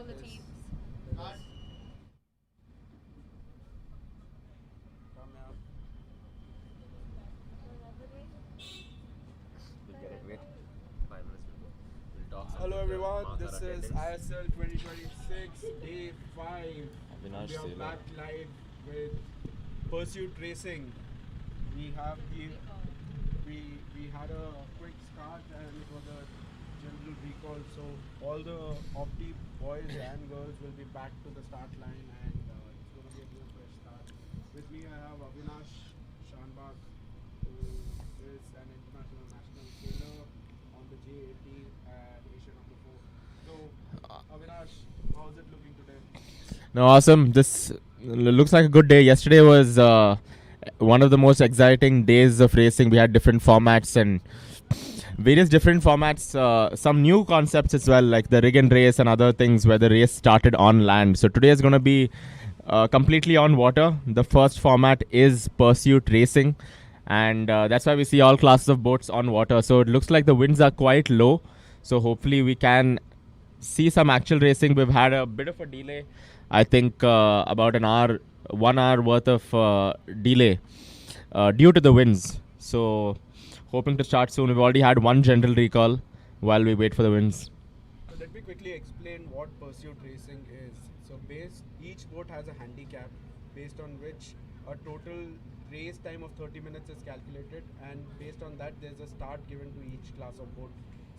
the teams. Hello everyone, this is ISL 2026 Day 5. We are back live with Pursuit Racing. We have we had a quick start and it was a general recall. So all the Opti boys and girls will be back to the start line and it's going to be a new fresh start. With me I have Avinash Shanbag, who is an international national sailor on the J80 and Asia number 4. So Avinash, how's it looking today? No, awesome. This looks like a good day. Yesterday was one of the most exciting days of racing. We had different formats and various different formats, some new concepts as well, like the rig and race and other things where the race started on land. So today is going to be completely on water. The first format is Pursuit Racing, and that's why we see all classes of boats on water. So it looks like the winds are quite low. So hopefully we can see some actual racing. We've had a bit of a delay. I think about 1 hour worth of delay due to the winds. So hoping to start soon. We've already had one general recall while we wait for the winds. So let me quickly explain what Pursuit Racing is. So each boat has a handicap based on which a total race time of 30 minutes is calculated, and based on that there's a start given to each class of boat.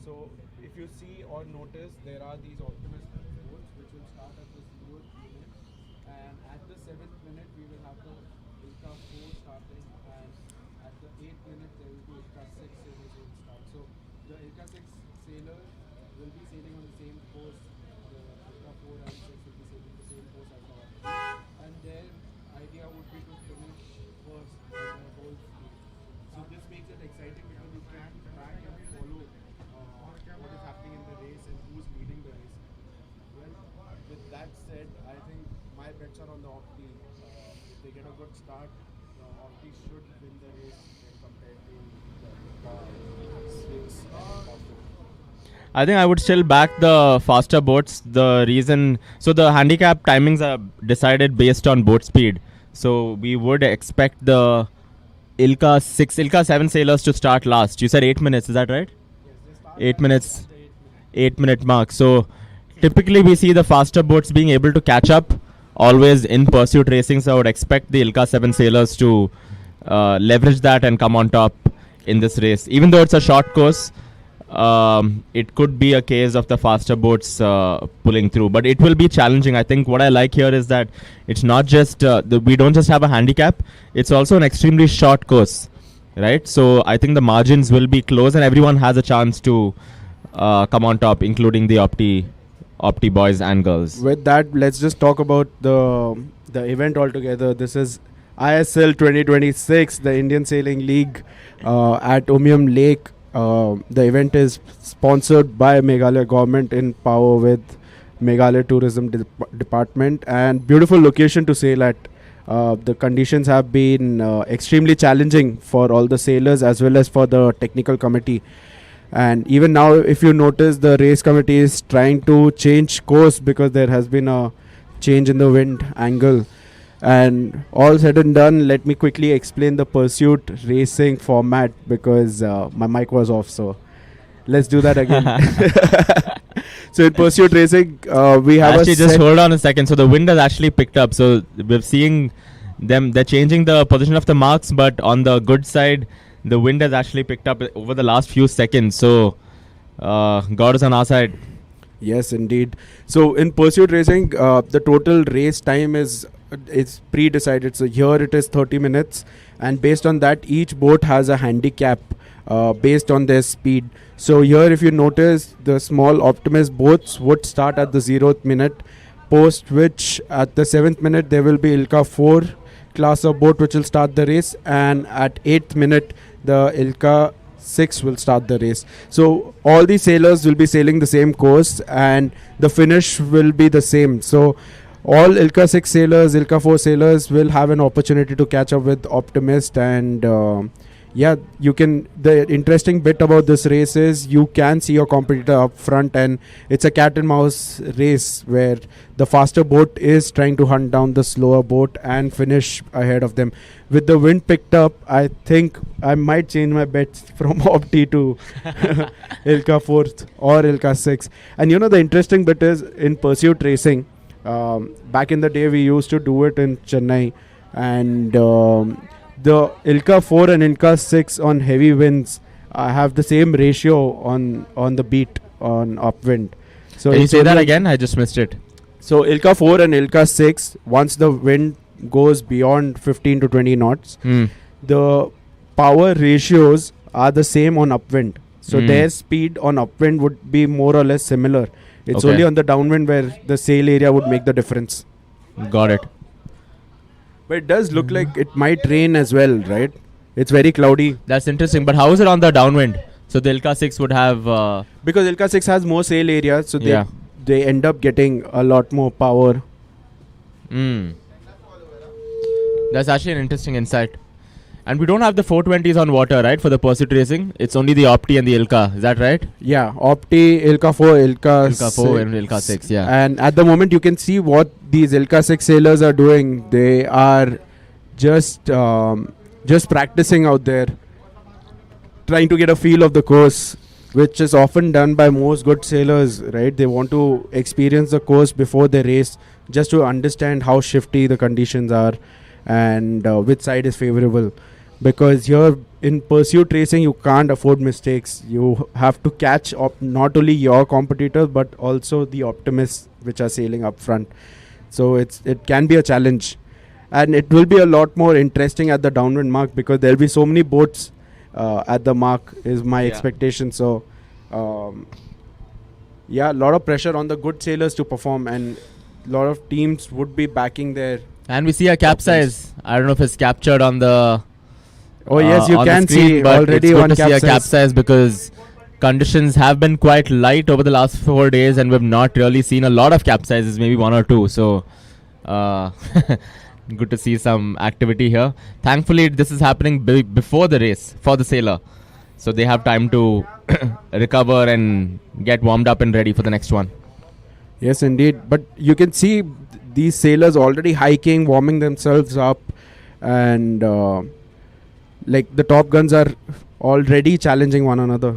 So if you see or notice, there are these optimist boats which will start at the 0th minute, and at the 7th minute we will have the Ilka 4 starting, and at the 8th minute there will be Ilka 6 sailors will start. So the Ilka 6 sailors will be sailing on the same course. The Ilka 4 and 6 will be sailing the same course as the Opti, and their idea would be to finish first in the whole fleet. So this makes it exciting because you can track and follow what is happening in the race and who's leading the race. Well, with that said, I think my bets are on the Opti. If they get a good start, the Opti should win the race when compared to the 6 and I think I would still back the faster boats. The reason, so the handicap timings are decided based on boat speed. So we would expect the Ilka 6, Ilka 7 sailors to start last. You said 8 minutes, is that right? Yes, they start 8 minutes, at the 8th minute. 8 minute mark. So typically we see the faster boats being able to catch up always in Pursuit Racing. So I would expect the Ilka 7 sailors to leverage that and come on top in this race. Even though it's a short course, it could be a case of the faster boats pulling through, but it will be challenging. I think what I like here is that it's not just we don't just have a handicap, it's also an extremely short course, right? So I think the margins will be close and everyone has a chance to come on top, including the Opti boys and girls. With that, let's just talk about the event altogether. This is ISL 2026, the Indian Sailing League at Umiam Lake. The event is sponsored by Meghalaya government in power with Meghalaya Tourism Department, and beautiful location to sail at. The conditions have been extremely challenging for all the sailors as well as for the technical committee. And even now, if you notice, the race committee is trying to change course because there has been a change in the wind angle. And all said and done, let me quickly explain the Pursuit Racing format because my mic was off. So let's do that again. So in Pursuit Racing, we have actually just hold on a second. So the wind has actually picked up. So we're seeing them. They're changing the position of the marks, but on the good side, the wind has actually picked up over the last few seconds. So God is on our side. Yes, indeed. So in Pursuit Racing, the total race time is pre-decided. So here it is 30 minutes, and based on that, each boat has a handicap based on their speed. So here, if you notice, the small Optimist boats would start at the 0th minute, post which at the 7th minute there will be Ilka 4 class of boat which will start the race, and at 8th minute the Ilka 6 will start the race. So all the sailors will be sailing the same course and the finish will be the same. So all Ilka 6 sailors, Ilka 4 sailors will have an opportunity to catch up with Optimist and yeah, you can. The interesting bit about this race is you can see your competitor up front, and it's a cat and mouse race where the faster boat is trying to hunt down the slower boat and finish ahead of them. With the wind picked up, I think I might change my bets from Opti to Ilka 4th or Ilka 6th. And the interesting bit is in pursuit racing. Back in the day, we used to do it in Chennai, and the Ilka 4 and Ilka 6 on heavy winds have the same ratio on the beat on upwind. So Can you it's say that only- again? I just missed it. So Ilka 4 and Ilka 6, once the wind goes beyond 15 to 20 knots, the power ratios are the same on upwind. So their speed on upwind would be more or less similar. It's Okay. only on the downwind where the sail area would make the difference. Got it. But it does look like it might rain as well, right? It's very cloudy. That's interesting. But how is it on the downwind? So the Ilka 6 would have. Because Ilka 6 has more sail area, so Yeah. they end up getting a lot more power. That's actually an interesting insight. And we don't have the 420s on water, right? For the pursuit racing, it's only the Opti and the Ilka. Is that right? Yeah, Opti, Ilka 4, Ilka, Ilka 4 and Ilka 6. Yeah. And at the moment, you can see what these Ilka 6 sailors are doing. They are just practicing out there, trying to get a feel of the course, which is often done by most good sailors, right? They want to experience the course before they race, just to understand how shifty the conditions are and which side is favorable. Because here in pursuit racing, you can't afford mistakes. You have to catch not only your competitors but also the optimists which are sailing up front. So it can be a challenge, and it will be a lot more interesting at the downwind mark because there'll be so many boats at the mark is my expectation. So a lot of pressure on the good sailors to perform, and a lot of teams would be backing their. And we see a capsize. I don't know if it's captured on the. Oh yes, you on the can screen, see but already it's good one to see a capsize. capsize because conditions have been quite light over the last 4 days, and we've not really seen a lot of capsizes, maybe one or two. So, good to see some activity here. Thankfully, this is happening before the race for the sailor, so they have time to recover and get warmed up and ready for the next one. Yes, indeed. But you can see these sailors already hiking, warming themselves up, and like the top guns are already challenging one another.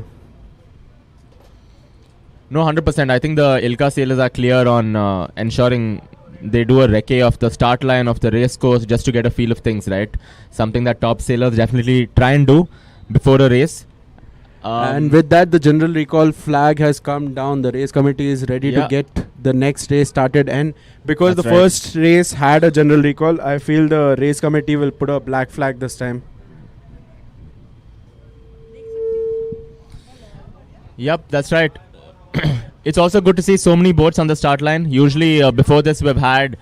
No, 100%. I think the Ilka sailors are clear on ensuring they do a recce of the start line of the race course just to get a feel of things, right? Something that top sailors definitely try and do before a race. And with that, the general recall flag has come down. The race committee is ready to get the next race started. And because That's the first race had a general recall, I feel the race committee will put a black flag this time. Yep, that's right. It's also good to see so many boats on the start line. Usually before this we've had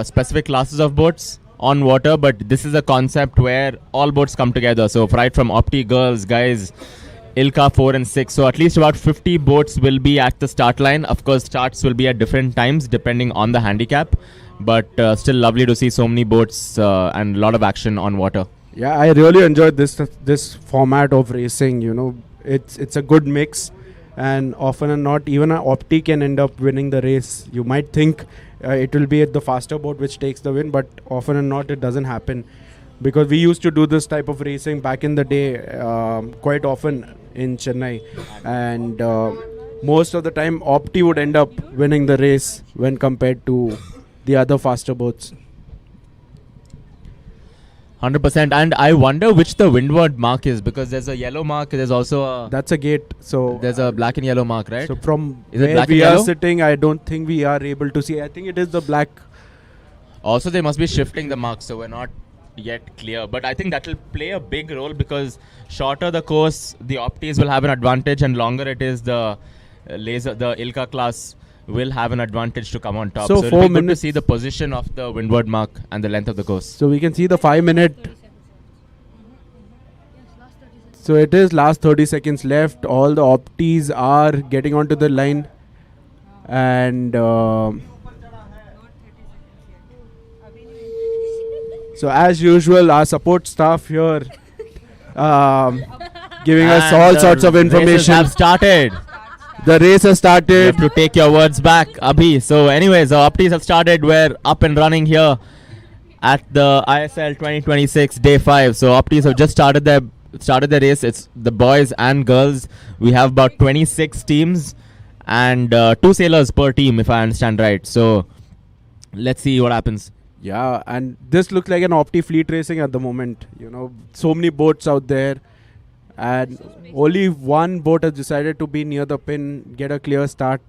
specific classes of boats on water, but this is a concept where all boats come together. So right from Opti, girls, guys, Ilka 4 and 6. So at least about 50 boats will be at the start line. Of course, starts will be at different times depending on the handicap, but still lovely to see so many boats and a lot of action on water. Yeah, I really enjoyed this format of racing. It's a good mix, and often and not, even an Opti can end up winning the race. You might think it will be at the faster boat which takes the win, but often and not it doesn't happen, because we used to do this type of racing back in the day quite often in Chennai, and most of the time Opti would end up winning the race when compared to the other faster boats. 100%. And I wonder which the windward mark is, because there's a yellow mark, there's also a That's a gate. So there's a black and yellow mark, right? So from Is it where black we and are yellow? sitting, I don't think we are able to see. I think it is the black. Also, they must be shifting the marks, so we're not yet clear. But I think that will play a big role, because shorter the course, the Optis will have an advantage, and longer it is, the the Ilka class will have an advantage to come on top. So So it'll 4 be good to minutes. see the position of the windward mark and the length of the course. So we can see the 5 minute. So it is last 30 seconds left. All the Optis are getting onto the line, and so as usual, our support staff here giving us And all the sorts of races information. have started. The race has You started. have to take your words back, Abhi. So, anyways, the Optis have started. We're up and running here at the ISL 2026 Day 5. So, Optis have just started the race. It's the boys and girls. We have about 26 teams and two sailors per team, if I understand right. So, let's see what happens. Yeah, and this looks like an Opti fleet racing at the moment. You know, so many boats out there, and only one boat has decided to be near the pin, get a clear start,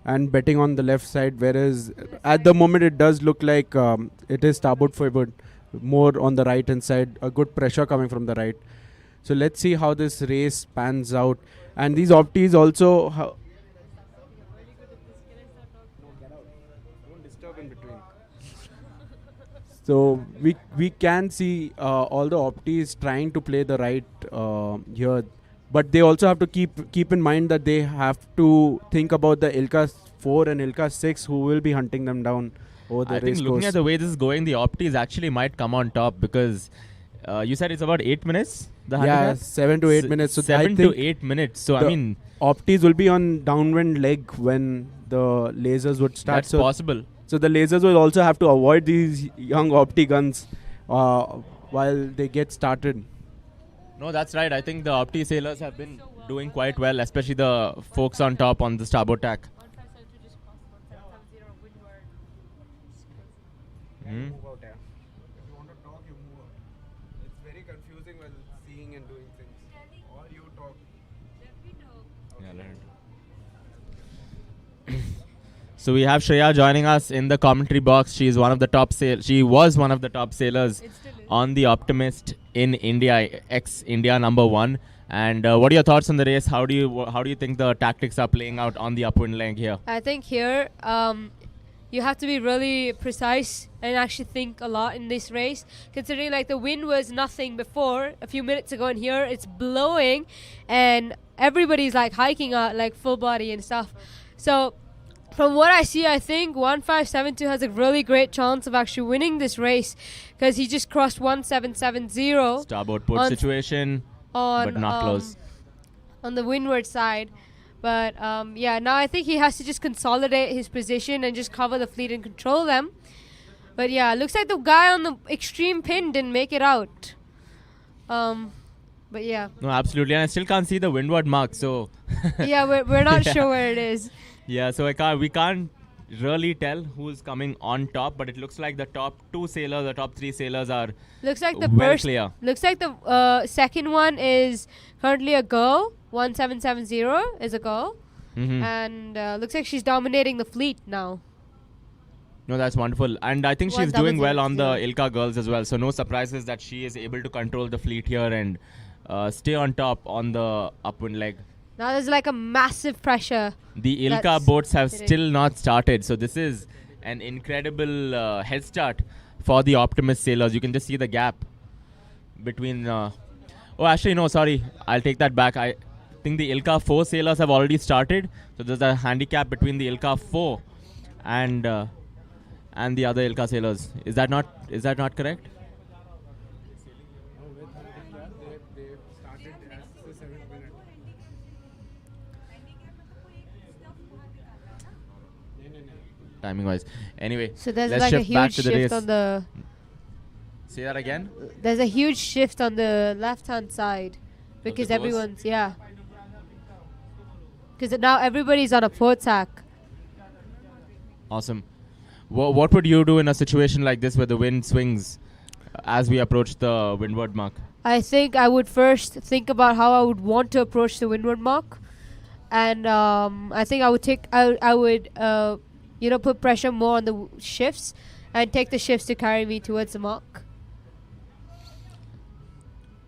and betting on the left side. Whereas at the moment it does look like it is starboard forward, more on the right hand side. A good pressure coming from the right. So let's see how this race pans out. And these Optis also. Don't disturb in between. So we can see all the Optis trying to play the right here, but they also have to keep in mind that they have to think about the Ilka 4 and Ilka 6 who will be hunting them down over the I race think looking course. at the way this is going, the Optis actually might come on top because you said it's about 8 minutes. The Yeah, handicap? 7 to 8 minutes. So I 7 think to 8 minutes. So I the mean, Optis will be on downwind leg when the lasers would start. that's possible. So the lasers will also have to avoid these young Opti guns while they get started. No, that's right. I think the Opti sailors have been doing quite well, especially the folks on top on the starboard tack. Hmm? Move out, yeah. If you want to talk, you move out. It's very confusing while seeing and doing things. Or you talk. Yeah, learn. So we have Shreya joining us in the commentary box. She is one of the top She was one of the top sailors on the Optimist in India, ex-India #1. And what are your thoughts on the race? How do you think the tactics are playing out on the upwind leg here? I think here you have to be really precise and actually think a lot in this race, considering like the wind was nothing before a few minutes ago, and here it's blowing and everybody's like hiking out like full body and stuff. So from what I see, I think 1572 has a really great chance of actually winning this race because he just crossed 1770 Starboard port on- situation, on but not close. on the windward side. But yeah, now I think he has to just consolidate his position and just cover the fleet and control them. But yeah, it looks like the guy on the extreme pin didn't make it out. But yeah, No, absolutely. And I still can't see the windward mark. So yeah, we're not Yeah. sure where it is. yeah, so we can't really tell who's coming on top, but it looks like the top two sailors, the top three sailors are Looks like the well first. clear. Looks like the second one is currently a girl. 1770 is a girl, Mhm. and looks like she's dominating the fleet now. No, that's wonderful. And I think she's doing well on the 1770. Ilka girls as well. So no surprises that she is able to control the fleet here and stay on top on the upwind leg. Now there's like a massive pressure. The Ilka That's boats have hitting. still not started. So this is an incredible head start for the Optimist sailors. You can just see the gap between... oh, actually, no, sorry. I'll take that back. I think the Ilka 4 sailors have already started. So there's a handicap between the Ilka 4 and the other Ilka sailors. Is that not correct? Timing wise. Anyway, So there's let's like a shift back huge to the shift race. on the. Say that again. There's a huge shift on the left-hand side because doors? everyone's because now everybody's on a port tack. Awesome. What would you do in a situation like this where the wind swings as we approach the windward mark? I think I would first think about how I would want to approach the windward mark, and I think I would put pressure more on the shifts and take the shifts to carry me towards the mark.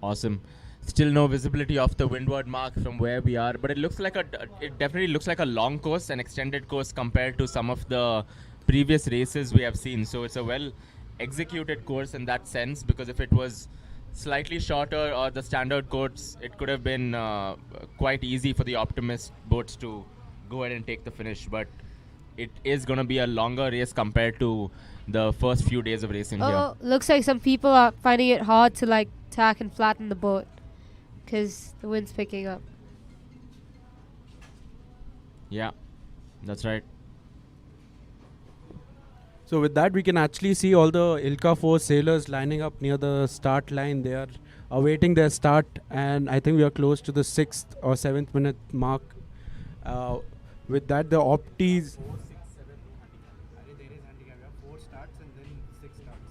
Awesome. Still no visibility of the windward mark from where we are, but it definitely looks like a long course, an extended course compared to some of the previous races we have seen. So it's a well executed course in that sense, because if it was slightly shorter or the standard course, it could have been quite easy for the Optimist boats to go ahead and take the finish. But it is going to be a longer race compared to the first few days of racing here. Oh, looks like some people are finding it hard to like tack and flatten the boat. because the wind's picking up. Yeah, that's right. So with that, we can actually see all the Ilka 4 sailors lining up near the start line. They are awaiting their start, and I think we are close to the 6th or 7th minute mark. With that, the opties. 4, 6, 7 handicap. There is handicap. We have 4 starts and then 6 starts.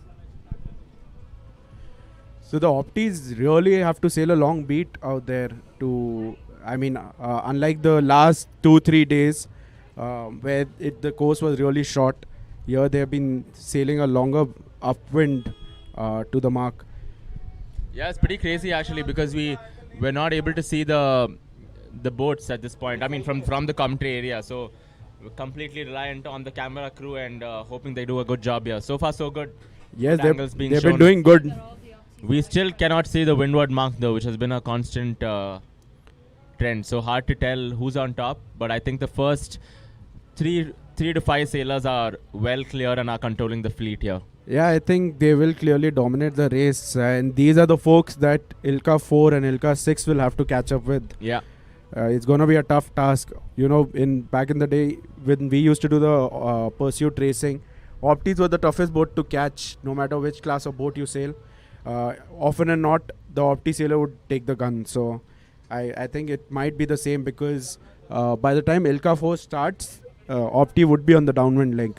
So the opties really have to sail a long beat out there to. I mean, unlike the last 2-3 days, where the course was really short. Here they have been sailing a longer upwind to the mark. Yeah, it's pretty crazy actually because we're not able to see the boats at this point. I mean, from the commentary area, so we're completely reliant on the camera crew and hoping they do a good job here. So far, so good. Yes, Good angles being they've shown. been doing good. We still cannot see the windward mark though, which has been a constant trend. So hard to tell who's on top. But I think the first three to 5 sailors are well clear and are controlling the fleet here. Yeah, I think they will clearly dominate the race, and these are the folks that Ilka 4 and Ilka 6 will have to catch up with. Yeah. It's going to be a tough task. You know, back in the day when we used to do the pursuit racing, Optis were the toughest boat to catch, no matter which class of boat you sail. Often and not, the Opti sailor would take the gun. So I think it might be the same because by the time Ilka 4 starts, Opti would be on the downwind leg.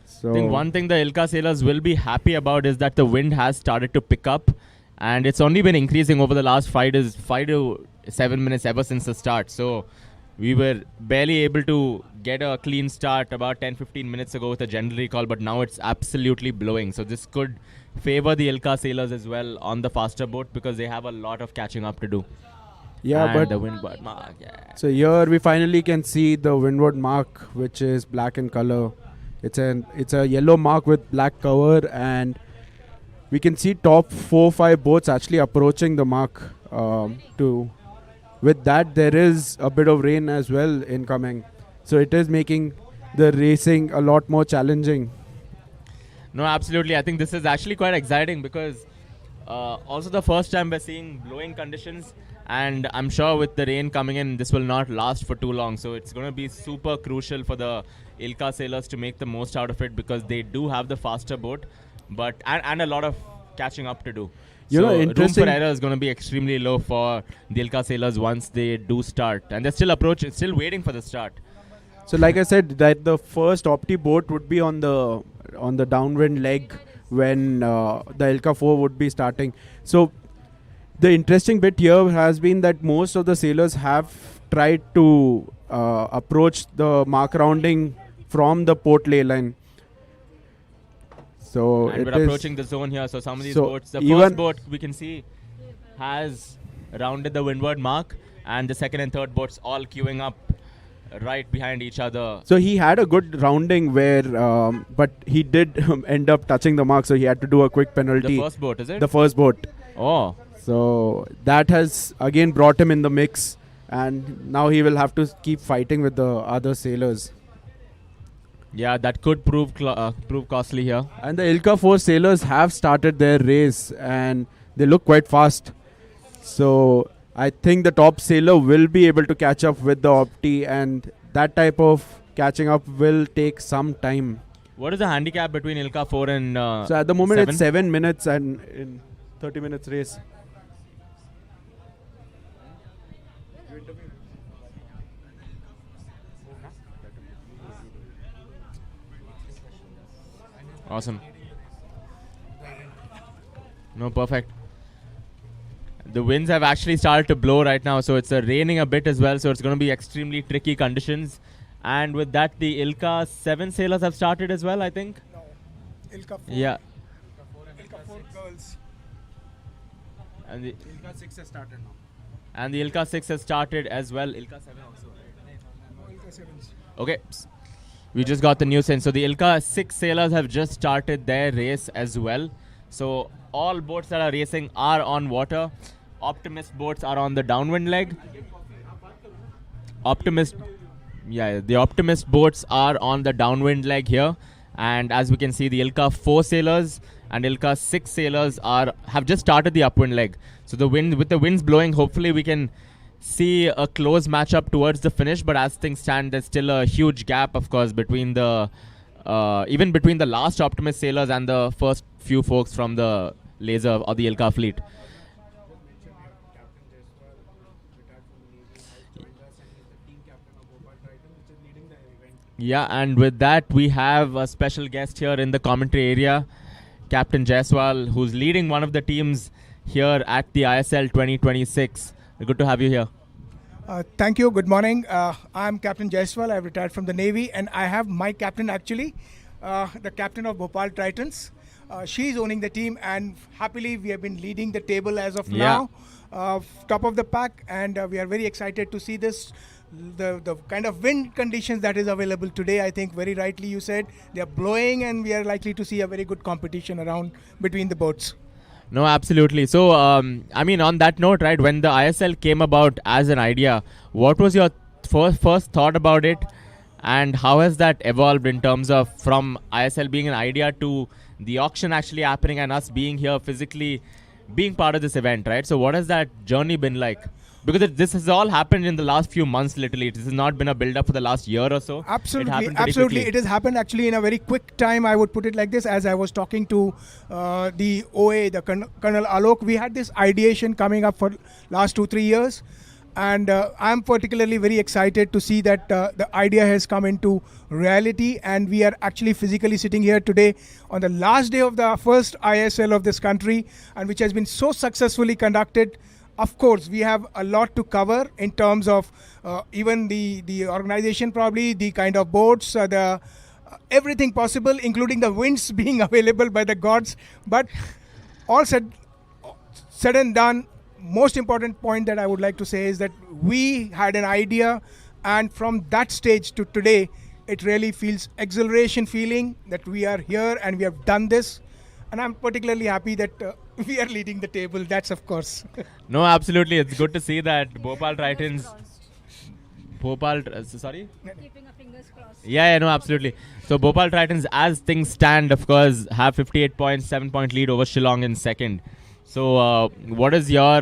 So I think one thing the Ilka sailors will be happy about is that the wind has started to pick up, and it's only been increasing over the last 5 to 7 minutes ever since the start. So we were barely able to get a clean start about 10-15 minutes ago with a general recall, but now it's absolutely blowing. So this could favor the Ilka sailors as well on the faster boat because they have a lot of catching up to do. yeah, And but the windward mark. Yeah. so here we finally can see the windward mark, which is black in color. It's a yellow mark with black cover, and we can see top 4-5 boats actually approaching the mark. With that, there is a bit of rain as well incoming, so it is making the racing a lot more challenging. No, absolutely. I think this is actually quite exciting because also the first time we're seeing blowing conditions, and I'm sure with the rain coming in, this will not last for too long. So it's going to be super crucial for the Ilka sailors to make the most out of it because they do have the faster boat, but and a lot of catching up to do. You know, room interesting- for error is going to be extremely low for the Ilka sailors once they do start, and they're still waiting for the start. So, like I said, that the first Opti boat would be on the downwind leg when the Ilka 4 would be starting. So, the interesting bit here has been that most of the sailors have tried to approach the mark rounding from the port ley line. So And it we're is approaching the zone here, so some of these so boats, the even- first boat we can see has rounded the windward mark, and the second and third boats all queuing up right behind each other. So he had a good rounding where, but he did end up touching the mark, so he had to do a quick penalty. The first boat, is it? The first boat. Oh, So that has again brought him in the mix, and now he will have to keep fighting with the other sailors. yeah, that could prove costly here. And the Ilka 4 sailors have started their race, and they look quite fast. So I think the top sailor will be able to catch up with the Opti, and that type of catching up will take some time. What is the handicap between Ilka 4 and So at the moment seven? it's 7 minutes and in 30 minutes race. Awesome. No, perfect. The winds have actually started to blow right now, so it's raining a bit as well, so it's going to be extremely tricky conditions. And with that, the Ilka 7 sailors have started as well, I think. No. Ilka 4. Yeah. Ilka 4 girls. And the Ilka 6 has started now. and the Ilka 6 has started as well. Ilka 7 also. No, Ilka 7s. Okay. We just got the news in. So the Ilka 6 sailors have just started their race as well. So all boats that are racing are on water. Optimist boats are on the downwind leg. The Optimist boats are on the downwind leg here. And as we can see, the Ilka 4 sailors and Ilka 6 sailors have just started the upwind leg. So with the winds blowing, hopefully we can see a close matchup towards the finish. But as things stand, there's still a huge gap, of course, between the even between the last Optimist sailors and the first few folks from the laser or the Ilka fleet. Yeah, and with that, we have a special guest here in the commentary area, Captain Jaiswal, who's leading one of the teams here at the ISL 2026. Good to have you here. Thank you. Good morning. I'm Captain Jaiswal. I've retired from the Navy, and I have my captain actually, the captain of Bhopal Tritons. She's owning the team, and happily we have been leading the table as of now, top of the pack, and we are very excited to see this. The kind of wind conditions that is available today, I think very rightly you said, they are blowing, and we are likely to see a very good competition around between the boats. No, absolutely. So, I mean, on that note, right, when the ISL came about as an idea, what was your first thought about it, and how has that evolved in terms of from ISL being an idea to the auction actually happening and us being here physically being part of this event, right? So what has that journey been like? Because this has all happened in the last few months, literally. This has not been a build-up for the last year or so. Absolutely, absolutely. It has happened actually in a very quick time. I would put it like this. As I was talking to the OA, the Colonel Alok, we had this ideation coming up for last 2-3 years. And I'm particularly very excited to see that the idea has come into reality, and we are actually physically sitting here today on the last day of the first ISL of this country, and which has been so successfully conducted. Of course, we have a lot to cover in terms of even the organization, probably the kind of boats, the everything possible, including the winds being available by the gods. But all said and done, most important point that I would like to say is that we had an idea, and from that stage to today, it really feels exhilaration feeling that we are here and we have done this. And I'm particularly happy that we are leading the table. That's of course. No, absolutely. It's good to see that Bhopal Tritons. Sorry? Keeping our fingers crossed. Yeah, no, absolutely. So Bhopal Tritons, as things stand, of course, have 58 points, 7-point lead over Shillong in second. So what is your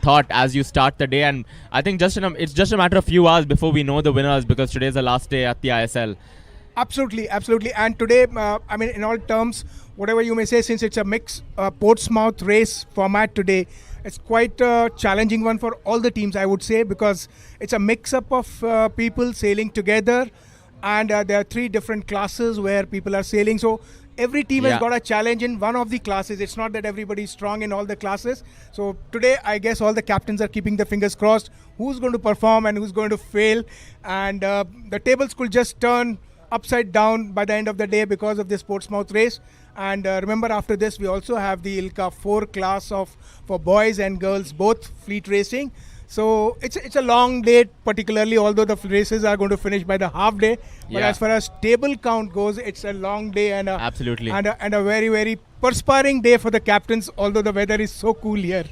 thought as you start the day? And I think it's just a matter of few hours before we know the winners, because today is the last day at the ISL. Absolutely, absolutely. And today, I mean, in all terms, whatever you may say, since it's a mixed Portsmouth race format today, it's quite a challenging one for all the teams, I would say, because it's a mix-up of people sailing together, and there are 3 different classes where people are sailing. So every team has got a challenge in one of the classes. It's not that everybody is strong in all the classes. So today, I guess all the captains are keeping their fingers crossed who's going to perform and who's going to fail. And the tables could just turn upside down by the end of the day because of this Portsmouth race. And remember, after this, we also have the Ilka 4 class for boys and girls, both fleet racing. So it's a long day, particularly, although the races are going to finish by the half day. But as far as table count goes, it's a long day and absolutely and a very, very perspiring day for the captains, although the weather is so cool here.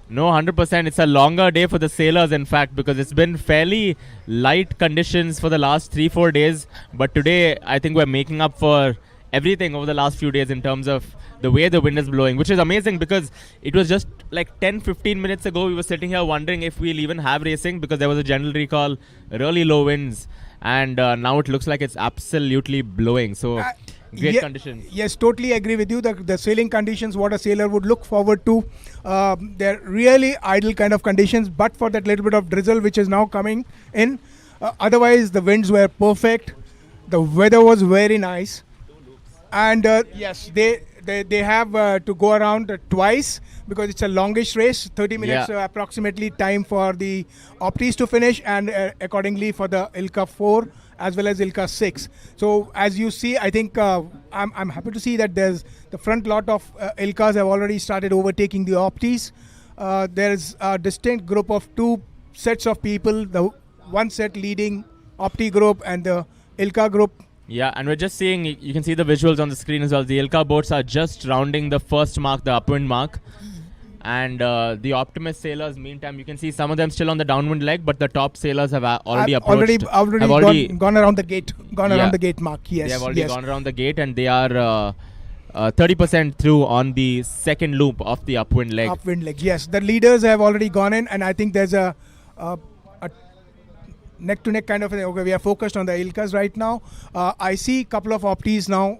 No, 100%. It's a longer day for the sailors, in fact, because it's been fairly light conditions for the last 3-4 days. But today, I think we're making up for everything over the last few days in terms of the way the wind is blowing, which is amazing, because it was just like 10-15 minutes ago we were sitting here wondering if we'll even have racing, because there was a general recall, really low winds, and now it looks like it's absolutely blowing. So great conditions. Yes, totally agree with you. The sailing conditions, what a sailor would look forward to, they're really ideal kind of conditions, but for that little bit of drizzle which is now coming in. Otherwise, the winds were perfect. The weather was very nice. And yes, they have to go around twice, because it's a longish race, 30 minutes approximately time for the Optis to finish, and accordingly for the Ilka 4 as well as Ilka 6. So as you see, I think I'm happy to see that there's the front lot of Ilkas have already started overtaking the Optis. There's a distinct group of 2 sets of people, the one set leading Opti group and the Ilka group. Yeah, and we're just seeing, you can see the visuals on the screen as well. The Ilka boats are just rounding the first mark, the upwind mark. And the Optimist sailors, meantime, you can see some of them still on the downwind leg, but the top sailors have already approached. Already gone around the gate. Around the gate mark, yes. They have already gone around the gate, and they are 30% through on the second loop of the upwind leg. Upwind leg, yes. The leaders have already gone in, and I think there's a neck-to-neck kind of thing. Okay, we are focused on the Ilkas right now. I see a couple of Optis now.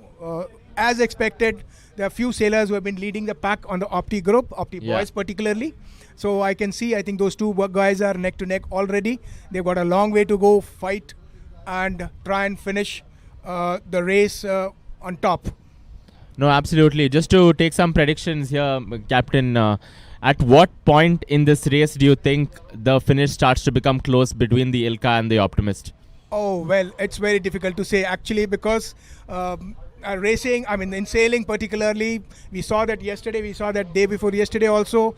As expected, there are few sailors who have been leading the pack on the Opti group, Opti boys particularly. So I can see, I think those two guys are neck-to-neck already. They've got a long way to go, fight, and try and finish the race on top. No, absolutely. Just to take some predictions here, Captain, at what point in this race do you think the finish starts to become close between the Ilka and the Optimist? Oh, well, it's very difficult to say actually, because racing, I mean in sailing particularly, we saw that yesterday, we saw that day before yesterday also.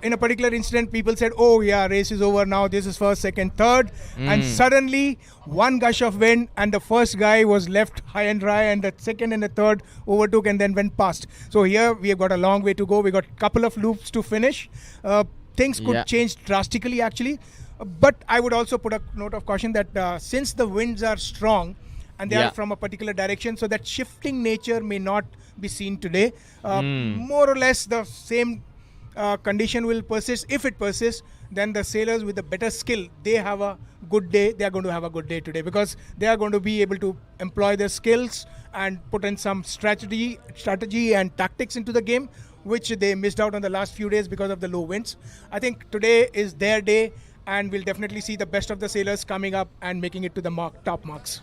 In a particular incident, people said, oh yeah, race is over now, this is first, second, third. And suddenly one gush of wind and the first guy was left high and dry, and the second and the third overtook and then went past. So here we have got a long way to go. We got a couple of loops to finish. Things could change drastically actually. But I would also put a note of caution that since the winds are strong and they are from a particular direction, so that shifting nature may not be seen today. More or less the same condition will persist. If it persists, then the sailors with the better skill, they have a good day. They are going to have a good day today because they are going to be able to employ their skills and put in some strategy and tactics into the game, which they missed out on the last few days because of the low winds. I think today is their day, and we'll definitely see the best of the sailors coming up and making it to the top marks.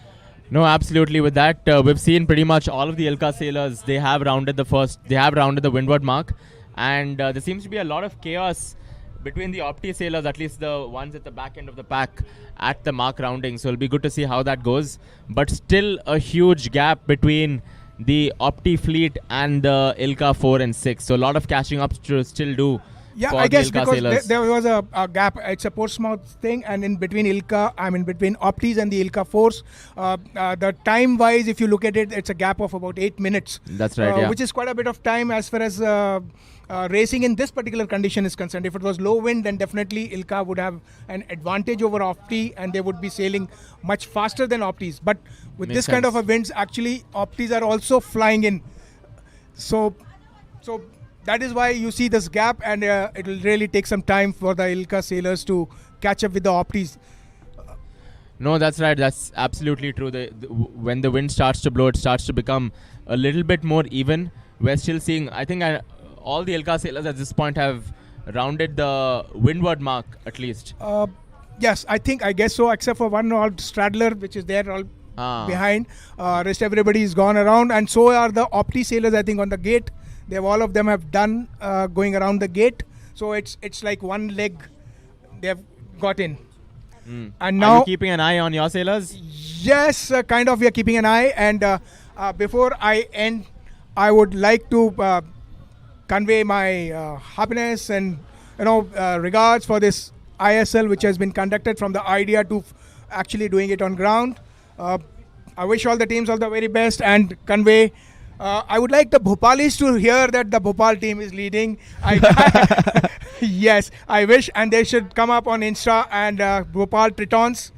No, absolutely. With that, we've seen pretty much all of the Ilka sailors. They have rounded the windward mark, and there seems to be a lot of chaos between the Opti sailors, at least the ones at the back end of the pack at the mark rounding. So it'll be good to see how that goes. But still a huge gap between the Opti fleet and the Ilka 4 and 6. So a lot of catching up to still do. Yeah, I guess because there was a gap. It's a Portsmouth thing, and in between between Optis and the Ilka 4s, the time-wise, if you look at it, it's a gap of about 8 minutes. That's right, which is quite a bit of time as far as racing in this particular condition is concerned. If it was low wind, then definitely Ilka would have an advantage over Opti, and they would be sailing much faster than Optis. But with this kind of a winds, actually, Optis are also flying in. So that is why you see this gap, and it will really take some time for the Ilka sailors to catch up with the Optis. No, that's right. That's absolutely true. When the wind starts to blow, it starts to become a little bit more even. We're still seeing, I think all the Ilka sailors at this point have rounded the windward mark at least. Yes, I guess so, except for one old straddler, which is there all behind. Rest everybody is gone around, and so are the Opti sailors, I think, on the gate. All of them have done going around the gate. So it's like one leg they have got in. And now, are you keeping an eye on your sailors? Yes, kind of. We are keeping an eye. And before I end, I would like to convey my happiness and regards for this ISL, which has been conducted from the idea to actually doing it on ground. I wish all the teams all the very best and convey. I would like the Bhopalis to hear that the Bhopal team is leading. Yes, I wish, and they should come up on Insta and Bhopal Tritons,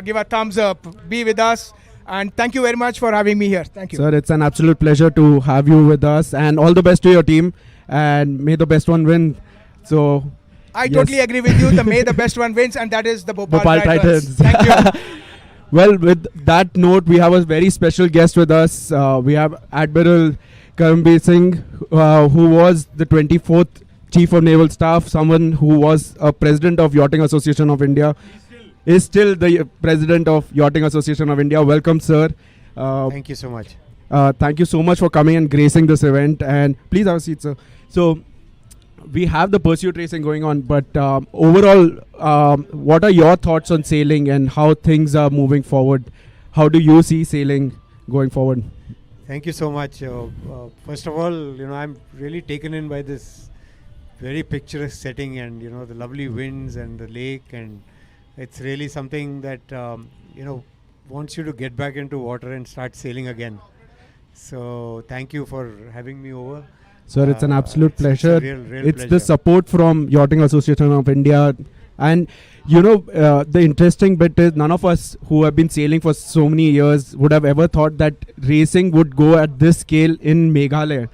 give a thumbs up, be with us, and thank you very much for having me here. Thank you. Sir, it's an absolute pleasure to have you with us, and all the best to your team, and may the best one win. So, I totally agree with you. May the best one wins, and that is the Bhopal Titans. Thank you. Well, with that note, we have a very special guest with us. We have Admiral Karambir Singh, who was the 24th Chief of Naval Staff, someone who was a President of Yachting Association of India, is still the President of Yachting Association of India. Welcome, sir. Thank you so much. Thank you so much for coming and gracing this event. And please have a seat, sir. So, we have the pursuit racing going on, but overall, what are your thoughts on sailing and how things are moving forward? How do you see sailing going forward? Thank you so much. First of all, I'm really taken in by this very picturesque setting, and the lovely winds and the lake, and it's really something that wants you to get back into water and start sailing again. So thank you for having me over. Sir, it's an absolute pleasure. It's a real it's pleasure. the support from Yachting Association of India And the interesting bit is none of us who have been sailing for so many years would have ever thought that racing would go at this scale in Meghalaya,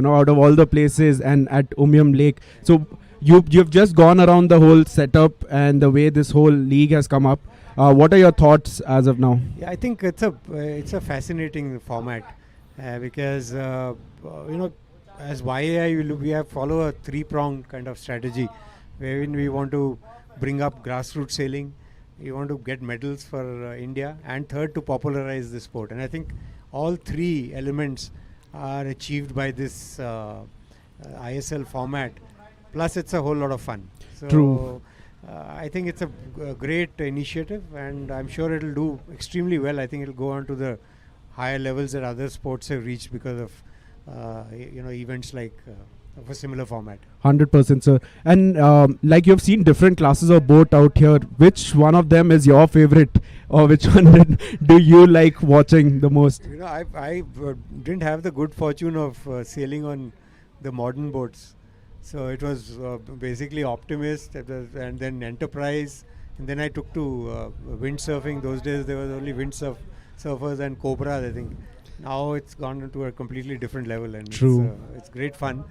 out of all the places, and at Umiam Lake. So you've just gone around the whole setup and the way this whole league has come up. What are your thoughts as of now? Yeah, I think it's a fascinating format because as YAI we have follow a three-pronged kind of strategy, wherein we want to bring up grassroots sailing, we want to get medals for India, and third, to popularize the sport. And I think all three elements are achieved by this ISL format. Plus, it's a whole lot of fun. So True. I think it's a great initiative, and I'm sure it'll do extremely well. I think it'll go on to the higher levels that other sports have reached because of events like of a similar format. 100%, sir. And like you've seen different classes of boat out here, which one of them is your favorite, or which one do you like watching the most? I didn't have the good fortune of sailing on the modern boats. So it was basically Optimist and then Enterprise, and then I took to windsurfing. Those days there was only windsurfers and Cobras, I think. Now it's gone into a completely different level, and True. It's great fun.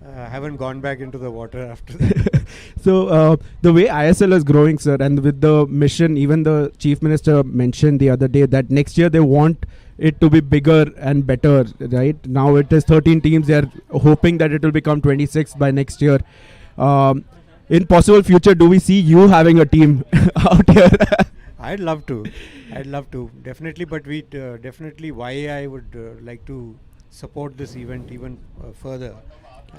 Haven't gone back into the water after that. So the way ISL is growing, sir, and with the mission, even the Chief Minister mentioned the other day that next year they want it to be bigger and better, right? Now it is 13 teams. They are hoping that it will become 26 by next year. In possible future, do we see you having a team out here? I'd love to, definitely. But we definitely YAI would like to support this event even further.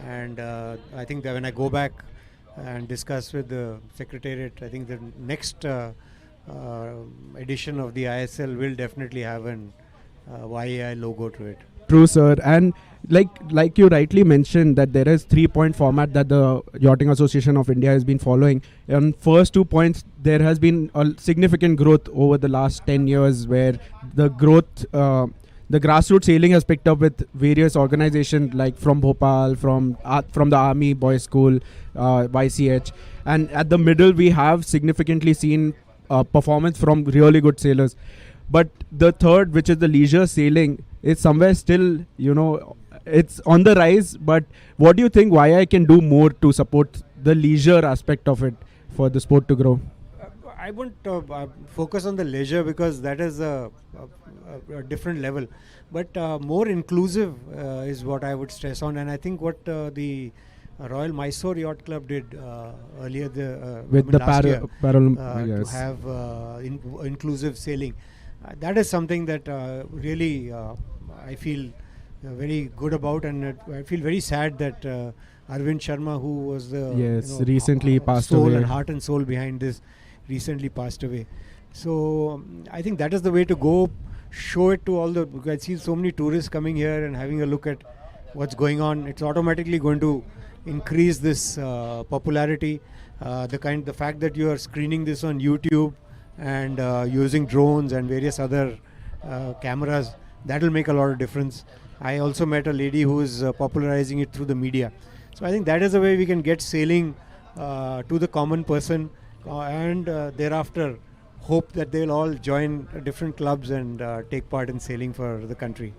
And I think that when I go back and discuss with the Secretariat, I think the next edition of the ISL will definitely have an YAI logo to it. True, sir. And like you rightly mentioned that there is 3-point format that the Yachting Association of India has been following. On first 2 points, there has been a significant growth over the last 10 years where the growth, the grassroots sailing has picked up with various organizations like from Bhopal, from the Army Boys School, YCH. And at the middle, we have significantly seen performance from really good sailors. But the third, which is the leisure sailing, is somewhere still, it's on the rise. But what do you think YI can do more to support the leisure aspect of it for the sport to grow? I won't focus on the leisure because that is a different level. But more inclusive is what I would stress on. And I think what the Royal Mysore Yacht Club did earlier with the last year, yes. to have inclusive sailing. That is something that really I feel very good about, and I feel very sad that Arvind Sharma, who was the recently passed soul away, and heart and soul behind this, recently passed away. So I think that is the way to go. Show it to all the. I see so many tourists coming here and having a look at what's going on. It's automatically going to increase this popularity. The fact that you are screening this on YouTube and using drones and various other cameras, that will make a lot of difference. I also met a lady who is popularizing it through the media. So I think that is the way we can get sailing to the common person, and thereafter hope that they'll all join different clubs and take part in sailing for the country.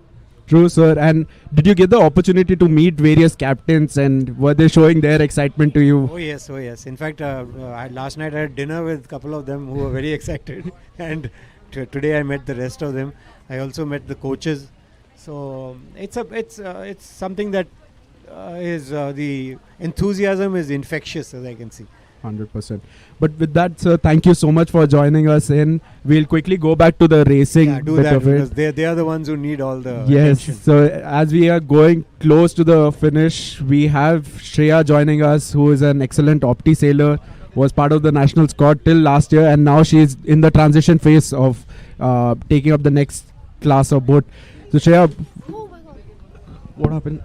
True, sir. And did you get the opportunity to meet various captains, and were they showing their excitement to you? Oh yes. In fact, last night I had dinner with a couple of them who were very excited, and today I met the rest of them. I also met the coaches. So it's something that is the enthusiasm is infectious, as I can see. 100%. But with that, sir, thank you so much for joining us in. We'll quickly go back to the racing bit of because it. they are the ones who need all the Yes. attention. So as we are going close to the finish, we have Shreya joining us, who is an excellent opti sailor, was part of the national squad till last year, and now she's in the transition phase of taking up the next class of boat. So Shreya, Oh my God. what happened?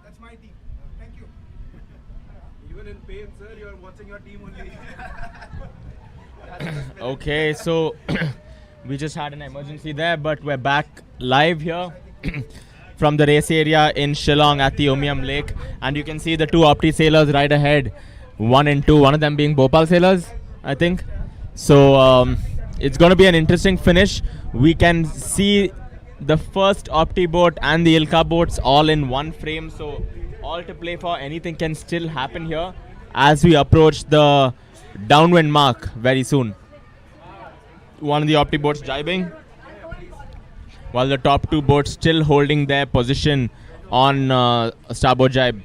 That's my team. Thank you. Even in pain, sir, you are watching your team only. Okay, so we just had an emergency there, but we're back live here from the race area in Shillong at the Umiam Lake, and you can see the two Opti sailors right ahead, 1 and 2, one of them being Bhopal sailors, I think. So it's going to be an interesting finish. We can see the first Opti boat and the Ilka boats all in one frame, so all to play for. Anything can still happen here as we approach the downwind mark very soon. One of the Opti boats jibing, while the top two boats still holding their position on starboard jibe.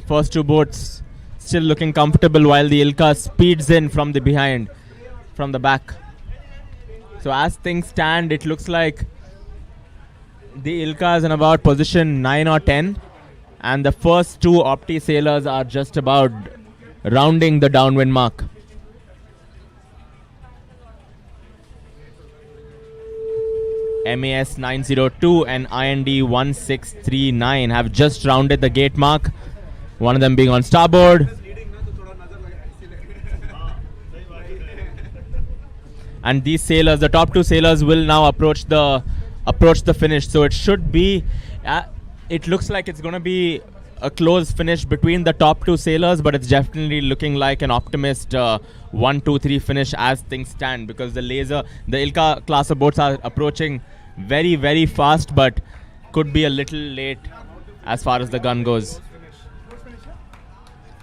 First two boats still looking comfortable, while the Ilka speeds in from the behind, from the back. So as things stand, it looks like the Ilka is in about position 9 or 10, and the first two Opti sailors are just about rounding the downwind mark. MAS 902 and IND 1639 have just rounded the gate mark, one of them being on starboard. And these sailors, the top two sailors, will now approach the finish. So it should be, it looks like it's going to be a close finish between the top two sailors, but it's definitely looking like an optimist 1, 2, 3 finish as things stand, because the Ilka class of boats are approaching very, very fast, but could be a little late as far as the gun goes.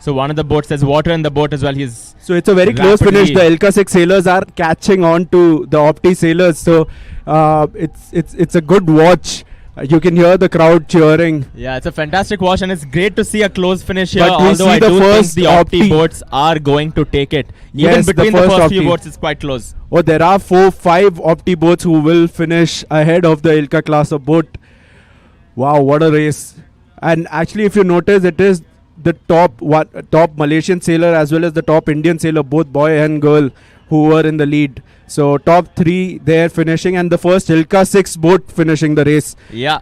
So one of the boats, there's water in the boat as well. So it's a very close finish. The Ilka 6 sailors are catching on to the Opti sailors. So it's a good watch. You can hear the crowd cheering. Yeah, it's a fantastic watch, and it's great to see a close finish here. But although I do think the Opti boats are going to take it. Even between the first few boats, it's quite close. Oh, there are 4-5 Opti boats who will finish ahead of the Ilka class of boat. Wow, what a race. And actually, if you notice, it is the top Malaysian sailor as well as the top Indian sailor, both boy and girl, who were in the lead. So top 3 there finishing, and the first Ilka 6 boat finishing the race. Yeah.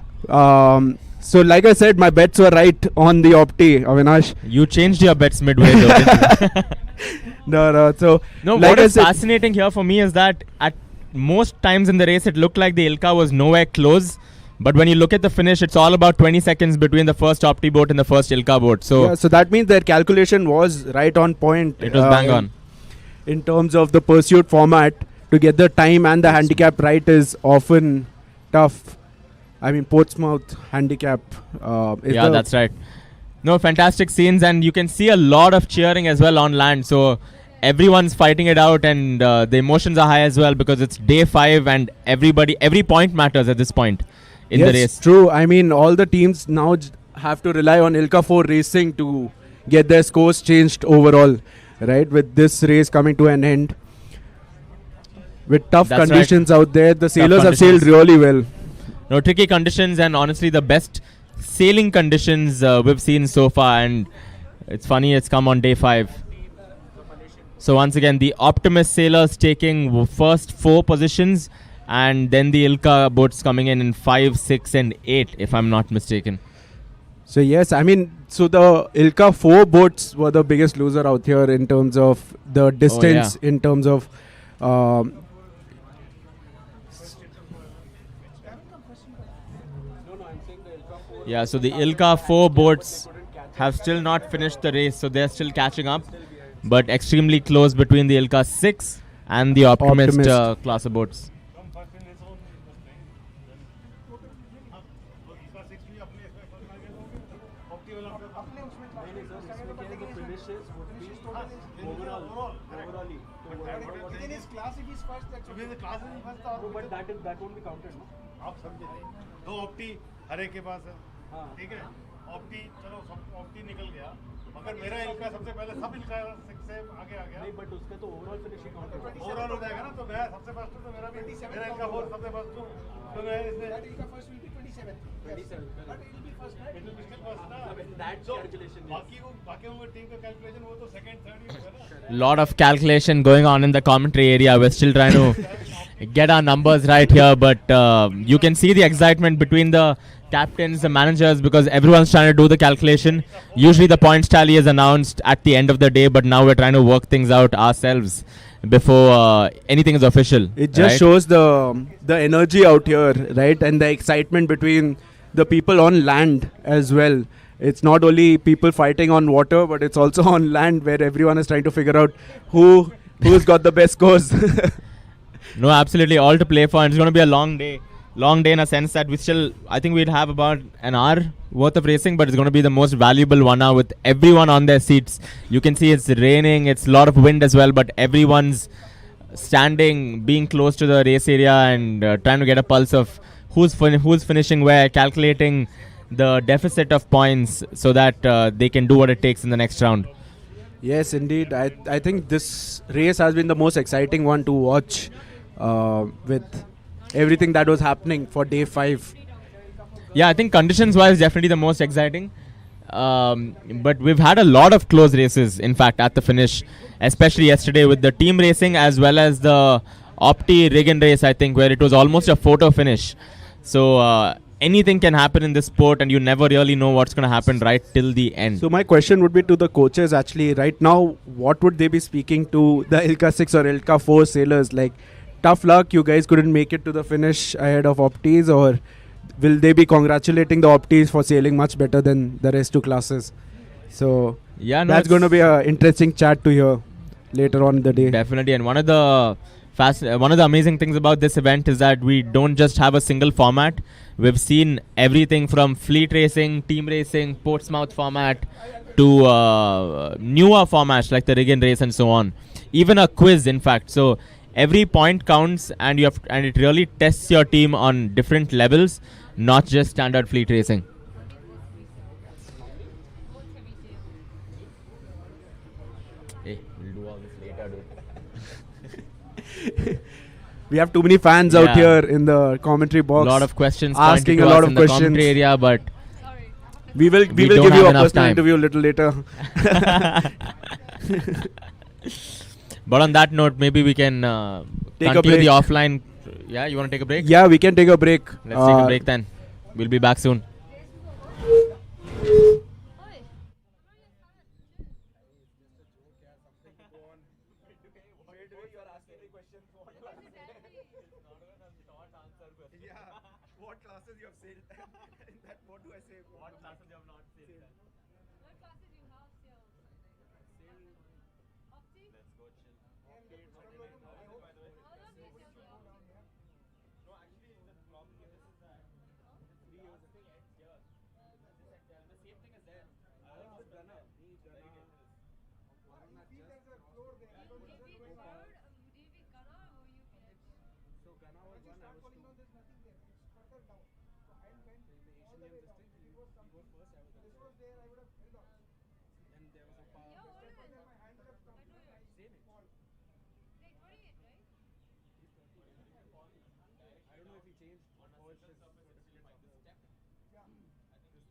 So like I said, my bets were right on the Opti, Avinash. You changed your bets midway though, didn't you? No. So like what is fascinating here for me is that at most times in the race it looked like the Ilka was nowhere close. But when you look at the finish, it's all about 20 seconds between the first Opti boat and the first Ilka boat. So, yeah, so that means their calculation was right on point. It was bang on. In terms of the pursuit format, to get the time and the handicap right is often tough. I mean, Portsmouth handicap. Yeah, that's right. No, fantastic scenes, and you can see a lot of cheering as well on land. So everyone's fighting it out, and the emotions are high as well, because it's day 5 and every point matters at this point in the race. Yes, true. I mean, all the teams now have to rely on Ilka 4 Racing to get their scores changed overall, right? With this race coming to an end. With tough conditions out there, the sailors have sailed really well. No, tricky conditions, and honestly the best sailing conditions we've seen so far, and it's funny it's come on day 5. So once again, the Optimist sailors taking first 4 positions, and then the Ilka boats coming in 5, 6 and 8, if I'm not mistaken. So yes, I mean, so the Ilka 4 boats were the biggest loser out here in terms of the distance, in terms of yeah, so the Ilka 4 boats have still not finished the race, so they're still catching up, but extremely close between the Ilka 6 and the Optimist. Class of boats. आप समझे 2 ऑप्टी हर एक के पास है, ठीक है, ऑप्टी चलो ऑप्टी निकल गया मगर मेरा इल्का सबसे पहले सब इल्का से आगे आ गया नहीं बट उसका तो ओवरऑल फिनिशिंग ओवरऑल हो जाएगा ना तो मैं सबसे फर्स्ट हूं तो मेरा भी मेरा इल्का फोर सबसे फर्स्ट हूं तो मैं इसमें इल्का first will be 27 but it will be first it will be still first ना दैट कैलकुलेशन बाकी वो टीम का कैलकुलेशन वो तो सेकंड थर्ड ही होगा ना lot of calculation going on in the commentary area. We're still trying to get our numbers right here, but you can see the excitement between the captains, the managers, because everyone's trying to do the calculation. Usually the points tally is announced at the end of the day, but now we're trying to work things out ourselves before anything is official. It just shows the energy out here, right, and the excitement between the people on land as well. It's not only people fighting on water, but it's also on land where everyone is trying to figure out who's got the best scores. No, absolutely, all to play for. And it's going to be a long day. Long day in a sense that I think we'll have about an hour worth of racing, but it's going to be the most valuable 1 hour with everyone on their seats. You can see it's raining, it's a lot of wind as well, but everyone's standing, being close to the race area and trying to get a pulse of who's finishing where, calculating the deficit of points so that they can do what it takes in the next round. Yes, indeed. I think this race has been the most exciting one to watch with everything that was happening for day 5. Yeah, I think conditions-wise, definitely the most exciting. But we've had a lot of close races, in fact, at the finish, especially yesterday with the team racing as well as the Opti Riggin race, I think, where it was almost a photo finish. So anything can happen in this sport, and you never really know what's going to happen right till the end. So my question would be to the coaches actually. Right now, what would they be speaking to the Ilka 6 or Ilka 4 sailors? Like, tough luck, you guys couldn't make it to the finish ahead of Optis, or will they be congratulating the Optis for sailing much better than the rest 2 classes? So yeah, no, that's going to be an interesting chat to hear later on in the day. Definitely, and one of the amazing things about this event is that we don't just have a single format. We've seen everything from fleet racing, team racing, Portsmouth format to newer formats like the Riggin race and so on. Even a quiz, in fact. So every point counts, and it really tests your team on different levels, not just standard fleet racing. Hey, we'll do all this later, dude. We have too many fans out here in the commentary box. A lot of questions asking a lot of in questions. The commentary area, but we will give you a personal interview a little later. But on that note, maybe we can continue the offline. Yeah, you want to take a break? Yeah, we can take a break. Let's take a break then. We'll be back soon. What classes you have sailed? What do I say? What classes you have not sailed? What classes you have sailed? Opti? Let's go chill. Opti. I hope. No, actually, the problem here is that 3 years thing ends here. The same thing is there. I was Ghana. I feel there's a floor there. So Ghana was one. I was two. There's nothing there. It's further down. So I went all the way down. It was something. This was there. I would have held on. And there was a power. And then my hands would have come. Same fall. Wait, 28, right? I don't know if he changed or it's just step. Yeah. This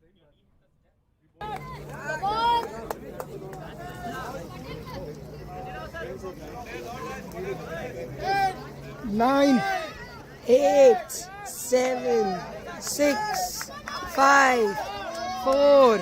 thing, but 9, 8, 7, 6, 5, 4.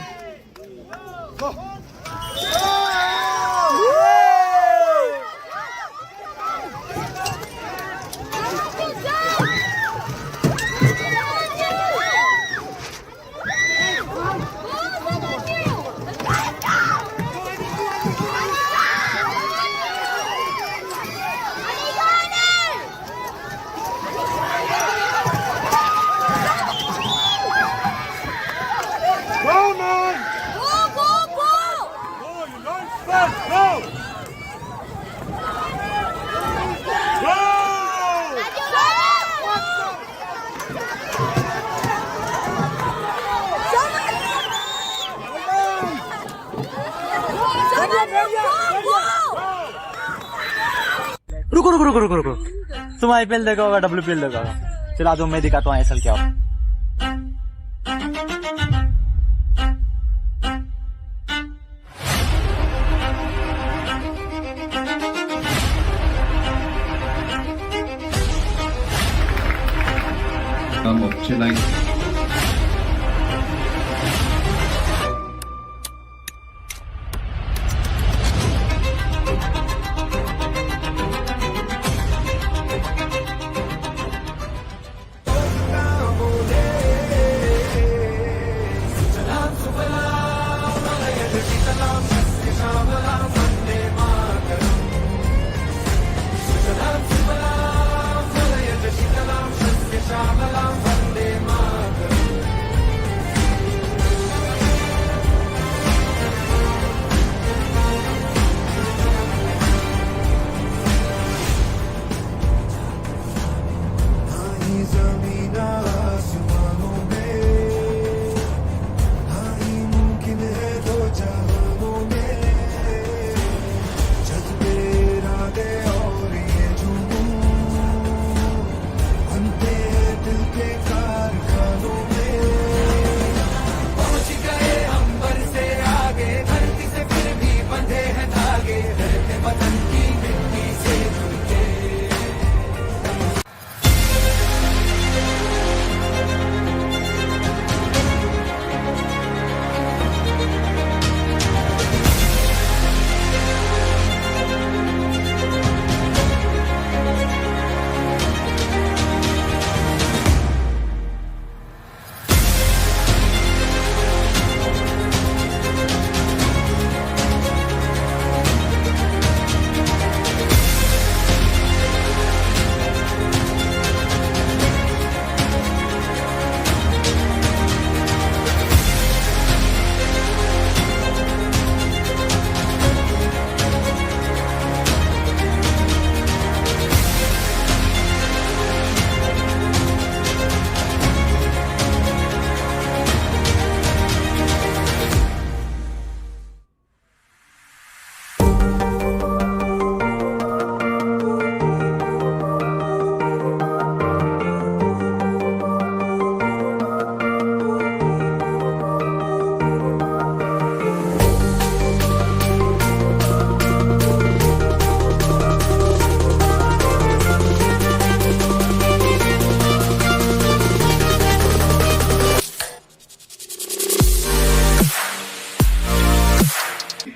रुको रुको रुको रुको रुको तुम IPL देखा होगा WPL देखा होगा चला दो मैं दिखाता हूँ आईएसएल क्या हो of Chennai.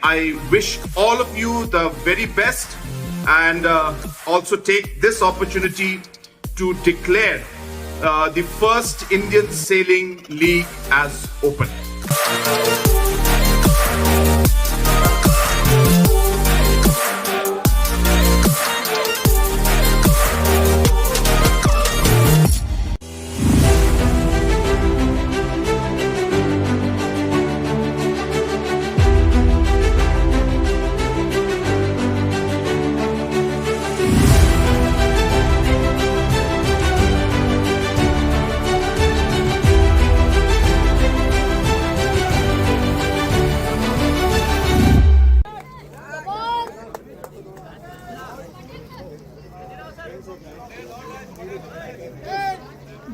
I wish all of you the very best and also take this opportunity to declare the first Indian Sailing League as open.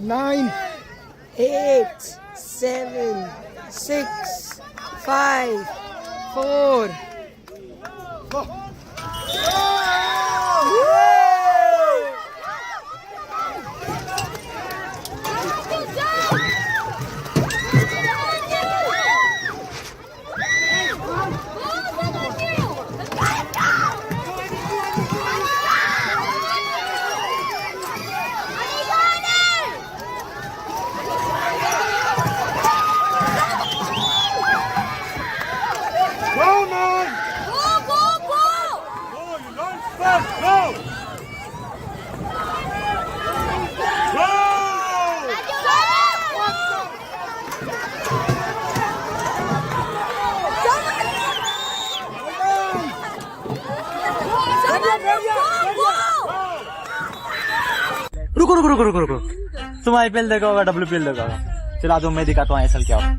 Nine, 8, 7, 6, 5, 4. रुको रुको रुको रुको रुको तुम आईपीएल देखा होगा WPL देखा होगा चला दो मैं दिखाता हूँ आईएसएल क्या हो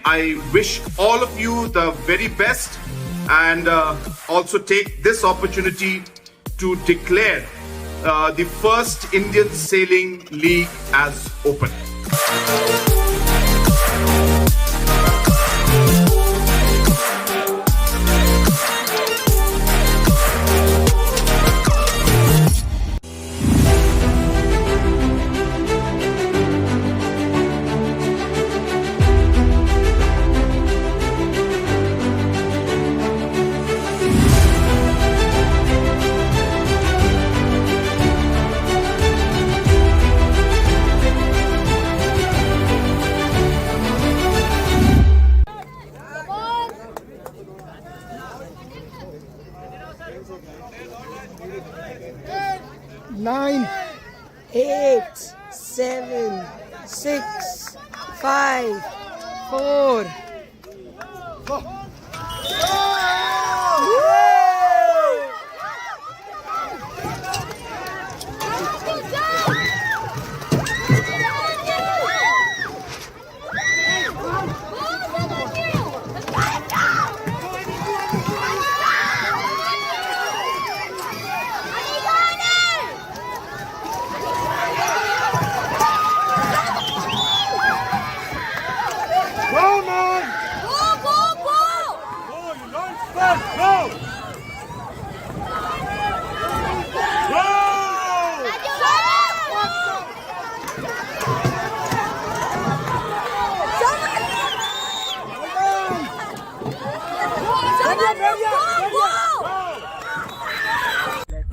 I wish all of you the very best and also take this opportunity to declare the first Indian Sailing League as open. Nine, 8, 7, 6, 5, 4.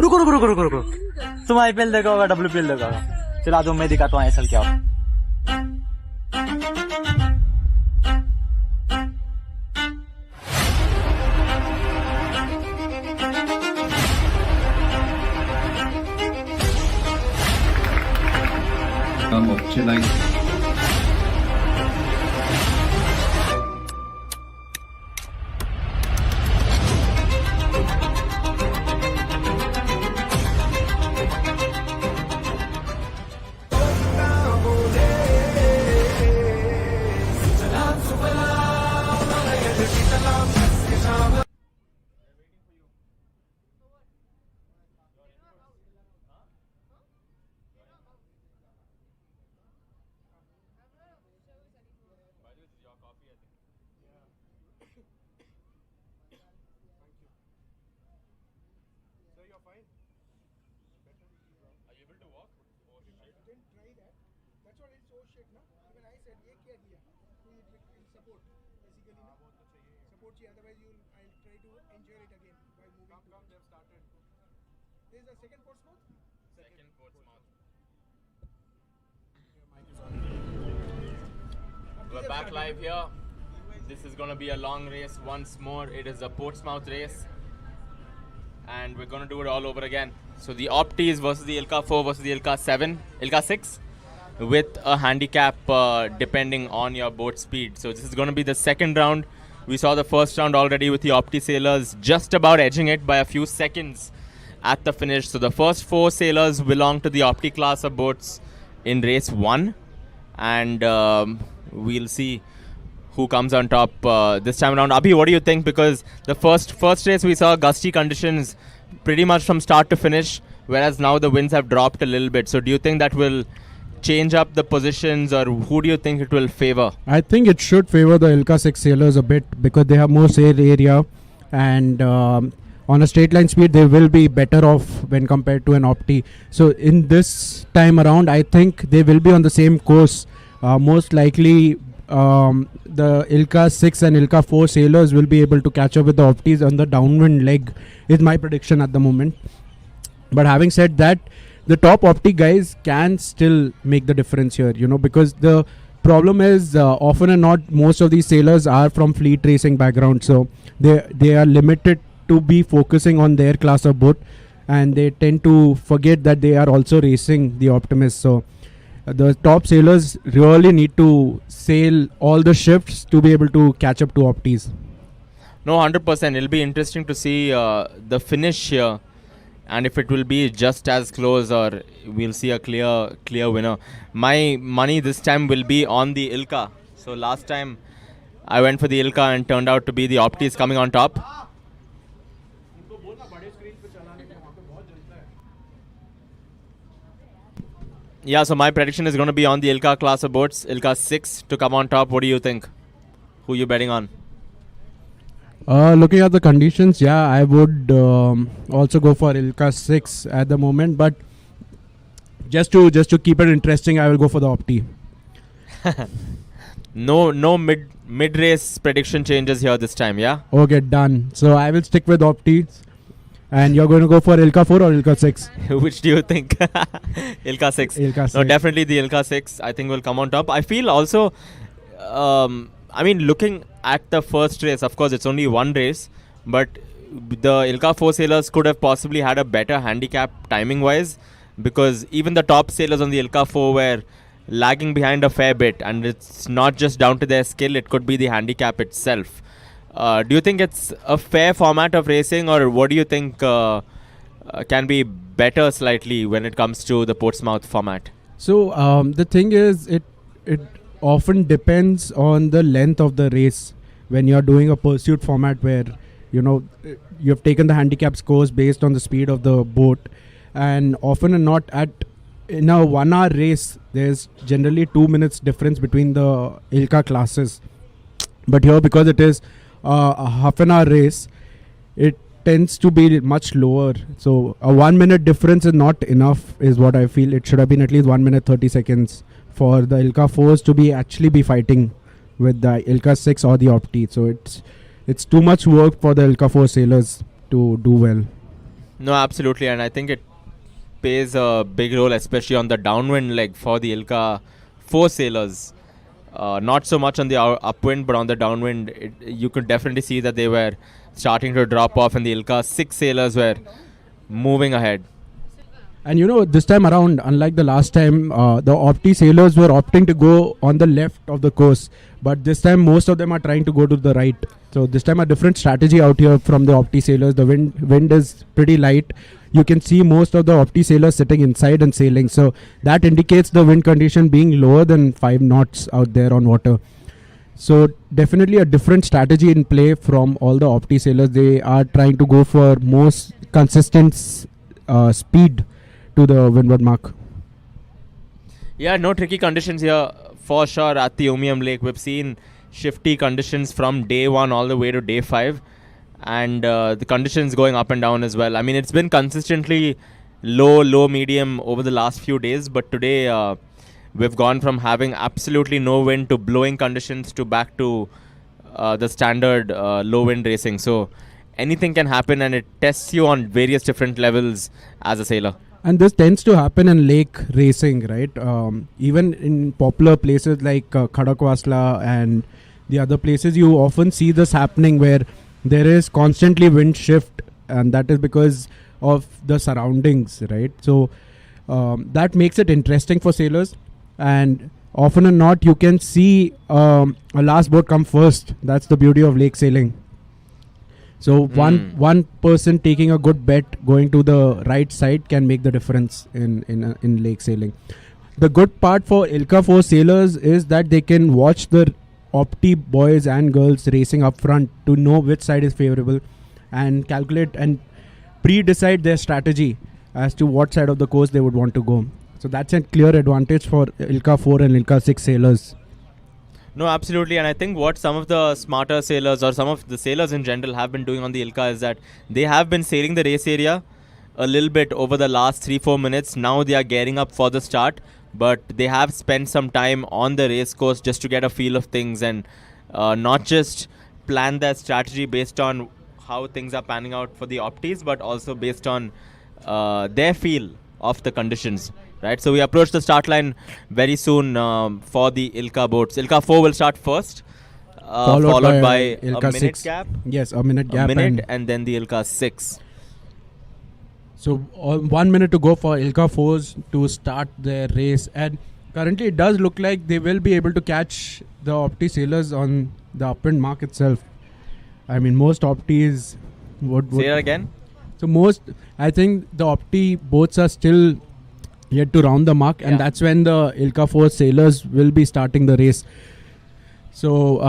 रुको रुको रुको रुको रुको तुम आईपीएल देखा होगा WPL देखा होगा चला दो मैं दिखाता हूँ आईएसएल क्या हो didn't try that. That's what it's so shit, na? Even I said, ये क्या दिया? In support, basically, na? Support चाहिए, otherwise I'll try to injure it again by moving. Come, they've started. This is the second Portsmouth? Second Portsmouth. We're back live here. This is going to be a long race once more. It is a Portsmouth race. And we're going to do it all over again. So the Optis versus the Ilka 4 versus the Ilka 6 with a handicap depending on your boat speed. So this is going to be the second round. We saw the first round already with the Opti sailors just about edging it by a few seconds at the finish. So the first 4 sailors belong to the Opti class of boats in race 1. And we'll see who comes on top this time around. Abhi, what do you think? Because the first race we saw gusty conditions pretty much from start to finish, whereas now the winds have dropped a little bit. So do you think that will change up the positions, or who do you think it will favor? I think it should favor the Ilka 6 sailors a bit because they have more sail area, and on a straight line speed they will be better off when compared to an Opti. So in this time around, I think they will be on the same course. Most likely the Ilka 6 and Ilka 4 sailors will be able to catch up with the Optis on the downwind leg, is my prediction at the moment. But having said that, the top Opti guys can still make the difference here, because the problem is often and not most of these sailors are from fleet racing background, so they are limited to be focusing on their class of boat, and they tend to forget that they are also racing the Optimist. So the top sailors really need to sail all the shifts to be able to catch up to Optis. No, 100%. It'll be interesting to see the finish here, and if it will be just as close or we'll see a clear winner. My money this time will be on the Ilka. So last time I went for the Ilka and turned out to be the Optis coming on top. Yeah, so my prediction is going to be on the Ilka class of boats, Ilka 6 to come on top. What do you think? Who are you betting on? Looking at the conditions, yeah, I would also go for Ilka 6 at the moment, but just to keep it interesting, I will go for the Opti. No mid race prediction changes here this time, yeah? Okay, done. So I will stick with Opti. And you're going to go for Ilka 4 or Ilka 6? Which do you think? Ilka 6. Ilka 6. No, definitely the Ilka 6 I think will come on top. I feel also, looking at the first race, of course it's only one race, but the Ilka 4 sailors could have possibly had a better handicap timing wise, because even the top sailors on the Ilka 4 were lagging behind a fair bit, and it's not just down to their skill, it could be the handicap itself. Do you think it's a fair format of racing, or what do you think can be better slightly when it comes to the Portsmouth format? So the thing is, it often depends on the length of the race. When you're doing a pursuit format where you've taken the handicap scores based on the speed of the boat, and often and not in a 1 hour race there's generally 2 minutes difference between the Ilka classes. But here, because it is a half an hour race, it tends to be much lower. So a 1 minute difference is not enough, is what I feel. It should have been at least 1 minute 30 seconds for the Ilka 4s to be fighting with the Ilka 6 or the Opti. So it's too much work for the Ilka 4 sailors to do well. No, absolutely, and I think it plays a big role, especially on the downwind leg for the Ilka 4 sailors. Not so much on the upwind, but on the downwind, you could definitely see that they were starting to drop off, and the Ilka 6 sailors were moving ahead. And this time around, unlike the last time, the Opti sailors were opting to go on the left of the course, but this time most of them are trying to go to the right. So this time a different strategy out here from the Opti sailors. The wind is pretty light. You can see most of the Opti sailors sitting inside and sailing. So that indicates the wind condition being lower than 5 knots out there on water. So definitely a different strategy in play from all the Opti sailors. They are trying to go for most consistent speed to the windward mark. Yeah, no tricky conditions here for sure at the Umiam Lake. We've seen shifty conditions from day 1 all the way to day 5. And the conditions going up and down as well. I mean, it's been consistently low, medium over the last few days. But today we've gone from having absolutely no wind to blowing conditions to back to the standard low wind racing. So anything can happen, and it tests you on various different levels as a sailor. And this tends to happen in lake racing, right? Even in popular places like Khadakwasla and the other places, you often see this happening where there is constantly wind shift, and that is because of the surroundings, right? So that makes it interesting for sailors, and often or not, you can see a last boat come first. That's the beauty of lake sailing. So one person taking a good bet going to the right side can make the difference in lake sailing. The good part for Ilka 4 sailers is that they can watch the Opti boys and girls racing up front to know which side is favorable and calculate and pre-decide their strategy as to what side of the course they would want to go. So that's a clear advantage for Ilka 4 and Ilka 6 sailors. No, absolutely. And I think what some of the smarter sailors or some of the sailors in general have been doing on the Ilka is that they have been sailing the race area a little bit over the last 3-4 minutes. Now they are gearing up for the start, but they have spent some time on the race course just to get a feel of things and not just plan their strategy based on how things are panning out for the Optis, but also based on their feel of the conditions. Right, so we approach the start line very soon for the Ilka boats. Ilka 4 will start first, followed by Ilka a minute 6. gap. Yes, a minute gap. And then the Ilka 6. So 1 minute to go for Ilka 4s to start their race. And currently it does look like they will be able to catch the Opti sailors on the upwind mark itself. I mean, most Optis would... Say that again? So I think the Opti boats are still yet to round the mark, and that's when the Ilka 4 sailors will be starting the race. So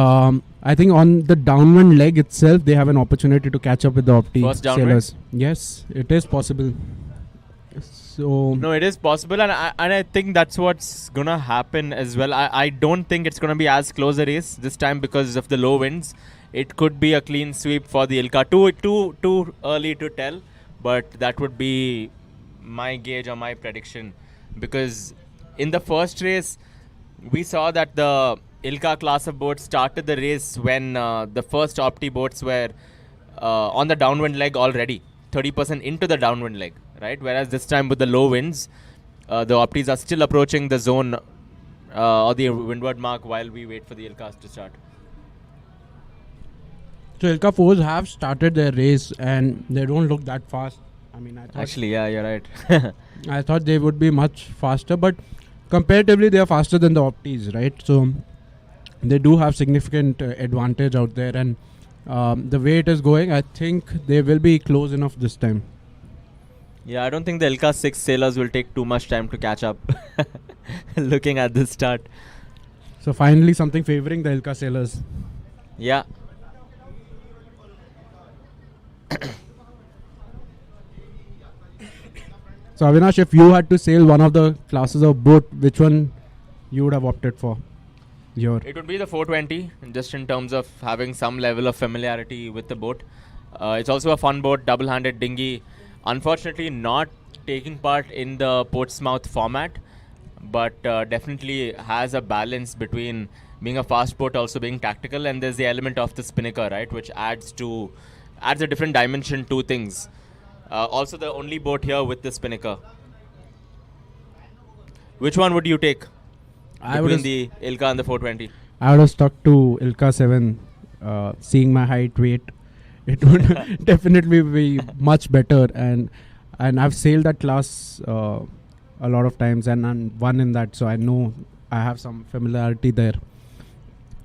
I think on the downwind leg itself, they have an opportunity to catch up with the Opti sailors. Yes, it is possible. So no, it is possible, and I think that's what's gonna happen as well. I don't think it's gonna be as close a race this time because of the low winds. It could be a clean sweep for the Ilka. Too early to tell, but that would be my gauge or my prediction, because in the first race we saw that the Ilka class of boats started the race when the first Opti boats were on the downwind leg already, 30% into the downwind leg, right? Whereas this time with the low winds, the Optis are still approaching the zone or the windward mark while we wait for the Ilkas to start. So Ilka 4s have started their race and they don't look that fast. I mean, Actually, yeah, you're right. I thought they would be much faster, but comparatively they are faster than the Optis, right? So they do have significant advantage out there, and the way it is going, I think they will be close enough this time. Yeah, I don't think the Ilka 6 sailors will take too much time to catch up looking at this start. So finally something favoring the Ilka sailors. Yeah. So Avinash, if you had to sail one of the classes of boat, which one you would have opted for? It would be the 420, just in terms of having some level of familiarity with the boat. It's also a fun boat, double-handed dinghy. Unfortunately, not taking part in the Portsmouth format, but definitely has a balance between being a fast boat, also being tactical, and there's the element of the spinnaker, right, which adds a different dimension to things. Also the only boat here with the spinnaker. Which one would you take between the Ilka and the 420? I would have stuck to Ilka 7. Seeing my height, weight, it would definitely be much better. And I've sailed that class a lot of times and won in that, so I know I have some familiarity there.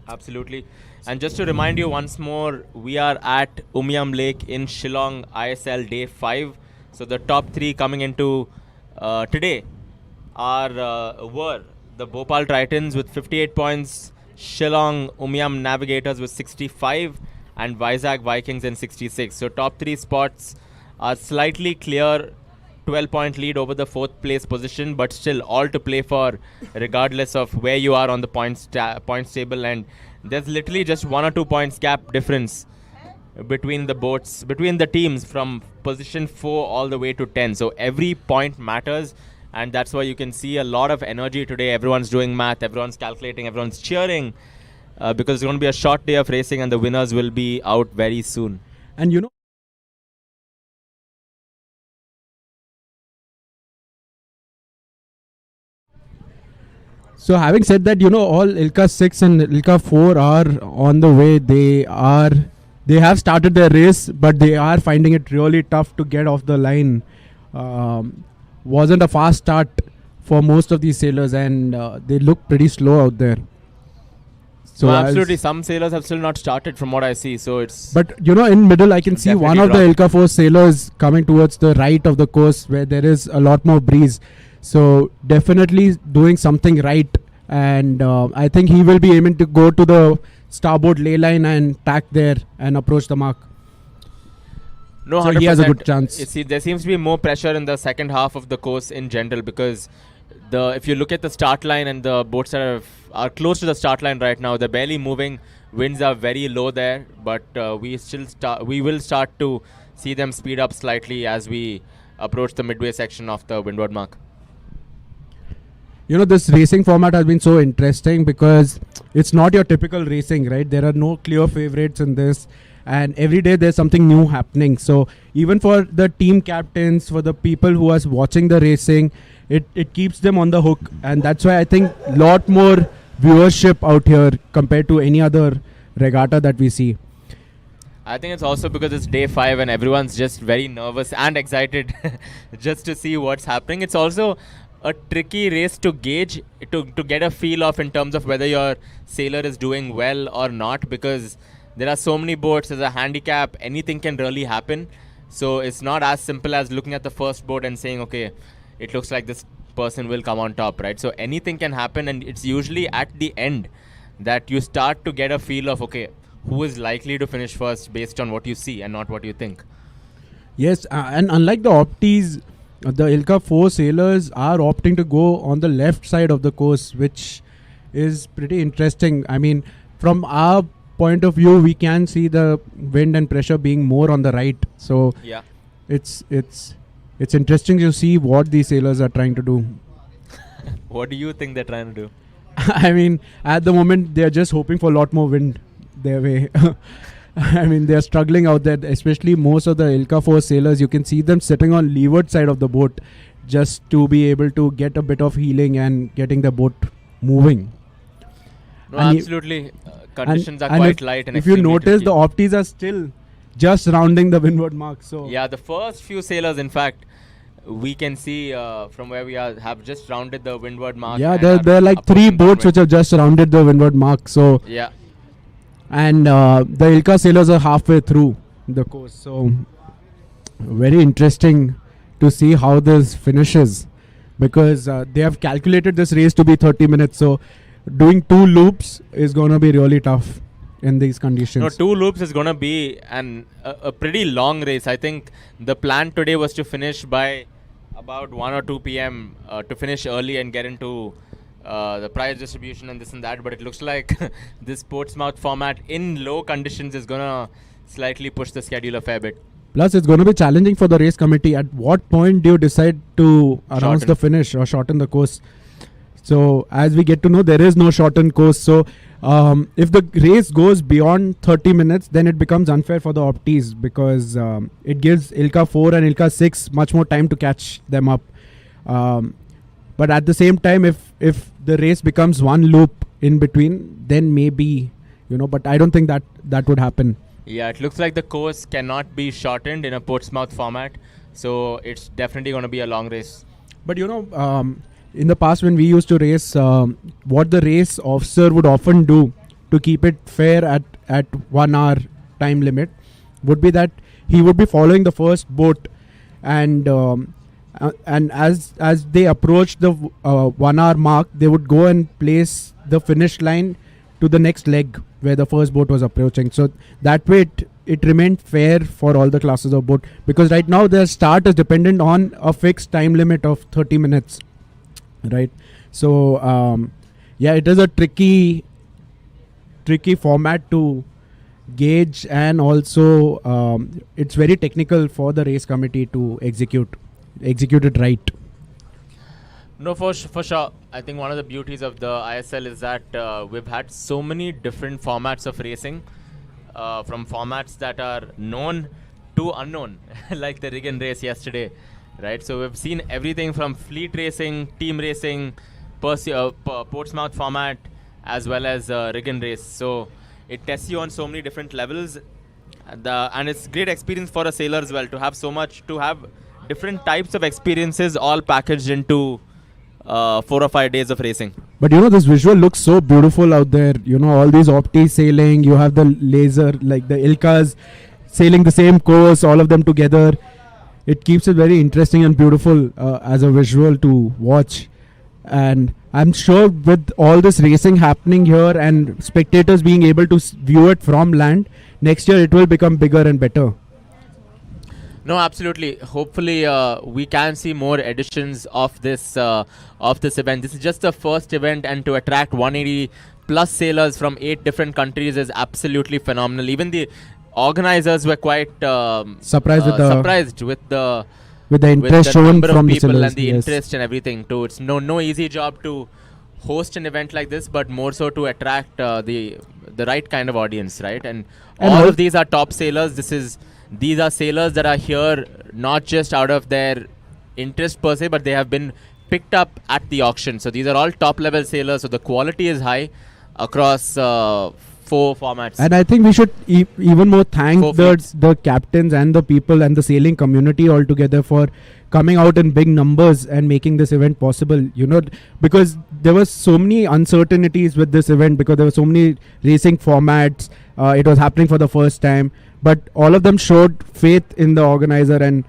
Absolutely. And just to remind you once more, we are at Umiam Lake in Shillong, ISL Day 5. So the top 3 coming into today were the Bhopal Tritons with 58 points, Shillong Umiam Navigators with 65, and Vizag Vikings in 66. So top 3 spots are slightly clear, 12-point lead over the 4th place position, but still all to play for regardless of where you are on the points table. And there's literally just 1 or 2 points gap difference between the boats, between the teams from position 4 all the way to 10. So every point matters, and that's why you can see a lot of energy today. Everyone's doing math, everyone's calculating, everyone's cheering, because it's going to be a short day of racing and the winners will be out very soon. And you know, so having said that, you know, all Ilka 6 and Ilka 4 are on the way. They have started their race, but they are finding it really tough to get off the line. Wasn't a fast start for most of these sailors, and they look pretty slow out there. So absolutely, some sailors have still not started from what I see. So it's. But you know, in middle, I can see one of the Ilka 4 sailors coming towards the right of the course where there is a lot more breeze. So definitely doing something right, and I think he will be aiming to go to the starboard ley line and tack there and approach the mark. No, so he has a good chance. There seems to be more pressure in the second half of the course in general, because if you look at the start line and the boats that are close to the start line right now, they're barely moving. Winds are very low there, but we will start to see them speed up slightly as we approach the midway section of the windward mark. You know, this racing format has been so interesting because it's not your typical racing, right? There are no clear favorites in this, and every day there's something new happening. So even for the team captains, for the people who are watching the racing, it keeps them on the hook, and that's why I think a lot more viewership out here compared to any other regatta that we see. I think it's also because it's day 5 and everyone's just very nervous and excited just to see what's happening. It's also a tricky race to gauge, to get a feel of in terms of whether your sailor is doing well or not, because there are so many boats, there's a handicap, anything can really happen. So it's not as simple as looking at the first boat and saying, okay, it looks like this person will come on top, right? So anything can happen, and it's usually at the end that you start to get a feel of, okay, who is likely to finish first based on what you see and not what you think. Yes, and unlike the opties, the Ilka 4 sailors are opting to go on the left side of the course, which is pretty interesting. I mean, from our point of view, we can see the wind and pressure being more on the right. So yeah, it's interesting to see what these sailors are trying to do. What do you think they're trying to do? I mean, at the moment, they're just hoping for a lot more wind their way. I mean, they're struggling out there, especially most of the Ilka 4 sailors. You can see them sitting on leeward side of the boat just to be able to get a bit of healing and getting the boat moving. No, absolutely. Conditions are quite light. And if you notice, the opties are still just rounding the windward mark. So yeah, the first few sailors, in fact, we can see from where we are, have just rounded the windward mark. Yeah, there are like 3 boats which have just rounded the windward mark. So yeah. And the Ilka sailors are halfway through the course. So very interesting to see how this finishes, because they have calculated this race to be 30 minutes. So doing 2 loops is going to be really tough in these conditions. No, 2 loops is going to be a pretty long race. I think the plan today was to finish by about 1 or 2 p.m. To finish early and get into the prize distribution and this and that, but it looks like this Portsmouth format in low conditions is going to slightly push the schedule a fair bit. Plus, it's going to be challenging for the race committee. At what point do you decide to announce the finish or shorten the course? So, as we get to know, there is no shortened course. So, if the race goes beyond 30 minutes, then it becomes unfair for the opties, because it gives Ilka 4 and Ilka 6 much more time to catch them up. But at the same time, if the race becomes 1 loop in between, then maybe, but I don't think that would happen. Yeah, it looks like the course cannot be shortened in a Portsmouth format, so it's definitely going to be a long race. But in the past when we used to race, what the race officer would often do to keep it fair at 1 hour time limit would be that he would be following the first boat, and as they approached the 1 hour mark, they would go and place the finish line to the next leg where the first boat was approaching. So that way it remained fair for all the classes of boat, because right now the start is dependent on a fixed time limit of 30 minutes, right? So yeah, it is a tricky format to gauge, and also it's very technical for the race committee to execute it right. No, for sure. I think one of the beauties of the ISL is that we've had so many different formats of racing, from formats that are known to unknown, like the rig and race yesterday, right? So we've seen everything from fleet racing, team racing, Portsmouth format, as well as rig and race. So it tests you on so many different levels, and it's great experience for a sailor as well to have different types of experiences all packaged into 4 or 5 days of racing. But this visual looks so beautiful out there. All these opti sailing, you have the laser, like the Ilkas sailing the same course, all of them together. It keeps it very interesting and beautiful as a visual to watch. And I'm sure with all this racing happening here and spectators being able to view it from land, next year it will become bigger and better. No, absolutely. Hopefully, we can see more editions of this event. This is just the first event, and to attract 180 plus sailors from 8 different countries is absolutely phenomenal. Even the organizers were quite surprised with the interest shown from the people and the yes. interest and everything too. It's no easy job to host an event like this, but more so to attract the right kind of audience, right? And all of these are top sailors. These are sailors that are here not just out of their interest per se, but they have been picked up at the auction. So these are all top level sailors. So the quality is high across 4 formats. And I think we should even more thank the captains and the people and the sailing community altogether for coming out in big numbers and making this event possible. Because there were so many uncertainties with this event, because there were so many racing formats. It was happening for the first time. But all of them showed faith in the organizer and,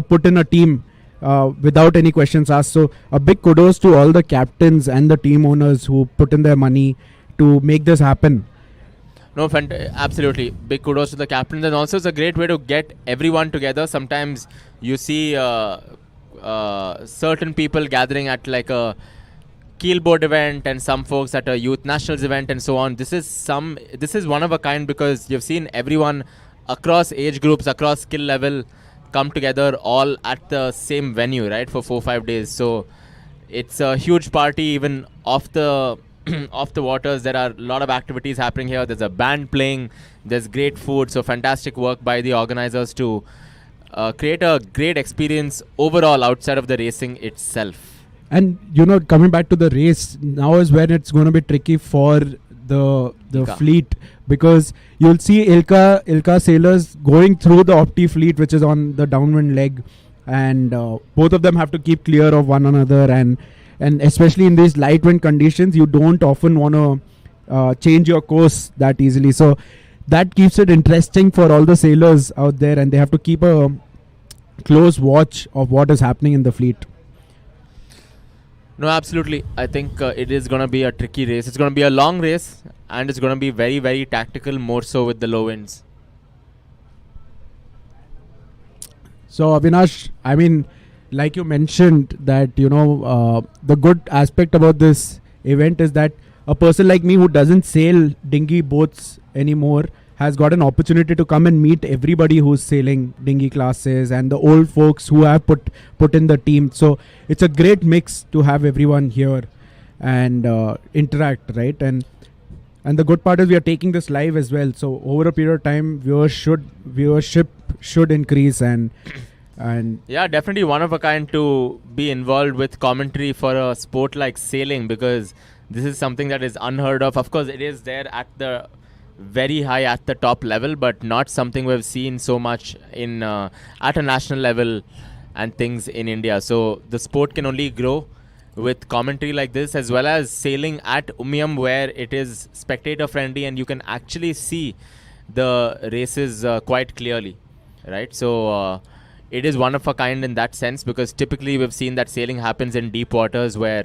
put in a team without any questions asked. So a big kudos to all the captains and the team owners who put in their money to make this happen. No, absolutely. Big kudos to the captains. And also it's a great way to get everyone together. Sometimes you see certain people gathering at like a keelboard event and some folks at a youth nationals event and so on. This is one of a kind because you've seen everyone across age groups, across skill level come together all at the same venue, right, for 4-5 days. So it's a huge party even off the waters. There are a lot of activities happening here. There's a band playing, there's great food. So fantastic work by the organizers to create a great experience overall outside of the racing itself. And coming back to the race, now is when it's going to be tricky for the fleet, because you'll see Ilka sailors going through the opti fleet, which is on the downwind leg, and both of them have to keep clear of one another, and especially in these light wind conditions, you don't often want to change your course that easily. So that keeps it interesting for all the sailors out there, and they have to keep a close watch of what is happening in the fleet. No, absolutely. I think it is going to be a tricky race. It's going to be a long race, and it's going to be very, very tactical, more so with the low winds. So, Avinash, I mean, like you mentioned that, the good aspect about this event is that a person like me who doesn't sail dinghy boats anymore has got an opportunity to come and meet everybody who's sailing dinghy classes and the old folks who have put in the team. So it's a great mix to have everyone here and interact, right? And the good part is we are taking this live as well. So over a period of time, viewership should increase and yeah, definitely one of a kind to be involved with commentary for a sport like sailing, because this is something that is unheard of. Of course, it is there at the very high at the top level, but not something we've seen so much in at a national level and things in India. So the sport can only grow with commentary like this, as well as sailing at Umiam, where it is spectator friendly and you can actually see the races quite clearly, right? So it is one of a kind in that sense, because typically we've seen that sailing happens in deep waters where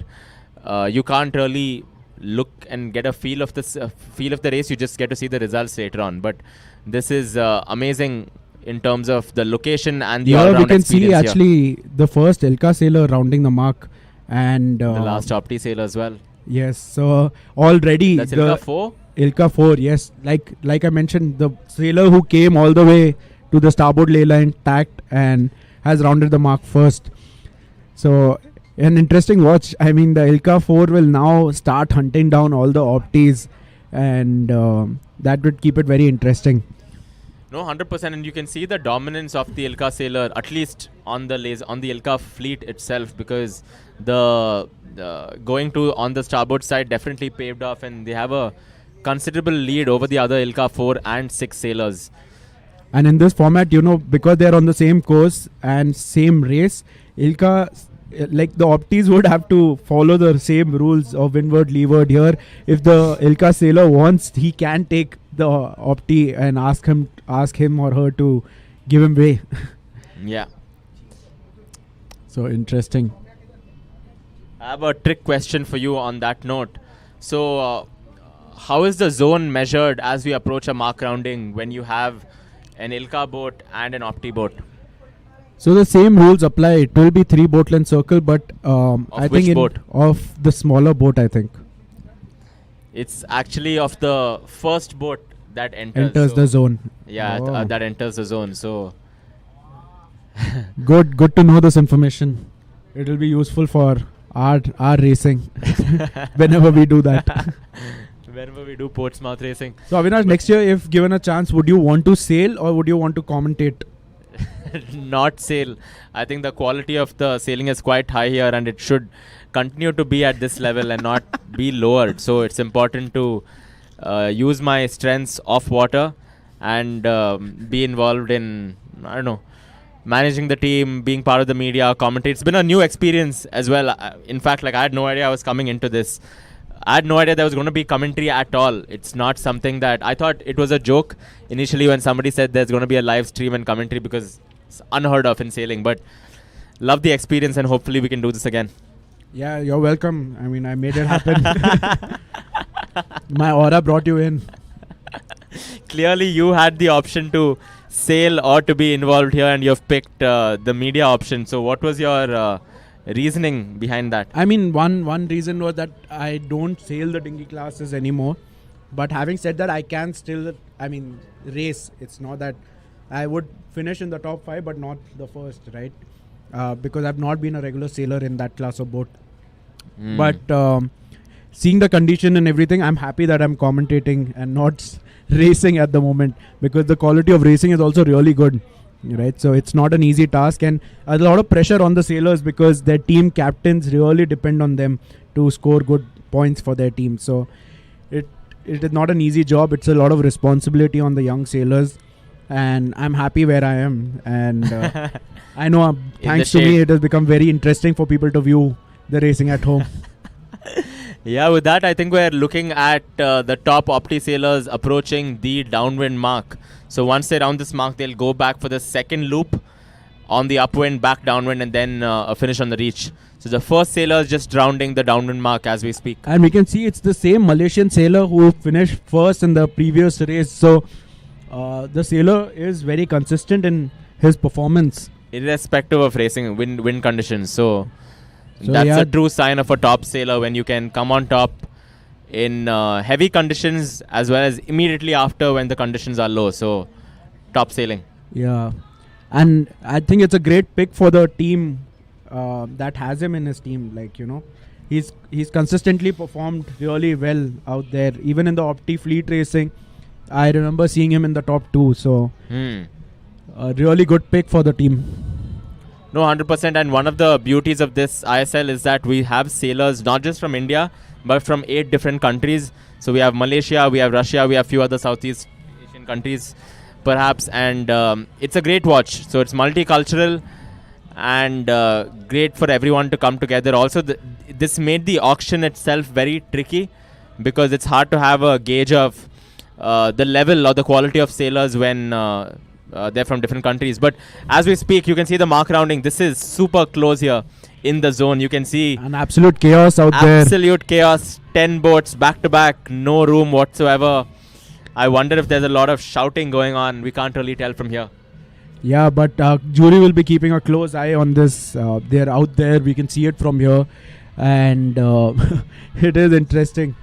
you can't really look and get a feel of the race. You just get to see the results later on. But this is amazing in terms of the location and the all-round experience. We can see actually the first Ilka sailor rounding the mark, and the last Opti sailor as well. Yes, so already that's Ilka 4. Ilka 4, yes. Like I mentioned, the sailor who came all the way to the starboard ley line, tacked and has rounded the mark first. So an interesting watch. I mean, the Ilka 4 will now start hunting down all the opties, and that would keep it very interesting. No, 100%, and you can see the dominance of the Ilka sailor, at least on the Ilka fleet itself, because the going to on the starboard side definitely paved off, and they have a considerable lead over the other Ilka 4 and 6 sailors. And in this format, because they are on the same course and same race, Ilka, like the opties would have to follow the same rules of windward, leeward. Here, if the Ilka sailor wants, he can take the opti and ask him or her to give him way. Yeah. So interesting. I have a trick question for you on that note. So, how is the zone measured as we approach a mark rounding when you have an Ilka boat and an opti boat? So the same rules apply. It will be 3 boat length circle, but I which think boat? Of the smaller boat, I think. It's actually of the first boat that enters. Enters the zone. Yeah, Oh. that enters the zone. So Good to know this information. It will be useful for our racing whenever we do that. whenever we do Portsmouth racing. So Avinash, next year, if given a chance, would you want to sail or would you want to commentate? Not sail. I think the quality of the sailing is quite high here, and it should continue to be at this level and not be lowered. So it's important to use my strengths off water and be involved in, I don't know, managing the team, being part of the media, commentate. It's been a new experience as well. In fact, I had no idea I was coming into this. I had no idea there was going to be commentary at all. It's not something that I thought it was a joke initially when somebody said there's going to be a live stream and commentary, because it's unheard of in sailing. But love the experience, and hopefully we can do this again. Yeah, you're welcome. I mean, I made it happen. My aura brought you in. Clearly, you had the option to sail or to be involved here, and you've picked the media option. So what was your reasoning behind that? I mean, one reason was that I don't sail the dinghy classes anymore. But having said that, I can still, race. It's not that I would finish in the top 5, but not the first, right? Because I've not been a regular sailor in that class of boat. But seeing the condition and everything, I'm happy that I'm commentating and not racing at the moment, because the quality of racing is also really good, right? So it's not an easy task, and a lot of pressure on the sailors because their team captains really depend on them to score good points for their team. So it is not an easy job. It's a lot of responsibility on the young sailors, and I'm happy where I am. And I know thanks to me, it has become very interesting for people to view the racing at home. Yeah, with that, I think we're looking at the top opti sailors approaching the downwind mark. So once they round this mark, they'll go back for the second loop on the upwind, back downwind, and then a finish on the reach. So the first sailor is just rounding the downwind mark as we speak. And we can see it's the same Malaysian sailor who finished first in the previous race. So the sailor is very consistent in his performance, irrespective of racing wind conditions. So that's a true sign of a top sailor, when you can come on top in heavy conditions as well as immediately after when the conditions are low. So top sailing. Yeah, and I think it's a great pick for the team that has him in his team. He's consistently performed really well out there, even in the opti fleet racing. I remember seeing him in the top 2. So a really good pick for the team. No, 100%. And one of the beauties of this ISL is that we have sailors not just from India, but from 8 different countries. So we have Malaysia, we have Russia, we have few other Southeast Asian countries, perhaps. And it's a great watch. So it's multicultural and great for everyone to come together. Also, this made the auction itself very tricky, because it's hard to have a gauge of the level or the quality of sailors when they're from different countries. But as we speak, you can see the mark rounding. This is super close here in the zone. You can see an absolute chaos out there. Absolute chaos. 10 boats back to back. No room whatsoever. I wonder if there's a lot of shouting going on. We can't really tell from here. Yeah, but jury will be keeping a close eye on this. They're out there. We can see it from here. And it is interesting.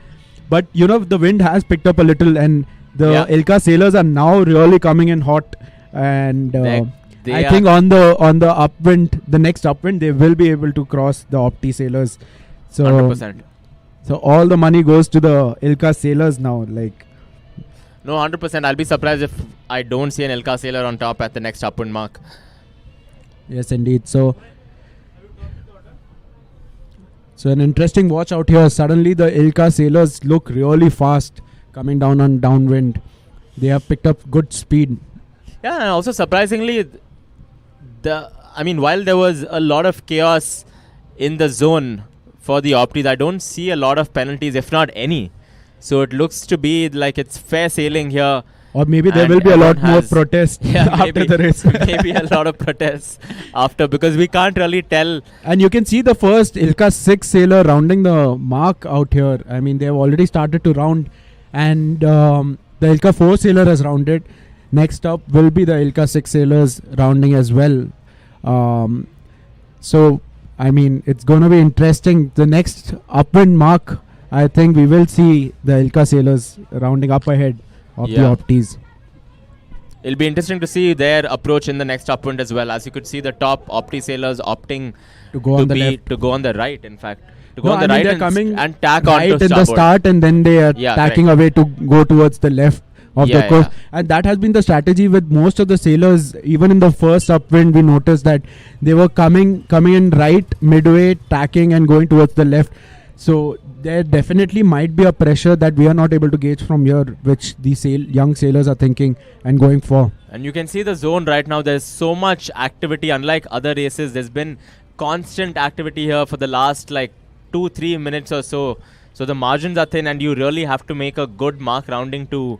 But the wind has picked up a little, and the Yeah. Ilka sailors are now really coming in hot. And They I are- think on the upwind, the next upwind, they will be able to cross the Opti sailors. So 100%. So all the money goes to the Ilka sailors now. Like, No, 100%. I'll be surprised if I don't see an Ilka sailor on top at the next upwind mark. yes, indeed. So an interesting watch out here. Suddenly the Ilka sailors look really fast coming down on downwind. They have picked up good speed. Yeah, and also surprisingly, while there was a lot of chaos in the zone for the Optis, I don't see a lot of penalties, if not any. So it looks to be like it's fair sailing here. Or maybe there And will be a lot everyone more has- protests Yeah, after maybe, the race. maybe a lot of protests after, because we can't really tell. And you can see the first Ilka 6 sailor rounding the mark out here. I mean, they have already started to round. And the Ilka 4 sailor has rounded. Next up will be the Ilka 6 sailors rounding as well. So, I mean, it's going to be interesting. The next upwind mark, I think we will see the Ilka sailors rounding up ahead of the Yeah. Optis. It'll be interesting to see their approach in the next upwind as well. As you could see, the top Opti sailers opting To go on the left. to go on the right, in fact. To go No, on the I mean, right they're and, coming and tack right onto in the starboard. start, and then they are Yeah, tacking correct. away to go towards the left of the Yeah, course. yeah. And that has been the strategy with most of the sailors. Even in the first upwind, we noticed that they were coming in right midway, tacking and going towards the left. So there definitely might be a pressure that we are not able to gauge from here, which these young sailors are thinking and going for. And you can see the zone right now. There's so much activity. Unlike other races, there's been constant activity here for the last 2-3 minutes or so. So the margins are thin, and you really have to make a good mark rounding to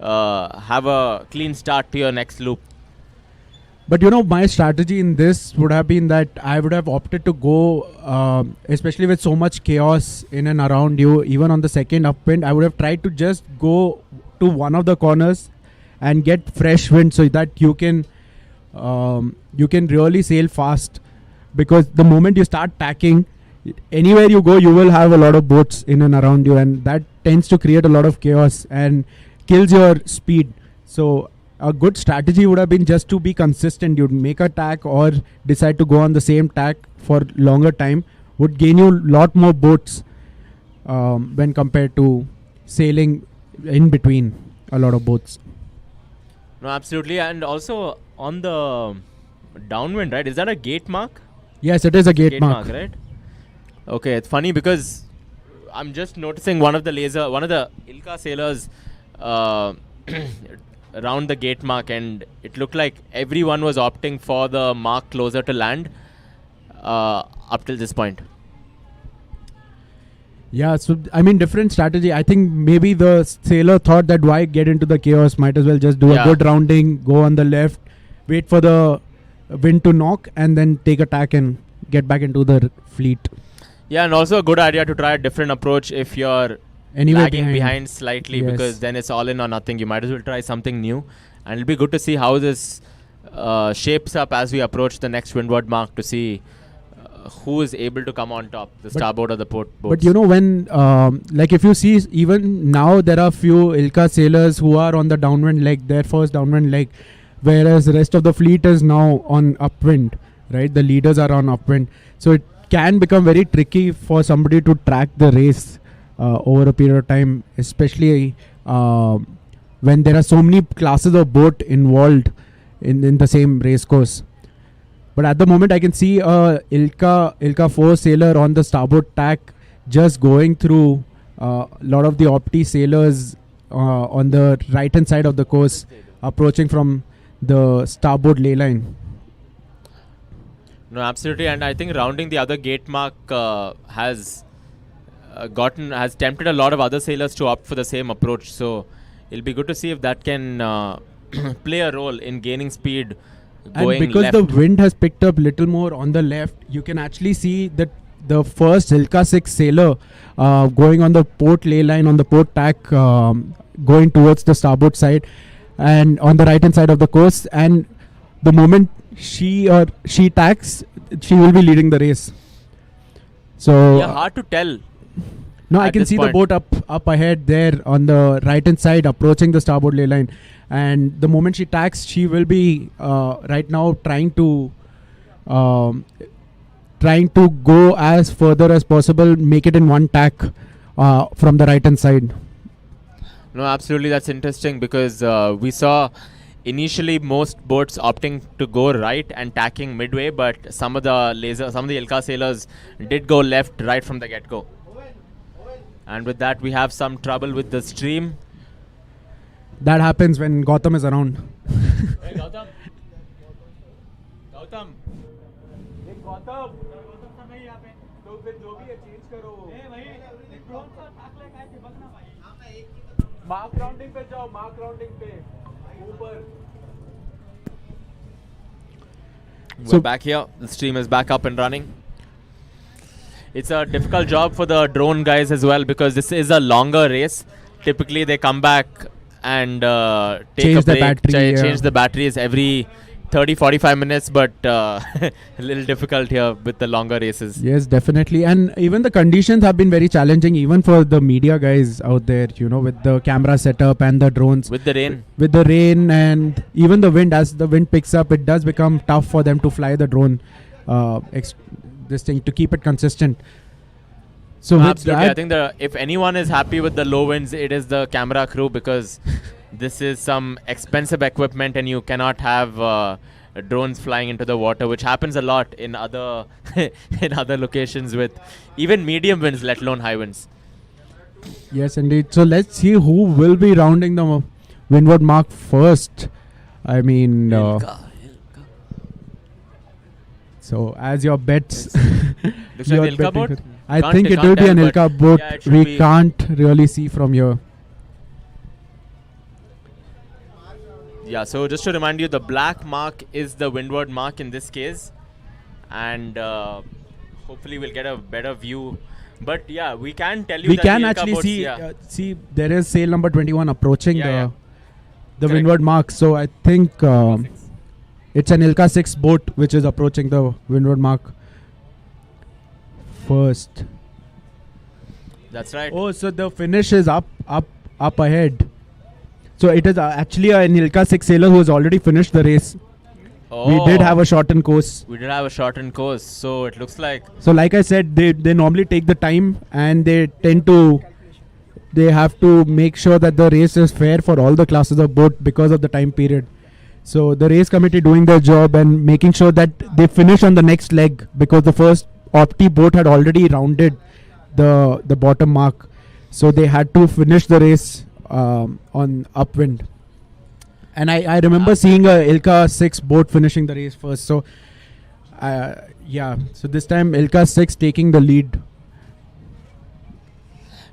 have a clean start to your next loop. But my strategy in this would have been that I would have opted to go, especially with so much chaos in and around you, even on the second upwind, I would have tried to just go to one of the corners and get fresh wind so that you can really sail fast. Because the moment you start tacking, anywhere you go, you will have a lot of boats in and around you, and that tends to create a lot of chaos and kills your speed. So a good strategy would have been just to be consistent. You'd make a tack or decide to go on the same tack for longer time, would gain you a lot more boats when compared to sailing in between a lot of boats. No, absolutely. And also on the downwind, right? Is that a gate mark? Yes, it is a gate mark. Right? Okay, it's funny because I'm just noticing one of the Ilka sailors around the gate mark, and it looked like everyone was opting for the mark closer to land up till this point. Yeah, so I mean, different strategy. I think maybe the sailor thought that why get into the chaos, might as well just do a good rounding, go on the left, wait for the wind to knock, and then take a tack and get back into the fleet. Yeah, and also a good idea to try a different approach if you're Anyway, lagging behind slightly, Yes. because then it's all in or nothing. You might as well try something new, and it'll be good to see how this shapes up as we approach the next windward mark to see who is able to come on top, the starboard or the port boats. But when, if you see, even now there are few Ilka sailors who are on the downwind leg, their first downwind leg, whereas the rest of the fleet is now on upwind, right? The leaders are on upwind. So it can become very tricky for somebody to track the race over a period of time, especially when there are so many classes of boat involved in the same race course. But at the moment, I can see a Ilka 4 sailor on the starboard tack just going through a lot of the Opti sailors on the right hand side of the course, approaching from the starboard ley line. No, absolutely, and I think rounding the other gate mark has tempted a lot of other sailors to opt for the same approach. So it'll be good to see if that can play a role in gaining speed. And Going because left. the wind has picked up little more on the left, you can actually see that the first Ilka 6 sailor going on the port ley line, on the port tack, going towards the starboard side and on the right hand side of the course. And the moment she tacks, she will be leading the race. So Yeah, hard to tell. No, I can see the boat up ahead there on the right hand side, approaching the starboard ley line. And the moment she tacks, she will be right now trying to go as further as possible, make it in one tack from the right hand side. No, absolutely, that's interesting because we saw initially most boats opting to go right and tacking midway, but some of the Ilka sailors did go left right from the get-go. And with that, we have some trouble with the stream. That happens when Gautam is around. Hey, Gautam. Gautam. Hey, Gautam. Mark rounding पे जाओ, mark rounding पे ऊपर. We're back here. The stream is back up and running. It's a difficult job for the drone guys as well because this is a longer race. Typically, they come back and take a break, change the batteries every 30-45 minutes, but a little difficult here with the longer races. Yes, definitely. And even the conditions have been very challenging, even for the media guys out there, with the camera setup and the drones. With the rain. With the rain and even the wind. As the wind picks up, it does become tough for them to fly the drone, this thing, to keep it consistent. So absolutely, I think if anyone is happy with the low winds, it is the camera crew because this is some expensive equipment and you cannot have drones flying into the water, which happens a lot in other in other locations with even medium winds, let alone high winds. Yes, indeed. So let's see who will be rounding the windward mark first. I mean, so as your bets, looks like Ilka boat. I think it will be an Ilka boat. Yeah, we can't really see from here. Yeah, so just to remind you, the black mark is the windward mark in this case. And hopefully we'll get a better view. But yeah, we can tell you we that can the actually boats, see there is sail number 21 approaching the windward mark. So I think it's an Ilka 6 boat which is approaching the windward mark first. That's right. Oh, so the finish is up ahead. So it is actually an Ilka 6 sailor who has already finished the race. Oh, we did have a shortened course. So it looks like. So like I said, they normally take the time and they have to make sure that the race is fair for all the classes of boat because of the time period. So the race committee doing their job and making sure that they finish on the next leg because the first Opti boat had already rounded the bottom mark. So they had to finish the race on upwind. And I remember seeing a Ilka 6 boat finishing the race first. So so this time Ilka 6 taking the lead.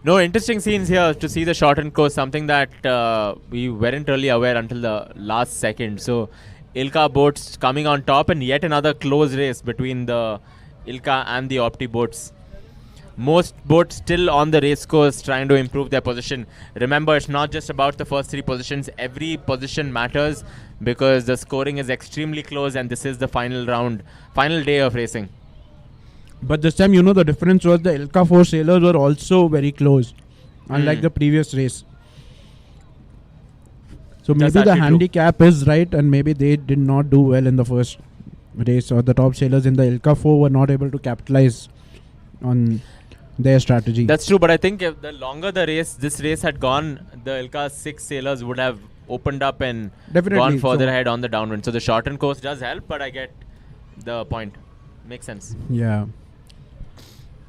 No, interesting scenes here to see the shortened course, something that we weren't really aware until the last second. So Ilka boats coming on top and yet another close race between the Ilka and the Opti boats. Most boats still on the race course trying to improve their position. Remember, it's not just about the first 3 positions. Every position matters because the scoring is extremely close and this is the final day of racing. But this time, the difference was the Ilka 4 sailors were also very close, unlike the previous race. So maybe the handicap is right and maybe they did not do well in the first race, or the top sailors in the Ilka 4 were not able to capitalize on their strategy. That's true, but I think if the longer this race had gone, the Ilka 6 sailors would have opened up and gone further ahead on the downwind. So the shortened course does help, but I get the point. Makes sense. Yeah.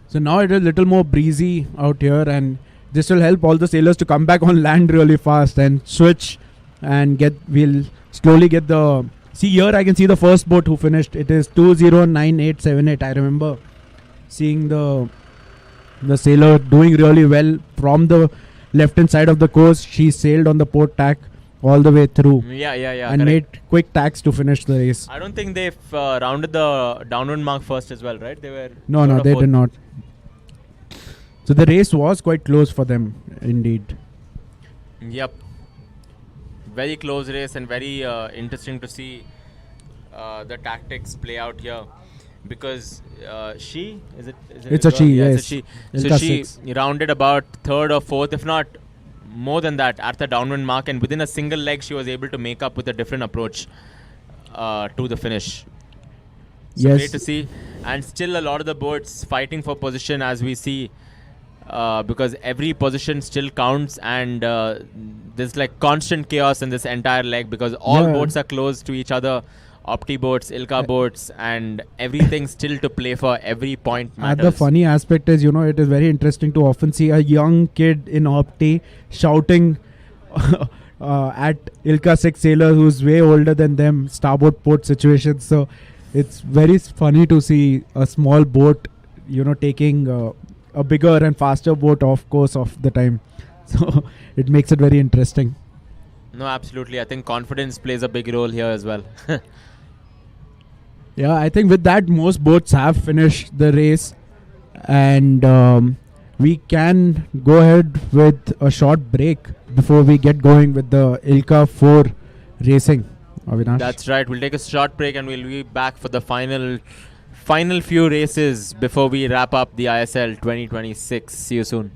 So now it is a little more breezy out here, and this will help all the sailors to come back on land really fast and switch and we'll slowly get the... See here I can see the first boat who finished. It is 209878. I remember seeing the sailor doing really well from the left hand side of the course. She sailed on the port tack all the way through. Yeah. And made quick tacks to finish the race. I don't think they've rounded the downwind mark first as well, right? They were No, they did not. So the race was quite close for them, indeed. Yep. Very close race and very interesting to see the tactics play out here. because she is it It's a a girl? she, Yeah, it's a yes. she. So Ilka she 6. rounded about third or fourth, if not more than that, at the downwind mark, and within a single leg, she was able to make up with a different approach to the finish. So great Yes. to see, and still a lot of the boats fighting for position as we see, because every position still counts, and there's like constant chaos in this entire leg because all Yeah. boats are close to each other. Opti boats, Ilka boats, and everything still to play for. Every point And the matters. funny aspect is, it is very interesting to often see a young kid in Opti shouting at Ilka 6 sailor who's way older than them, starboard port situation. So it's very funny to see a small boat, taking a bigger and faster boat off course of the time. So it makes it very interesting. No, absolutely. I think confidence plays a big role here as well. Yeah, I think with that, most boats have finished the race, and we can go ahead with a short break before we get going with the Ilka 4 racing. Avinash? That's right. We'll take a short break and we'll be back for the final few races before we wrap up the ISL 2026. See you soon.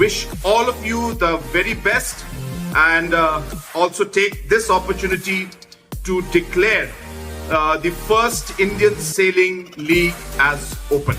wish all of you the very best and also take this opportunity to declare the first Indian Sailing League as open.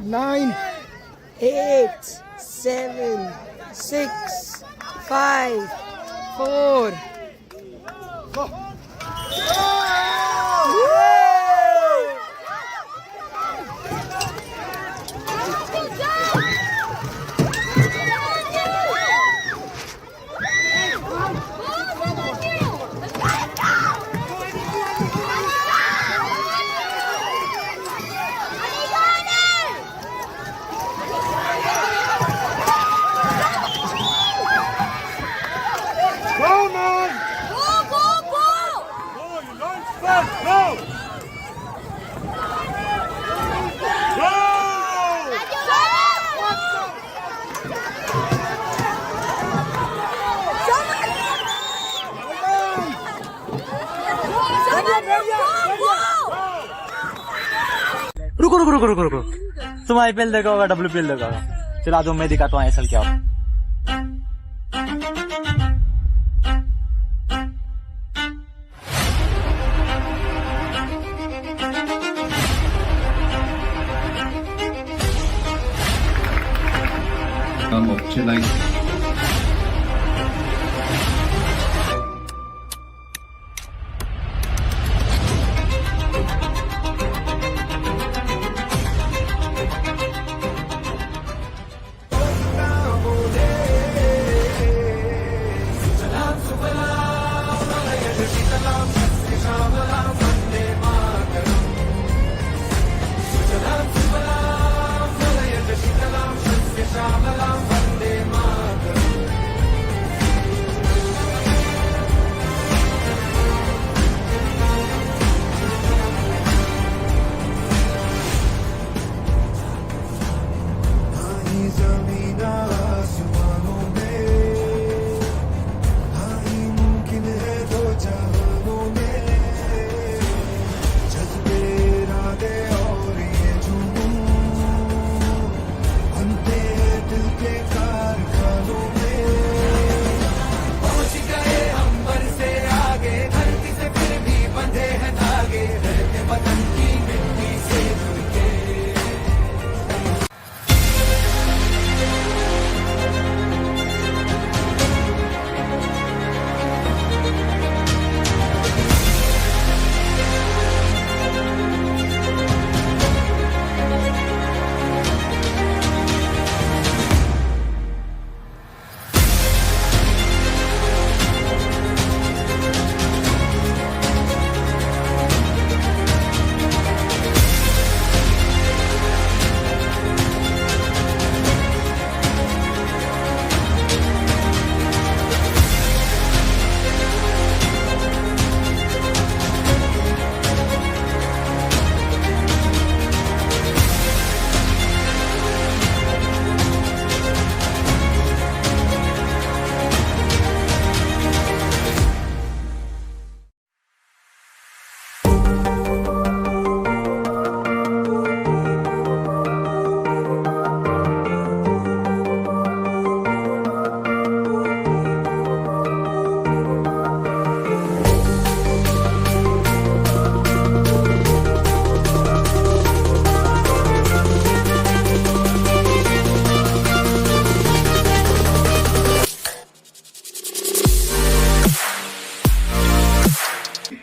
Nine, 8, 7, 6, 5, 4. रुको रुको रुको रुको रुको तुम IPL देखा होगा WPL देखा होगा चला दो मैं दिखाता हूँ ISL क्या हो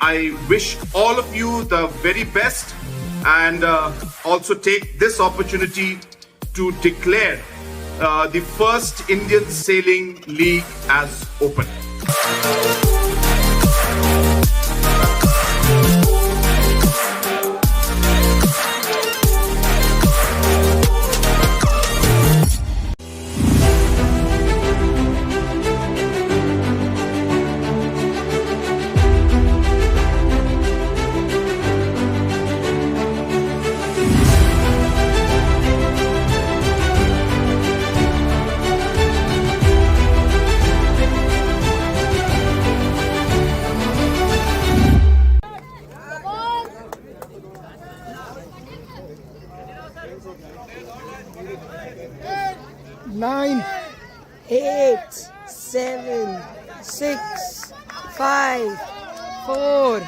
I wish all of you the very best and also take this opportunity to declare the first Indian Sailing League as open. 9, 8, 7, 6, 5, 4.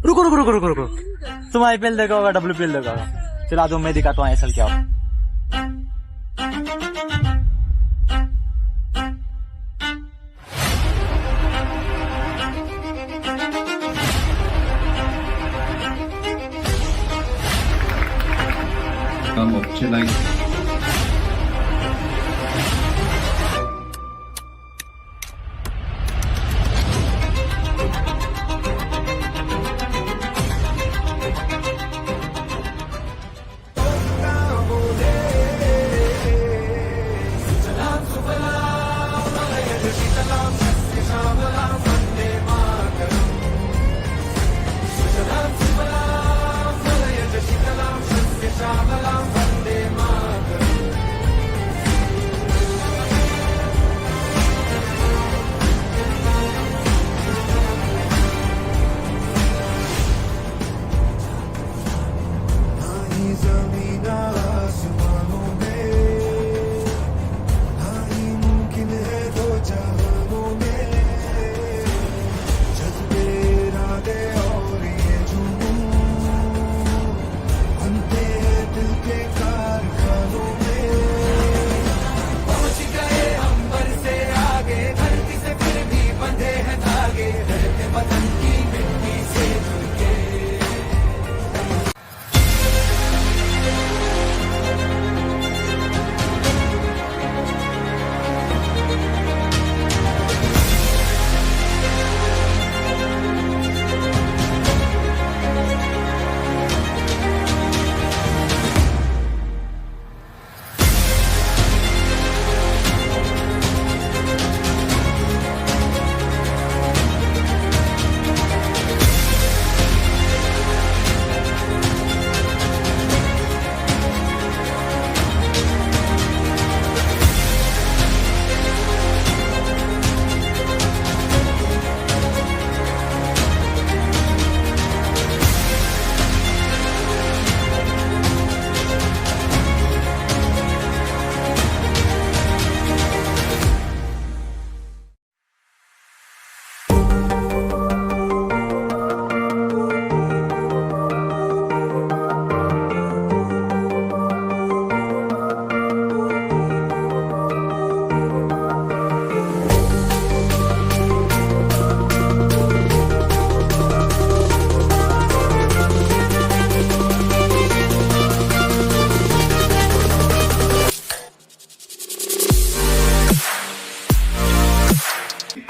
रुको रुको रुको रुको रुको तुम आईपीएल देखा होगा WPL देखा होगा चला दो मैं दिखाता हूँ ISL क्या हो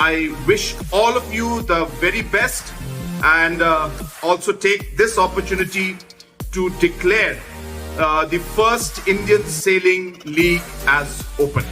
I wish all of you the very best and also take this opportunity to declare the first Indian Sailing League as open.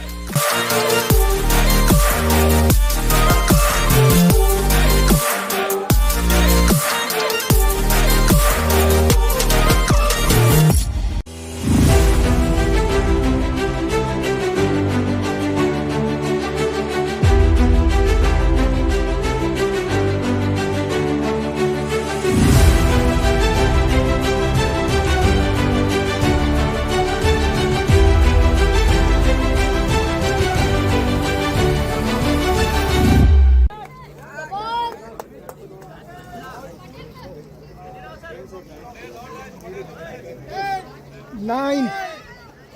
Nine,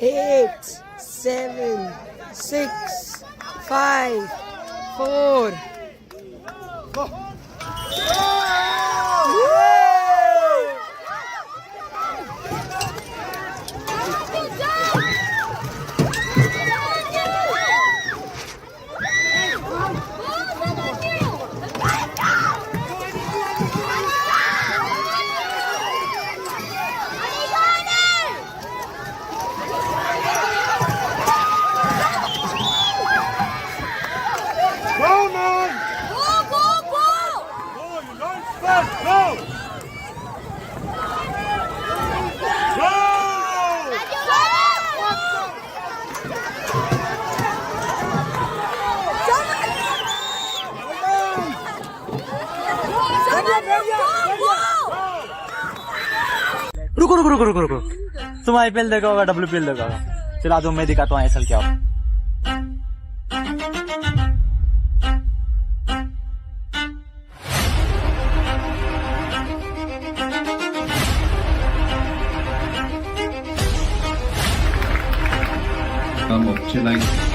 8, 7, 6, 5, 4. रुको रुको रुको रुको तुम आईपीएल देखा होगा WPL देखा होगा चला दो मैं दिखाता हूँ असल क्या हो chilling.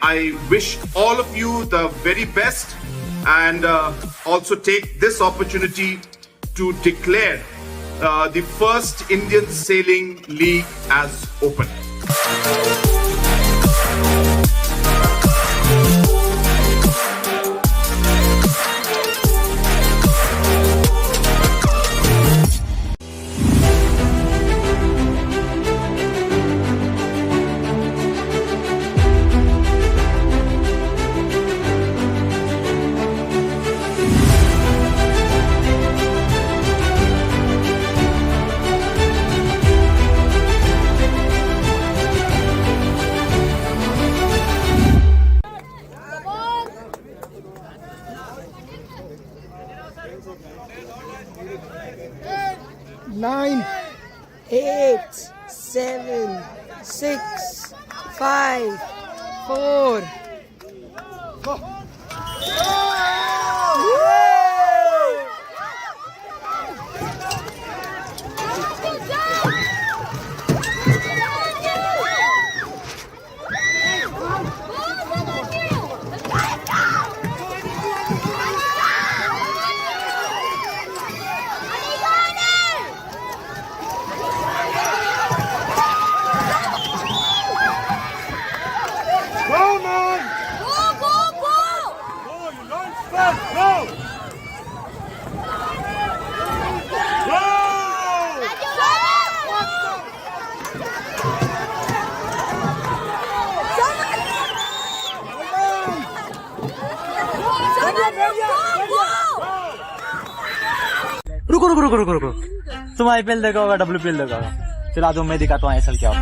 I wish all of you the very best and also take this opportunity to declare the first Indian Sailing League as open. Nine, 8, 7, 6, 5, 4. रुको रुको रुको रुको रुको तुम आईपीएल देखा होगा WPL देखा होगा चला दो मैं दिखाता हूँ असल क्या हो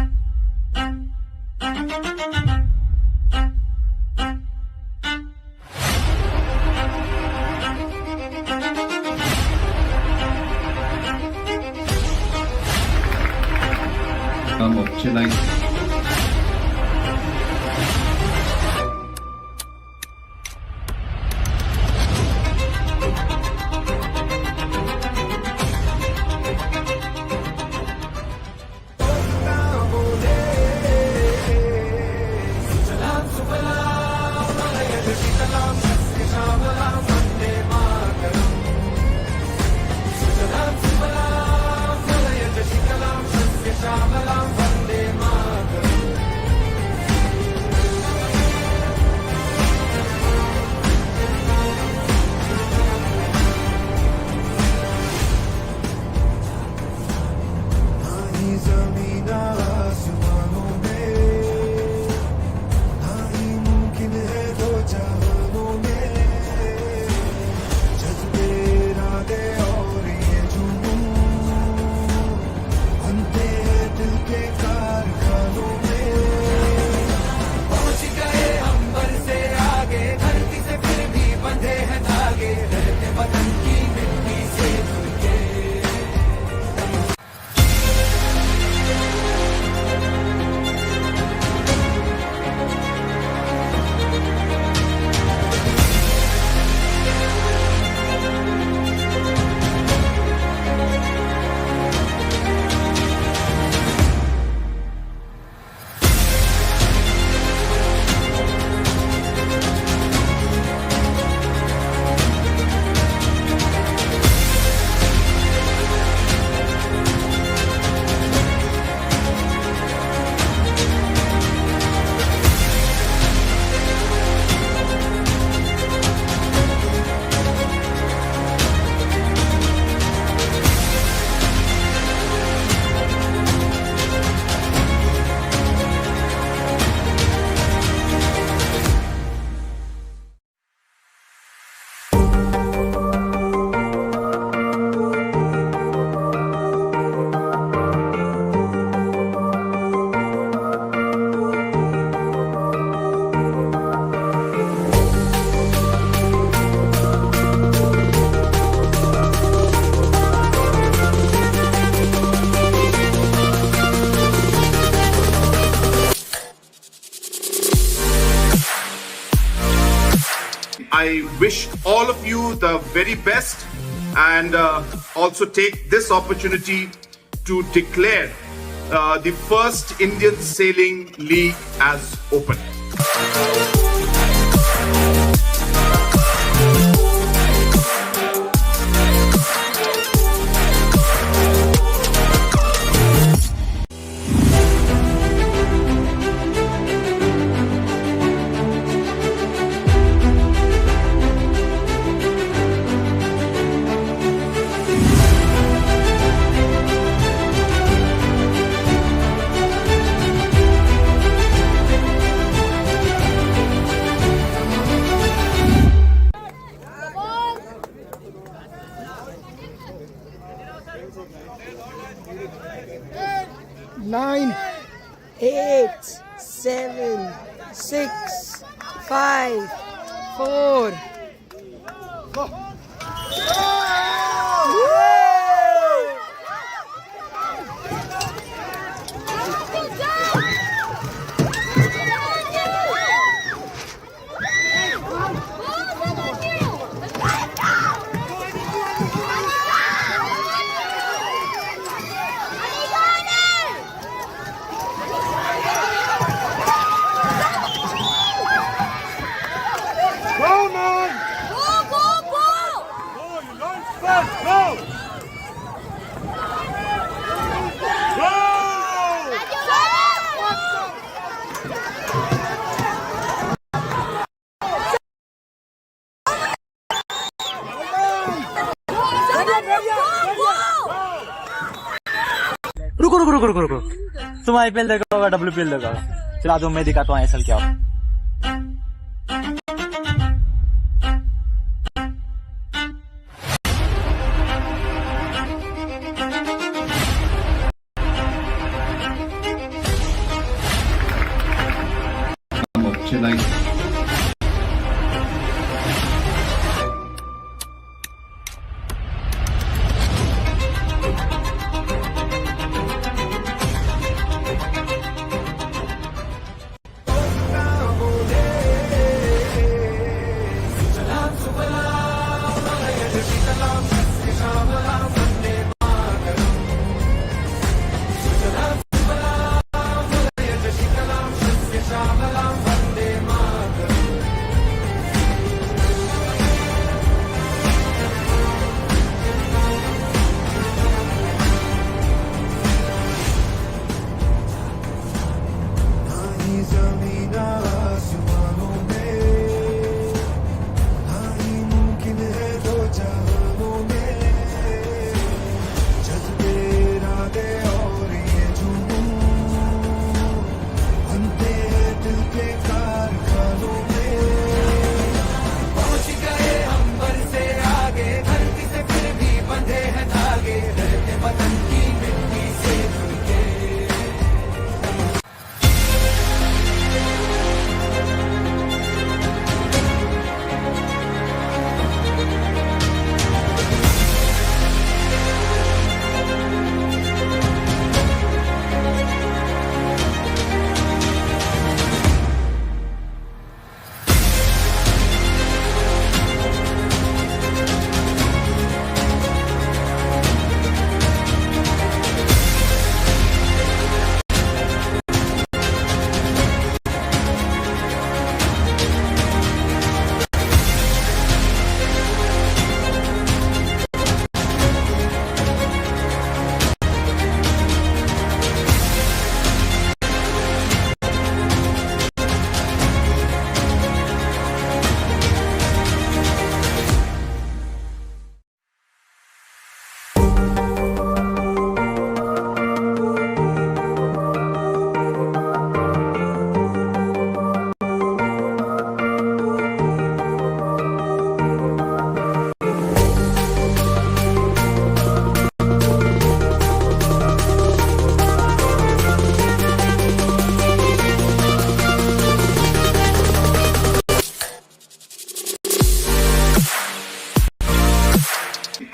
Come on, chill like. I wish all of you the very best and also take this opportunity to declare the first Indian Sailing League as open. Nine, 8, 7, 6, 5, 4. रुको रुको रुको रुको रुको तुम आईपीएल देखा होगा WPL देखा होगा चला दो मैं दिखाता हूँ आईएसएल क्या हो Like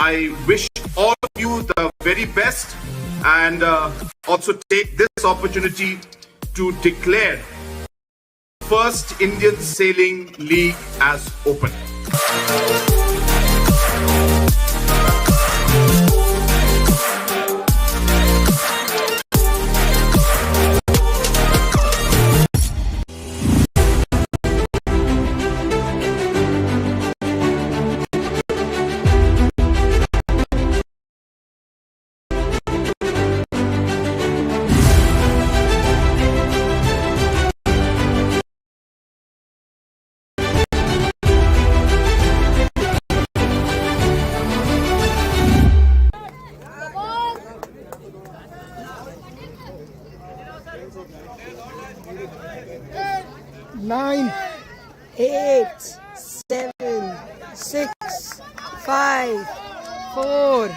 I wish all of you the very best and also take this opportunity to declare first Indian Sailing League as open. Nine, 8, 7, 6, 5, 4.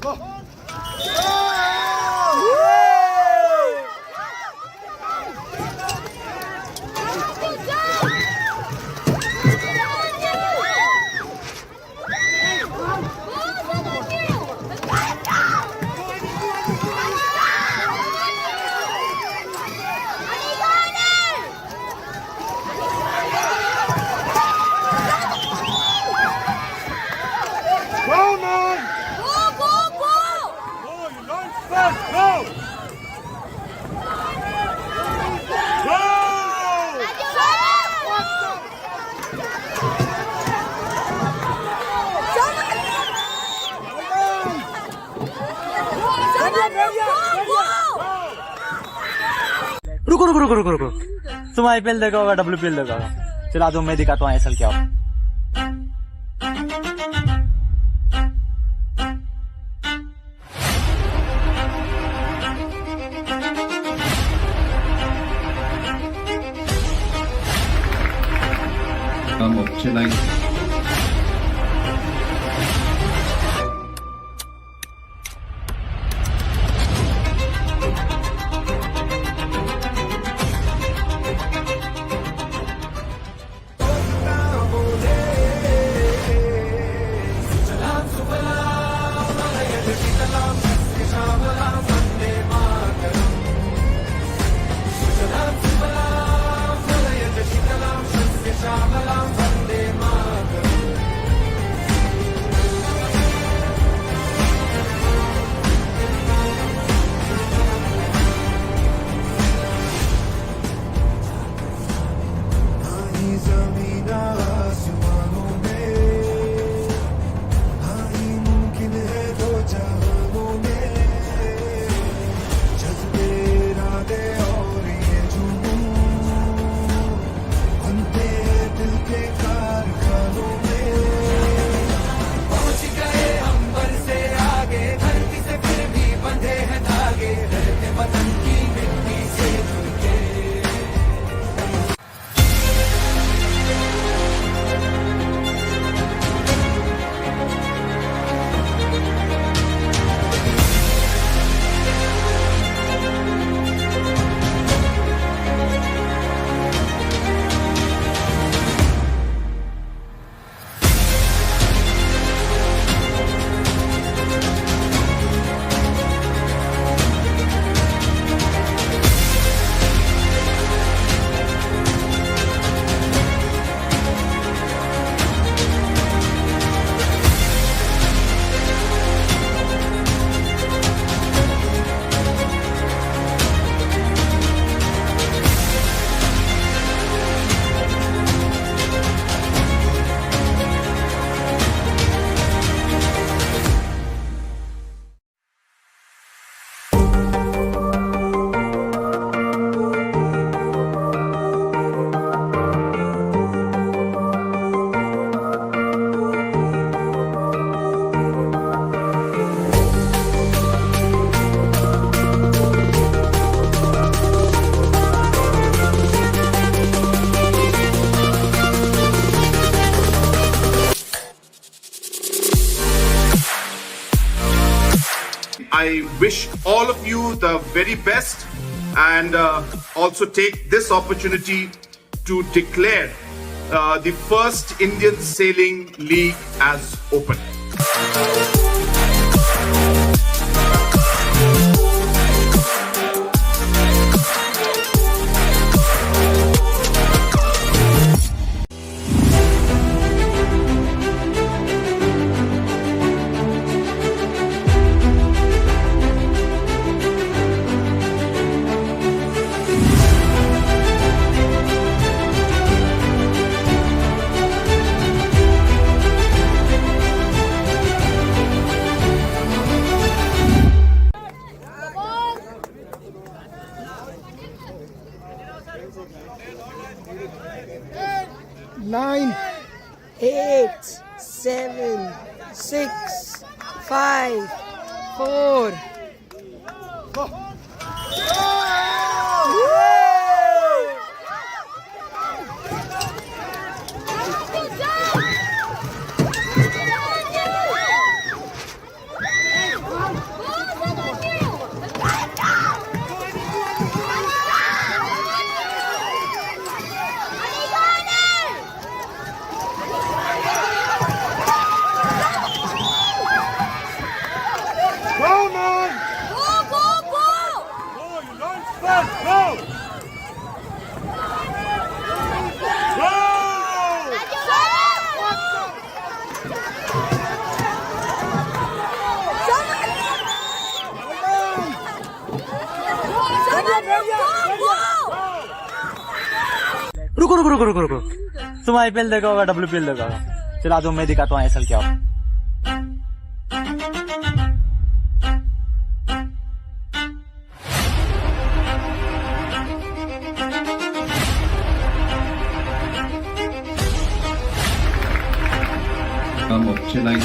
रुको रुको रुको रुको रुको तुम आईपीएल देखा होगा WPL देखा होगा चलो आज मैं दिखाता हूँ आईएसएल क्या हो like I wish all of you the very best and also take this opportunity to declare the first Indian Sailing League as open. Nine, 8, 7, 6, 5, 4. रुको रुको रुको रुको रुको तुम आईपीएल देखा होगा WPL देखा होगा चलो आज मैं दिखाता हूँ आईएसएल क्या हो Chennai.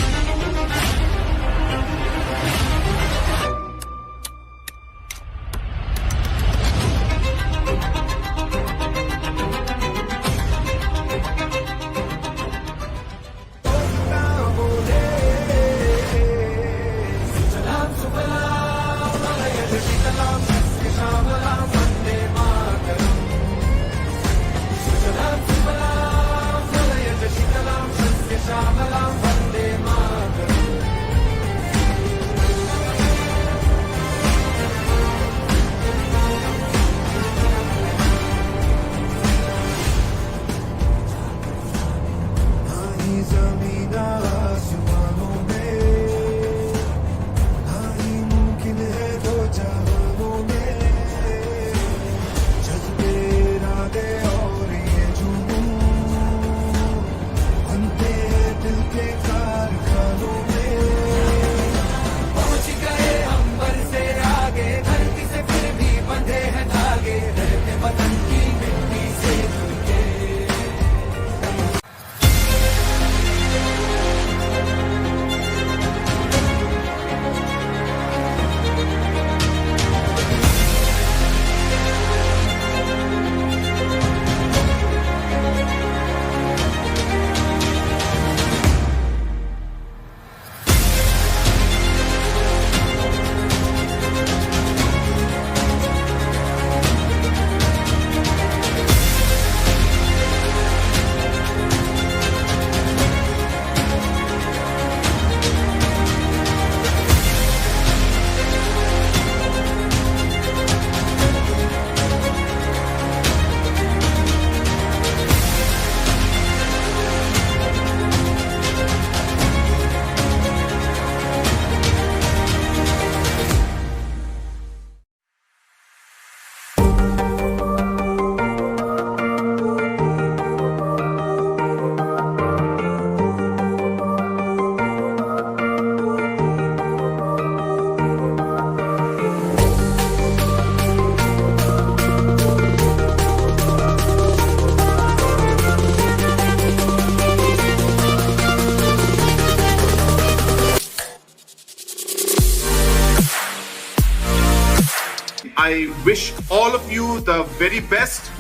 I wish all of you the very best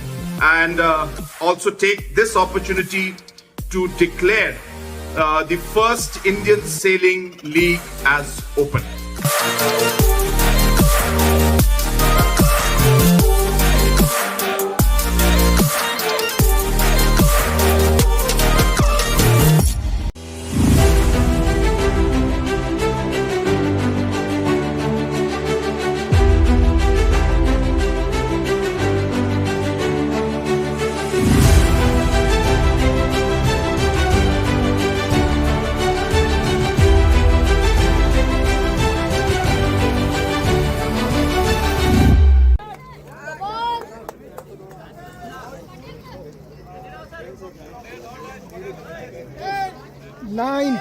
and also take this opportunity to declare the first Indian Sailing League as open. Nine,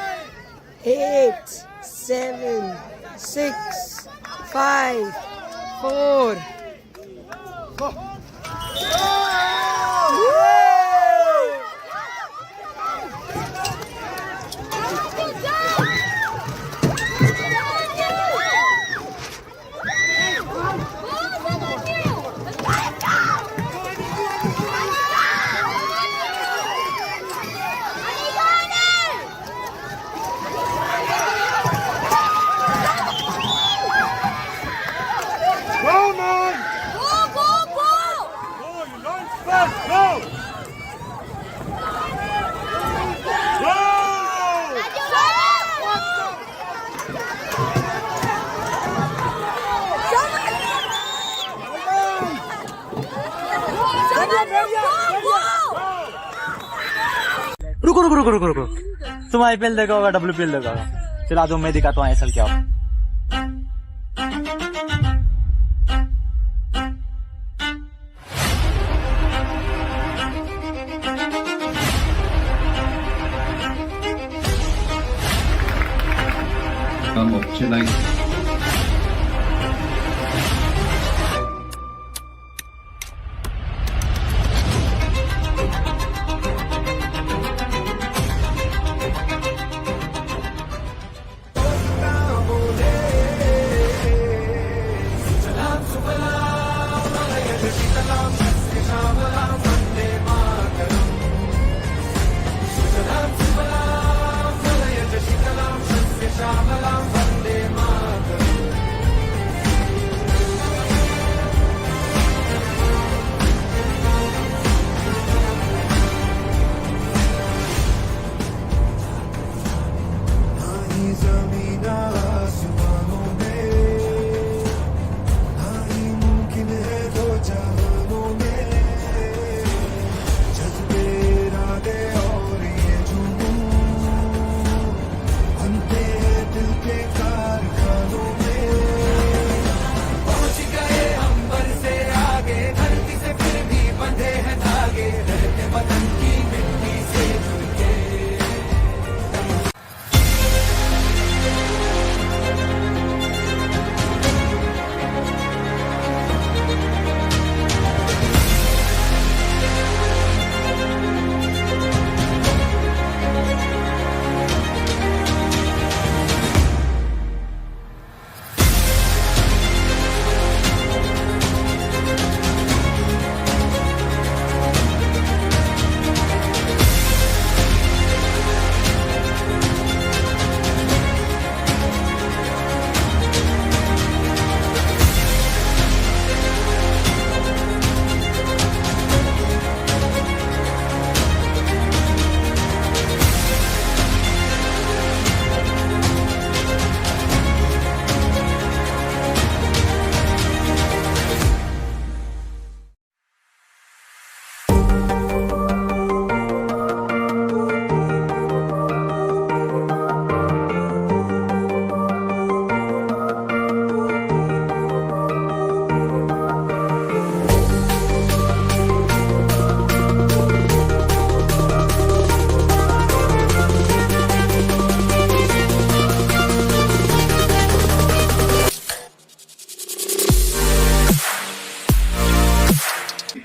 8, 7, 6, 5, 4. Go, man! Go, go, go! रुको रुको रुको रुको रुको तुम आईपीएल देखा होगा WPL देखा होगा चलो आज मैं दिखाता हूँ आईएसएल क्या हो Like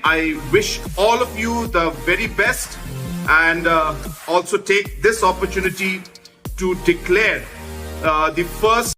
I wish all of you the very best and also take this opportunity to declare the first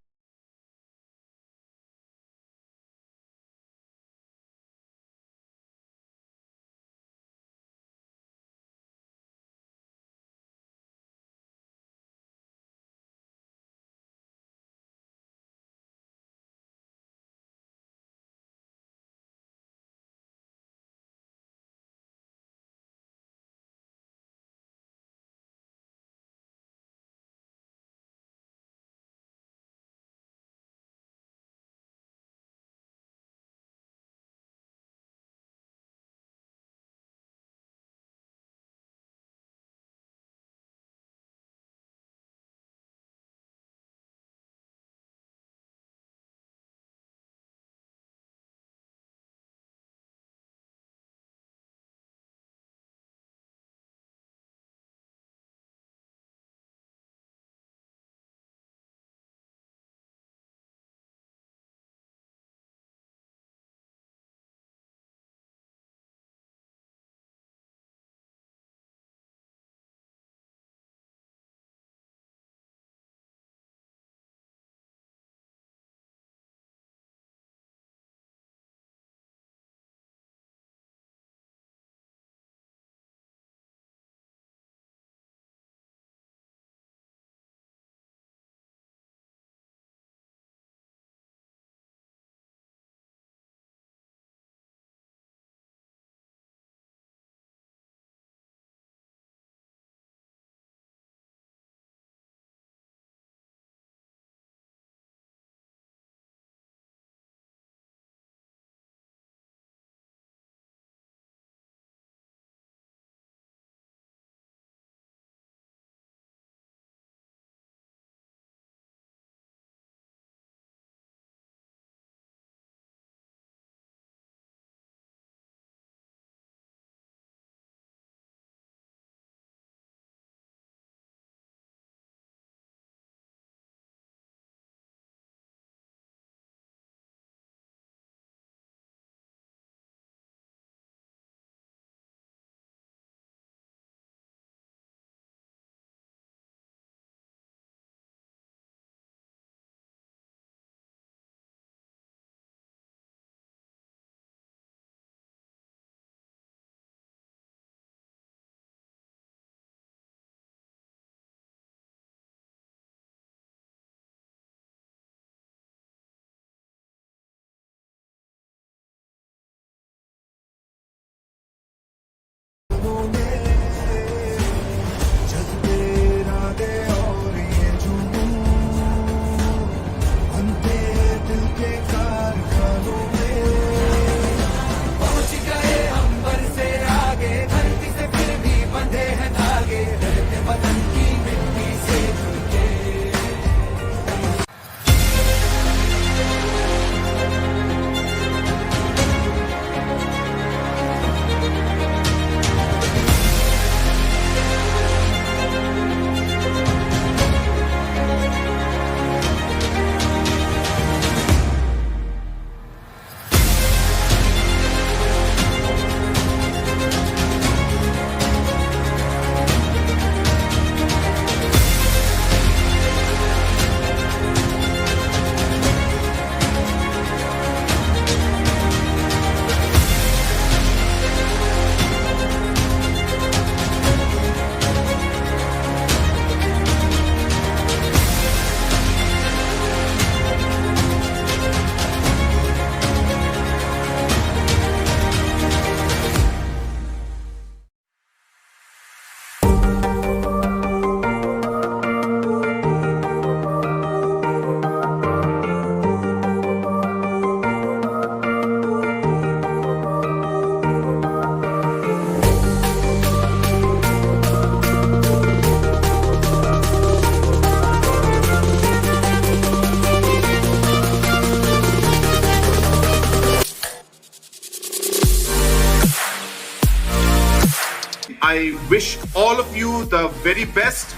I wish all of you the very best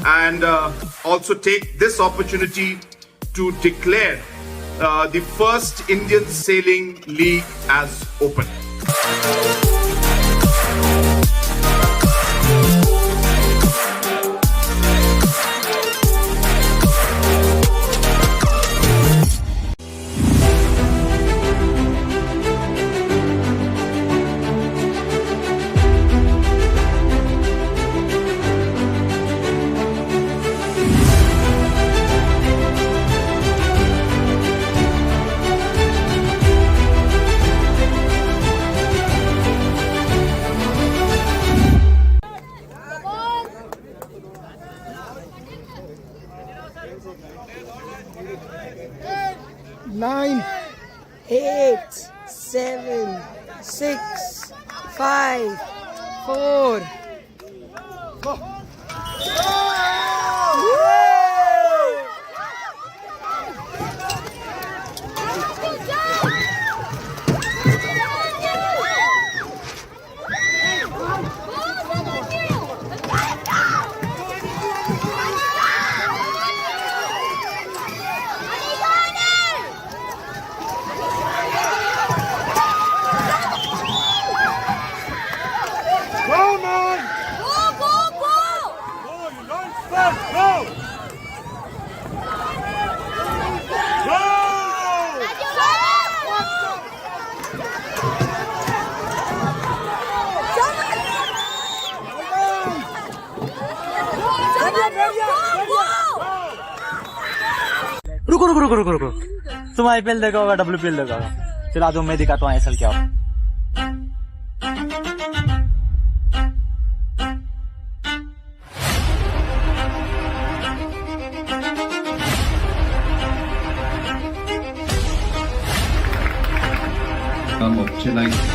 and also take this opportunity to declare the first Indian Sailing League as open. Nine, 8, 7, 6, 5, 4. रुको रुको रुको रुको रुको तुम IPL देखा होगा WPL देखा होगा चलो आज मैं दिखाता हूँ ISL क्या हो like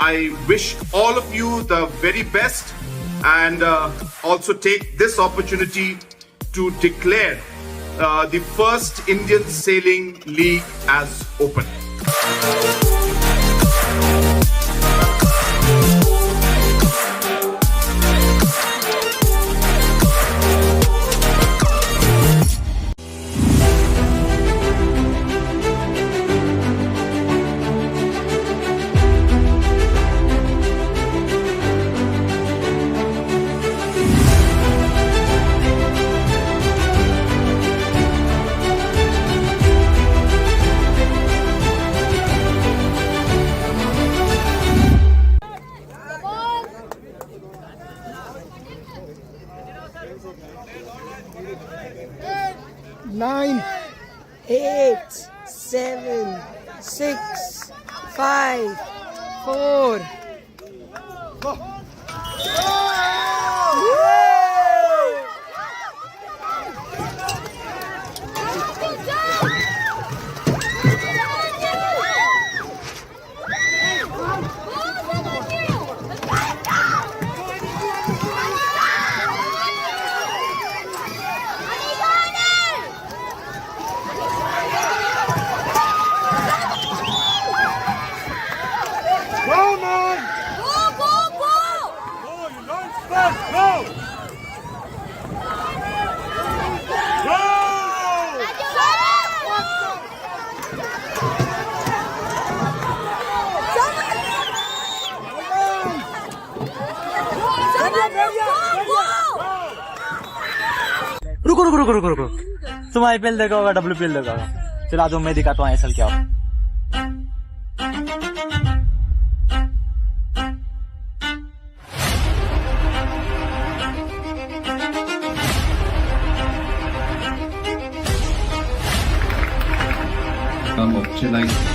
I wish all of you the very best and also take this opportunity to declare the first Indian Sailing League as open. 9, 8, 7, 6, 5, 4. रुको रुको रुको रुको रुको तुम आईपीएल देखा होगा WPL देखा होगा चलो आज मैं दिखाता हूँ असल क्या हो Chilling.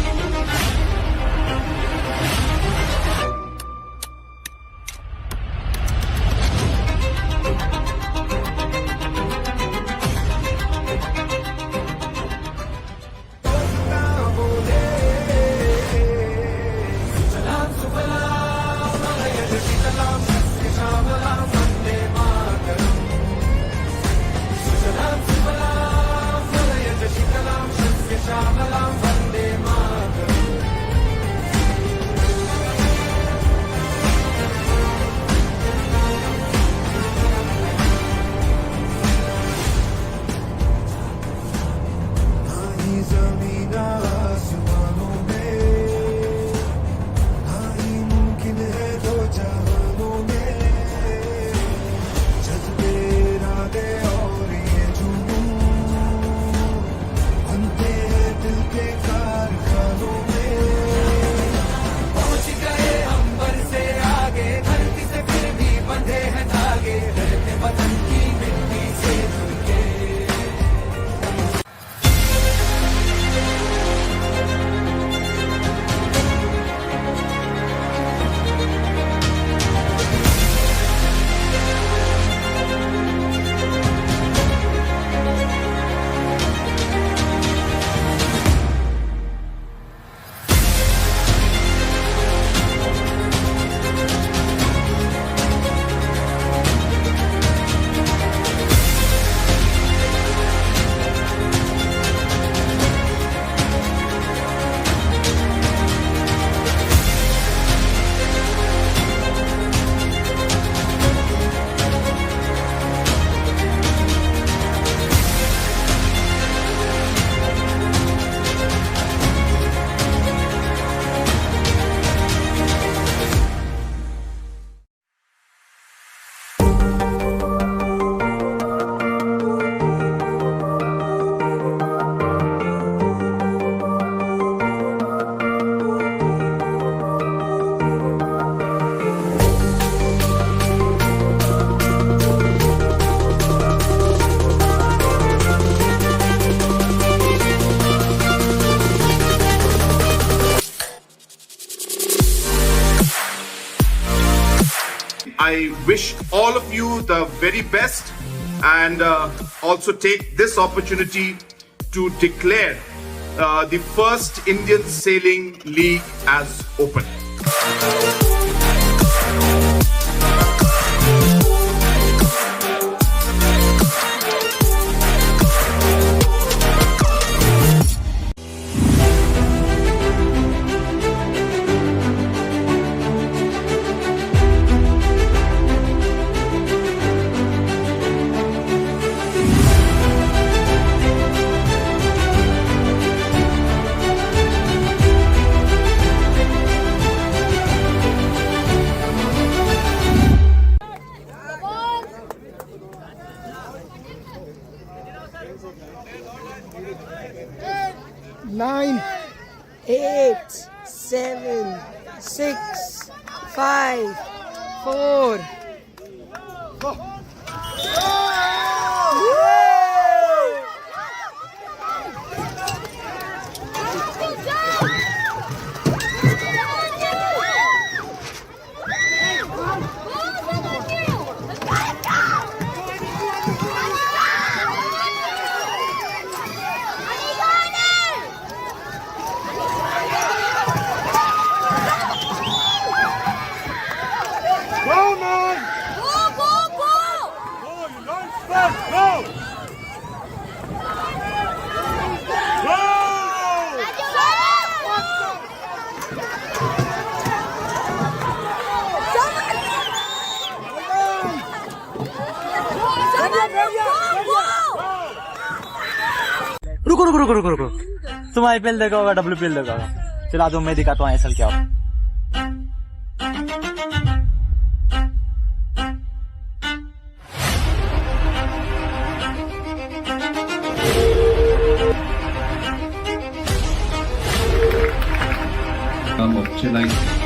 I wish all of you the very best and also take this opportunity to declare the first Indian Sailing League as open. 9, 8, 7, 6, 5, 4. रुको रुको रुको रुको रुको तुम आईपीएल देखा होगा WPL देखा होगा चला दो मैं दिखाता हूँ असल क्या हो Shall I?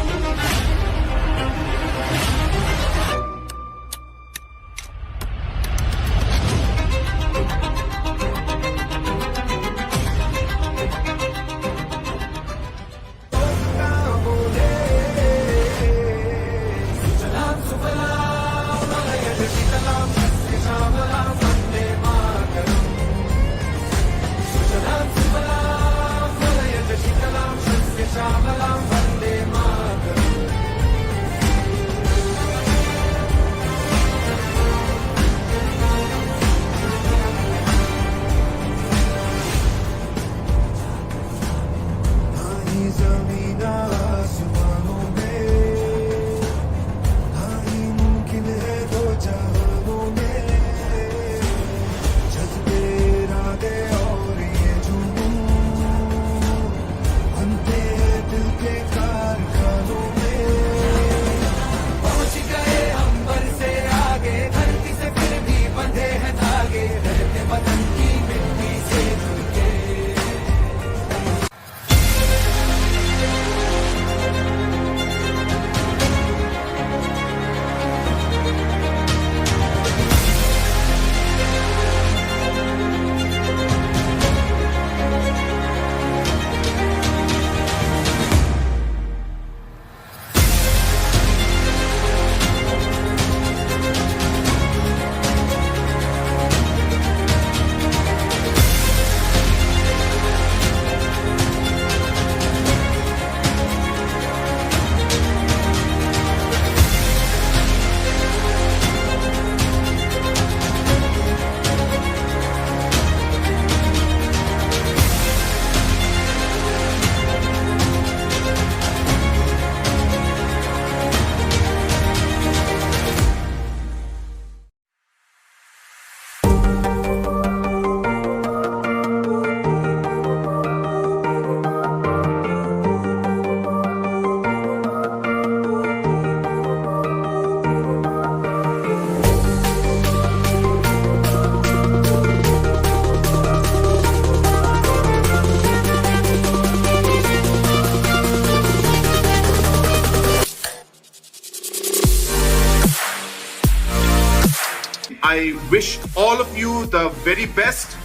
I wish all of you the very best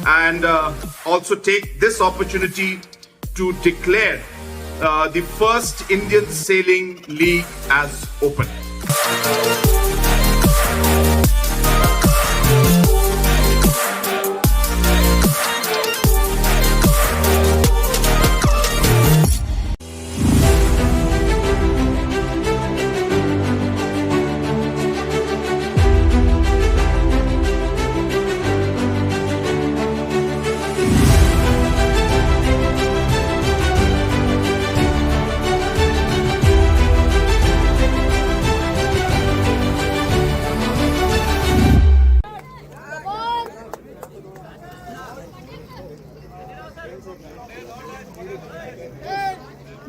and also take this opportunity to declare the first Indian Sailing League as open.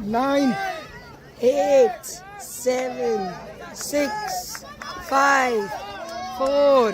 Nine, 8, 7, 6, 5, 4.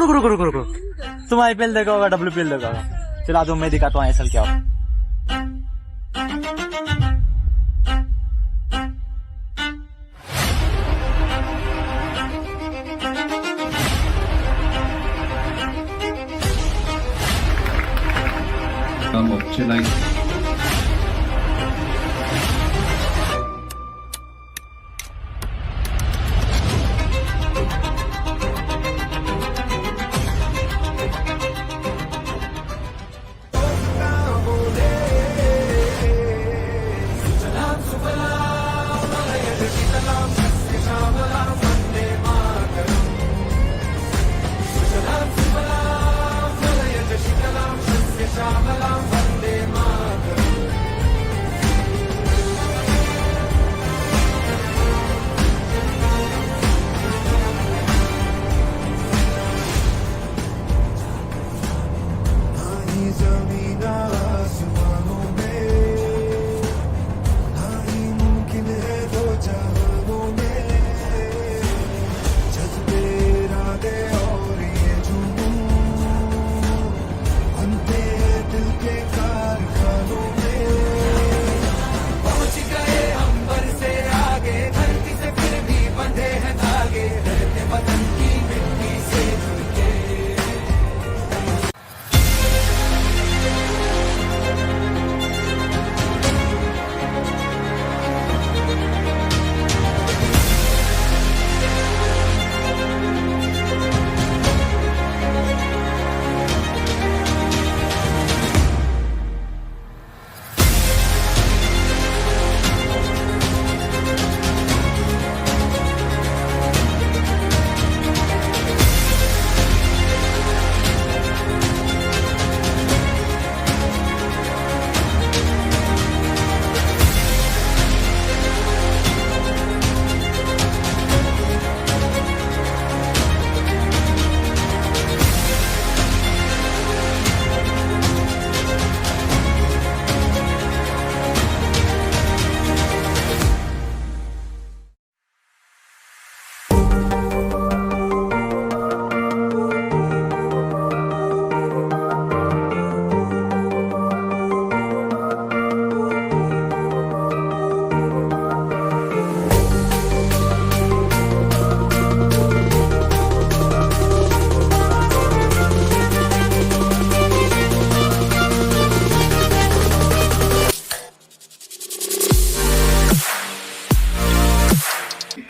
रुको रुको रुको रुको तुम आईपीएल देखा होगा WPL देखा होगा चलो आज मैं दिखाता हूँ ISL क्या होगा Should I?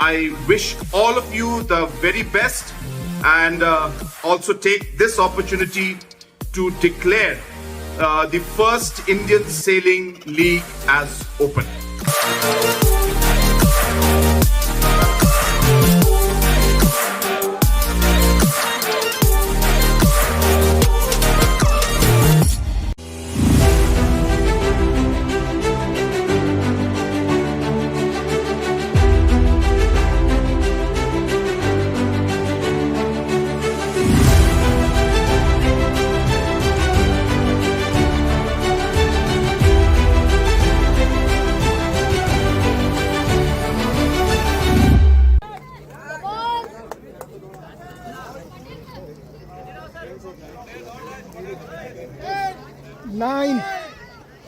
I wish all of you the very best and also take this opportunity to declare the first Indian Sailing League as open. Nine,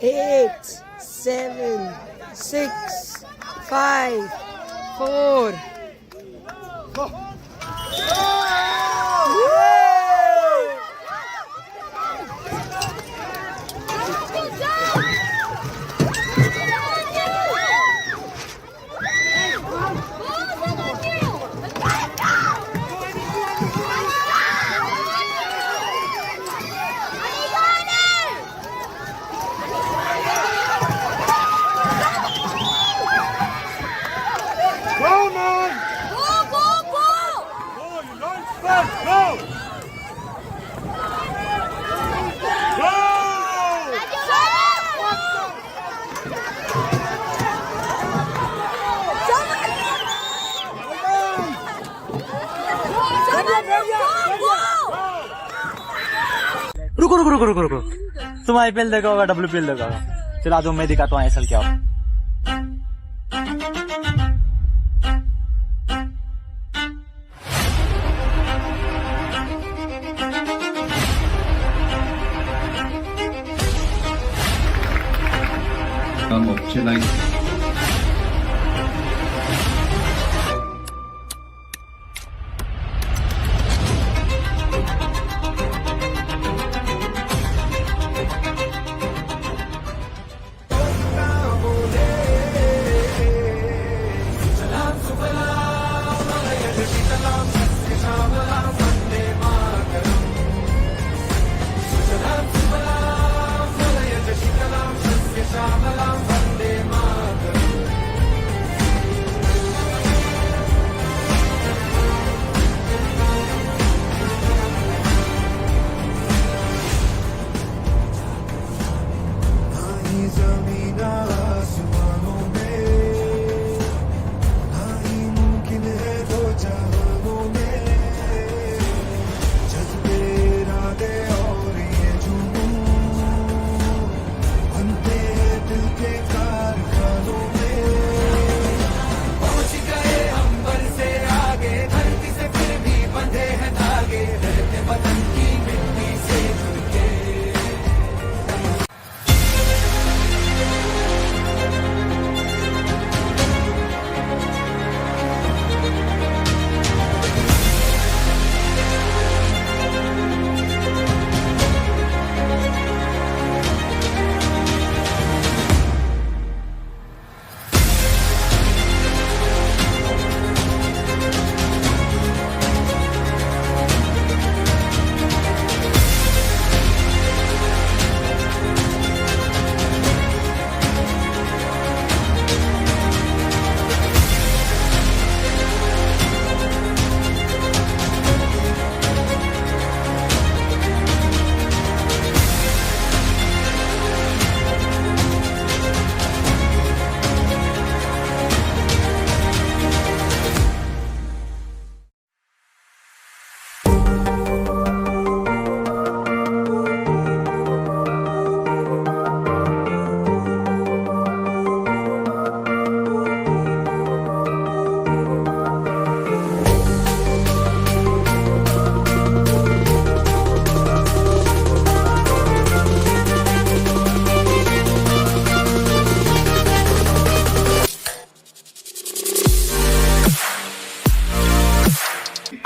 8, 7, 6, 5, 4. रुको रुको रुको रुको रुको तुम आईपीएल देखा होगा WPL देखा होगा चलो आज मैं दिखाता हूँ ISL क्या होगा अच्छे like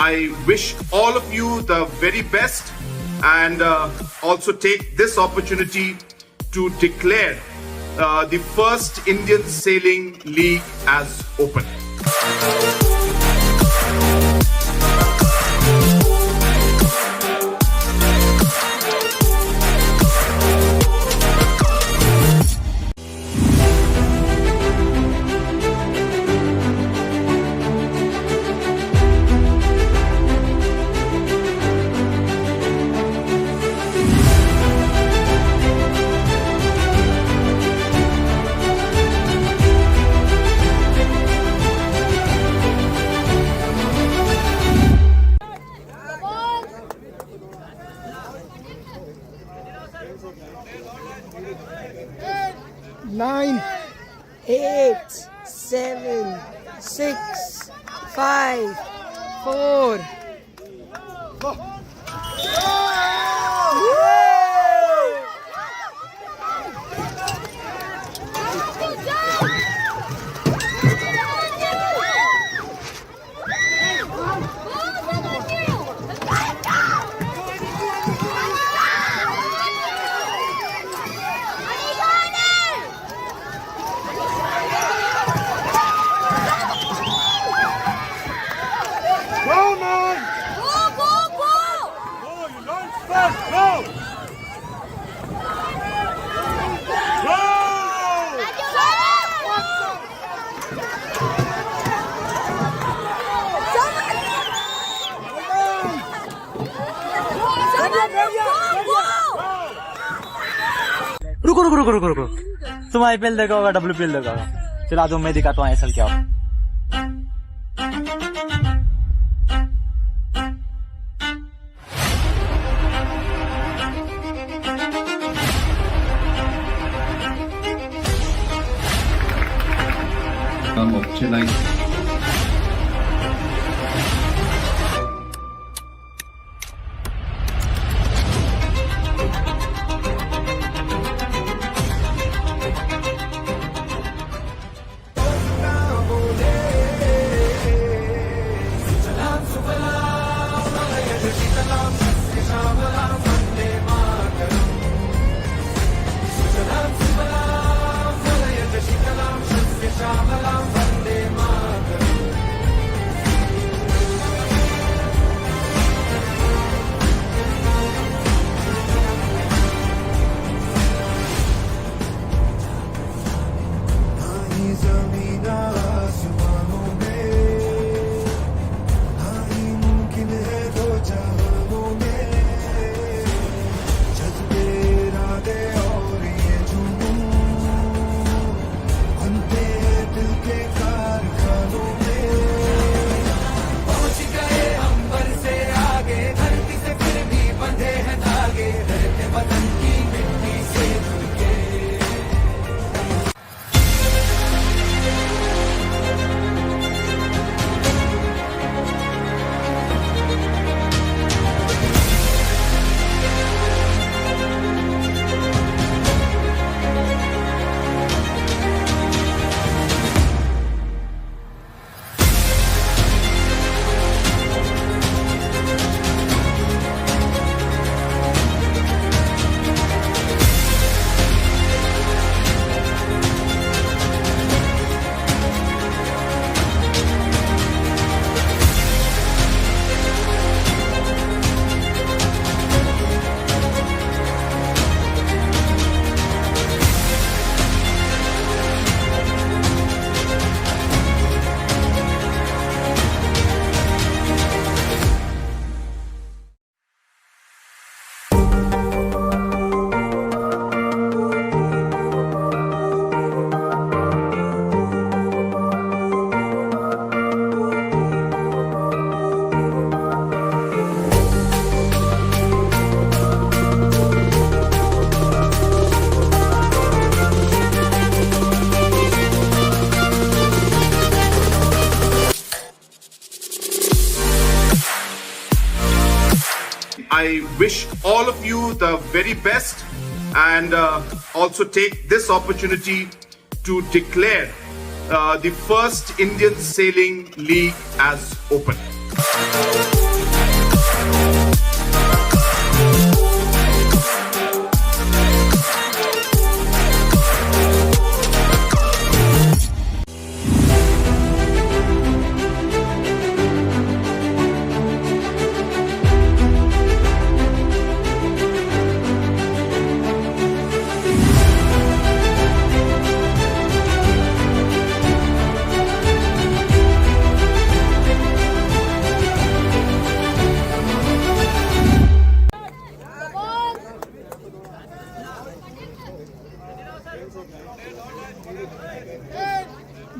I wish all of you the very best and also take this opportunity to declare the first Indian Sailing League as open. Nine, 8, 7, 6, 5, 4. रुको रुको रुको रुको रुको तुम आईपीएल देखा होगा WPL देखा होगा चलो आज मैं दिखाता हूँ ISL क्या हो अच्छे like I wish all of you the very best and also take this opportunity to declare the first Indian Sailing League as open.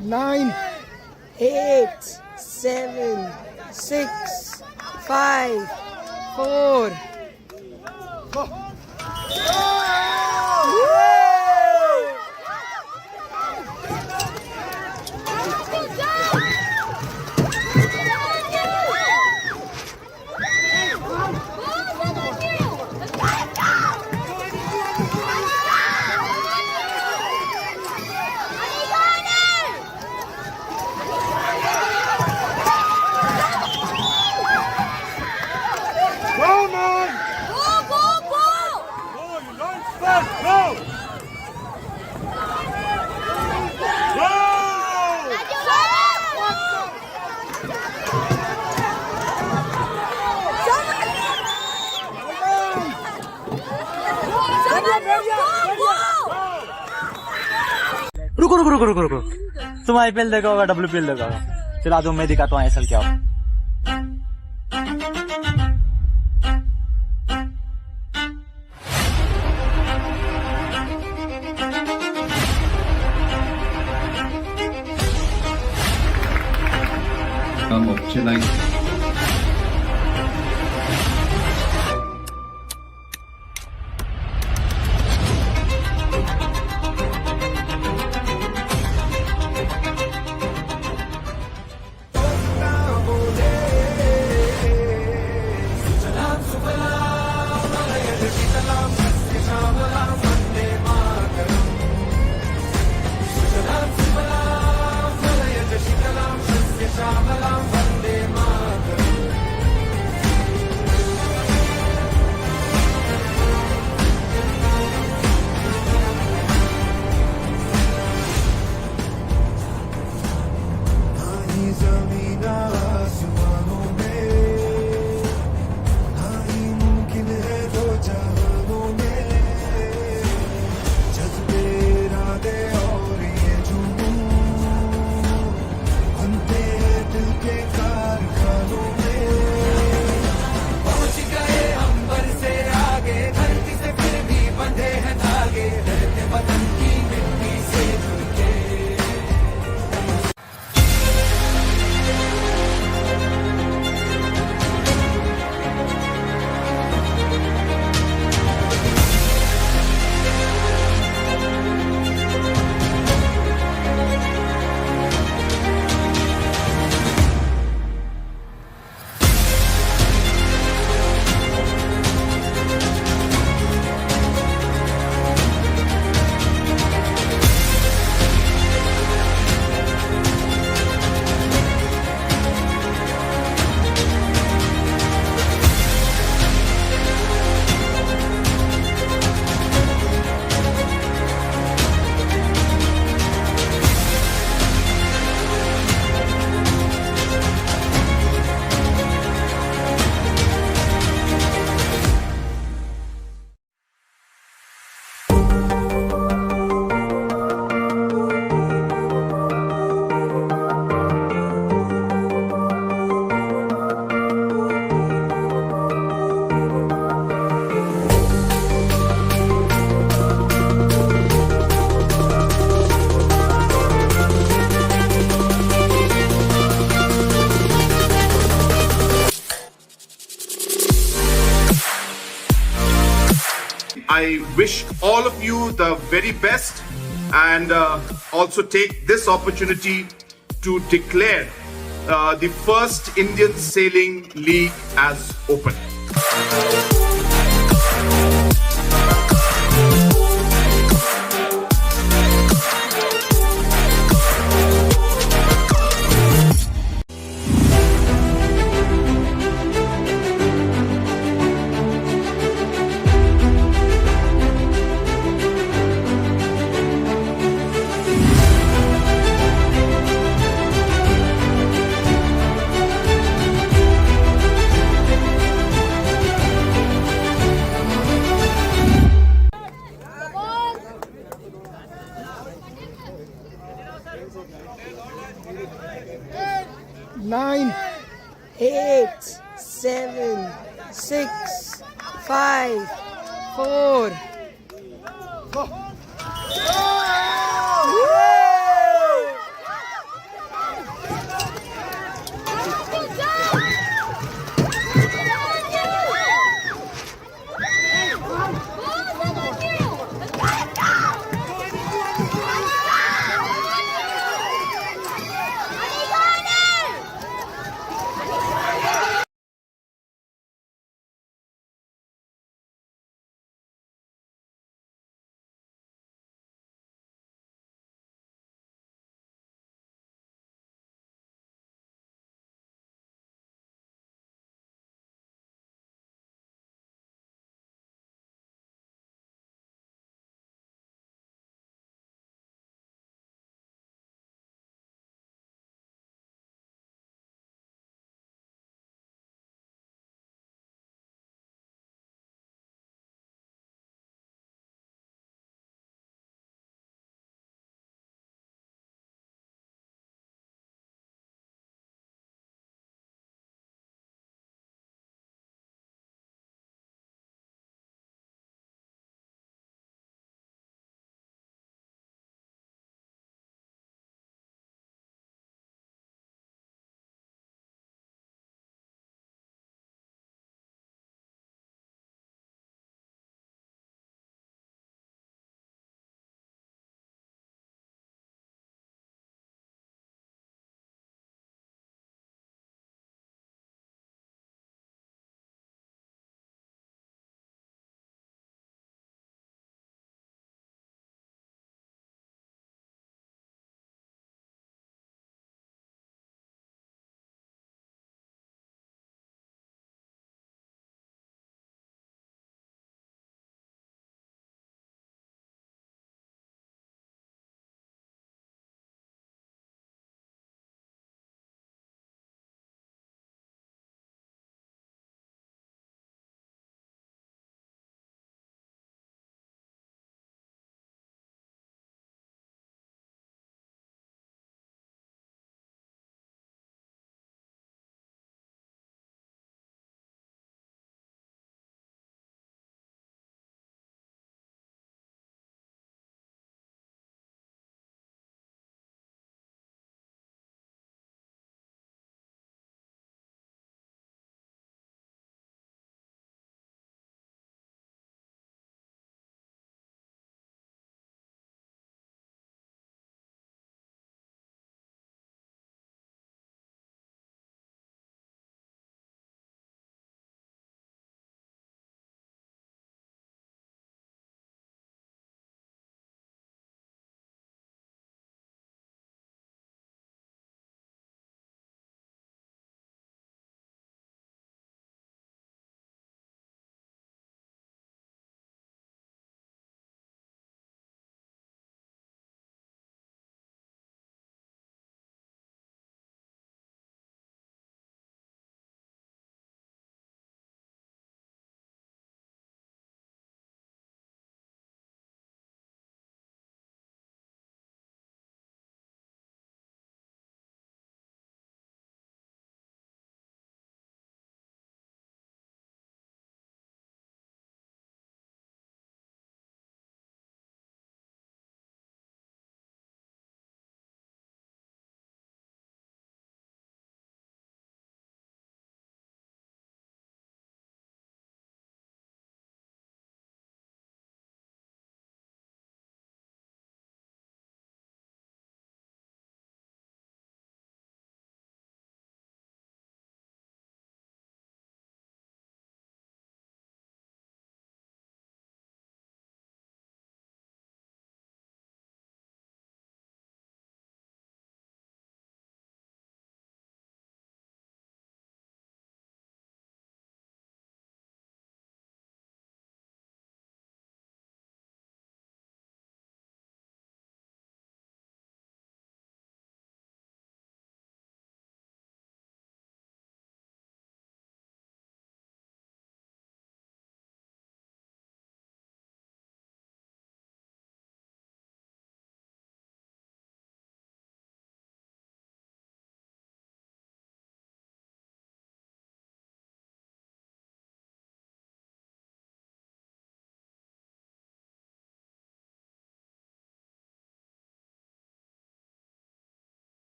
Nine, 8, 7, 6, 5, 4. रुको रुको रुको रुको रुको तुम आईपीएल देखा होगा WPL देखा होगा चला दो मैं दिखाता हूँ ISL क्या हो Chennai. I wish all of you the very best and also take this opportunity to declare the first Indian Sailing League as open. 9, 8, 7, 6, 5, 4.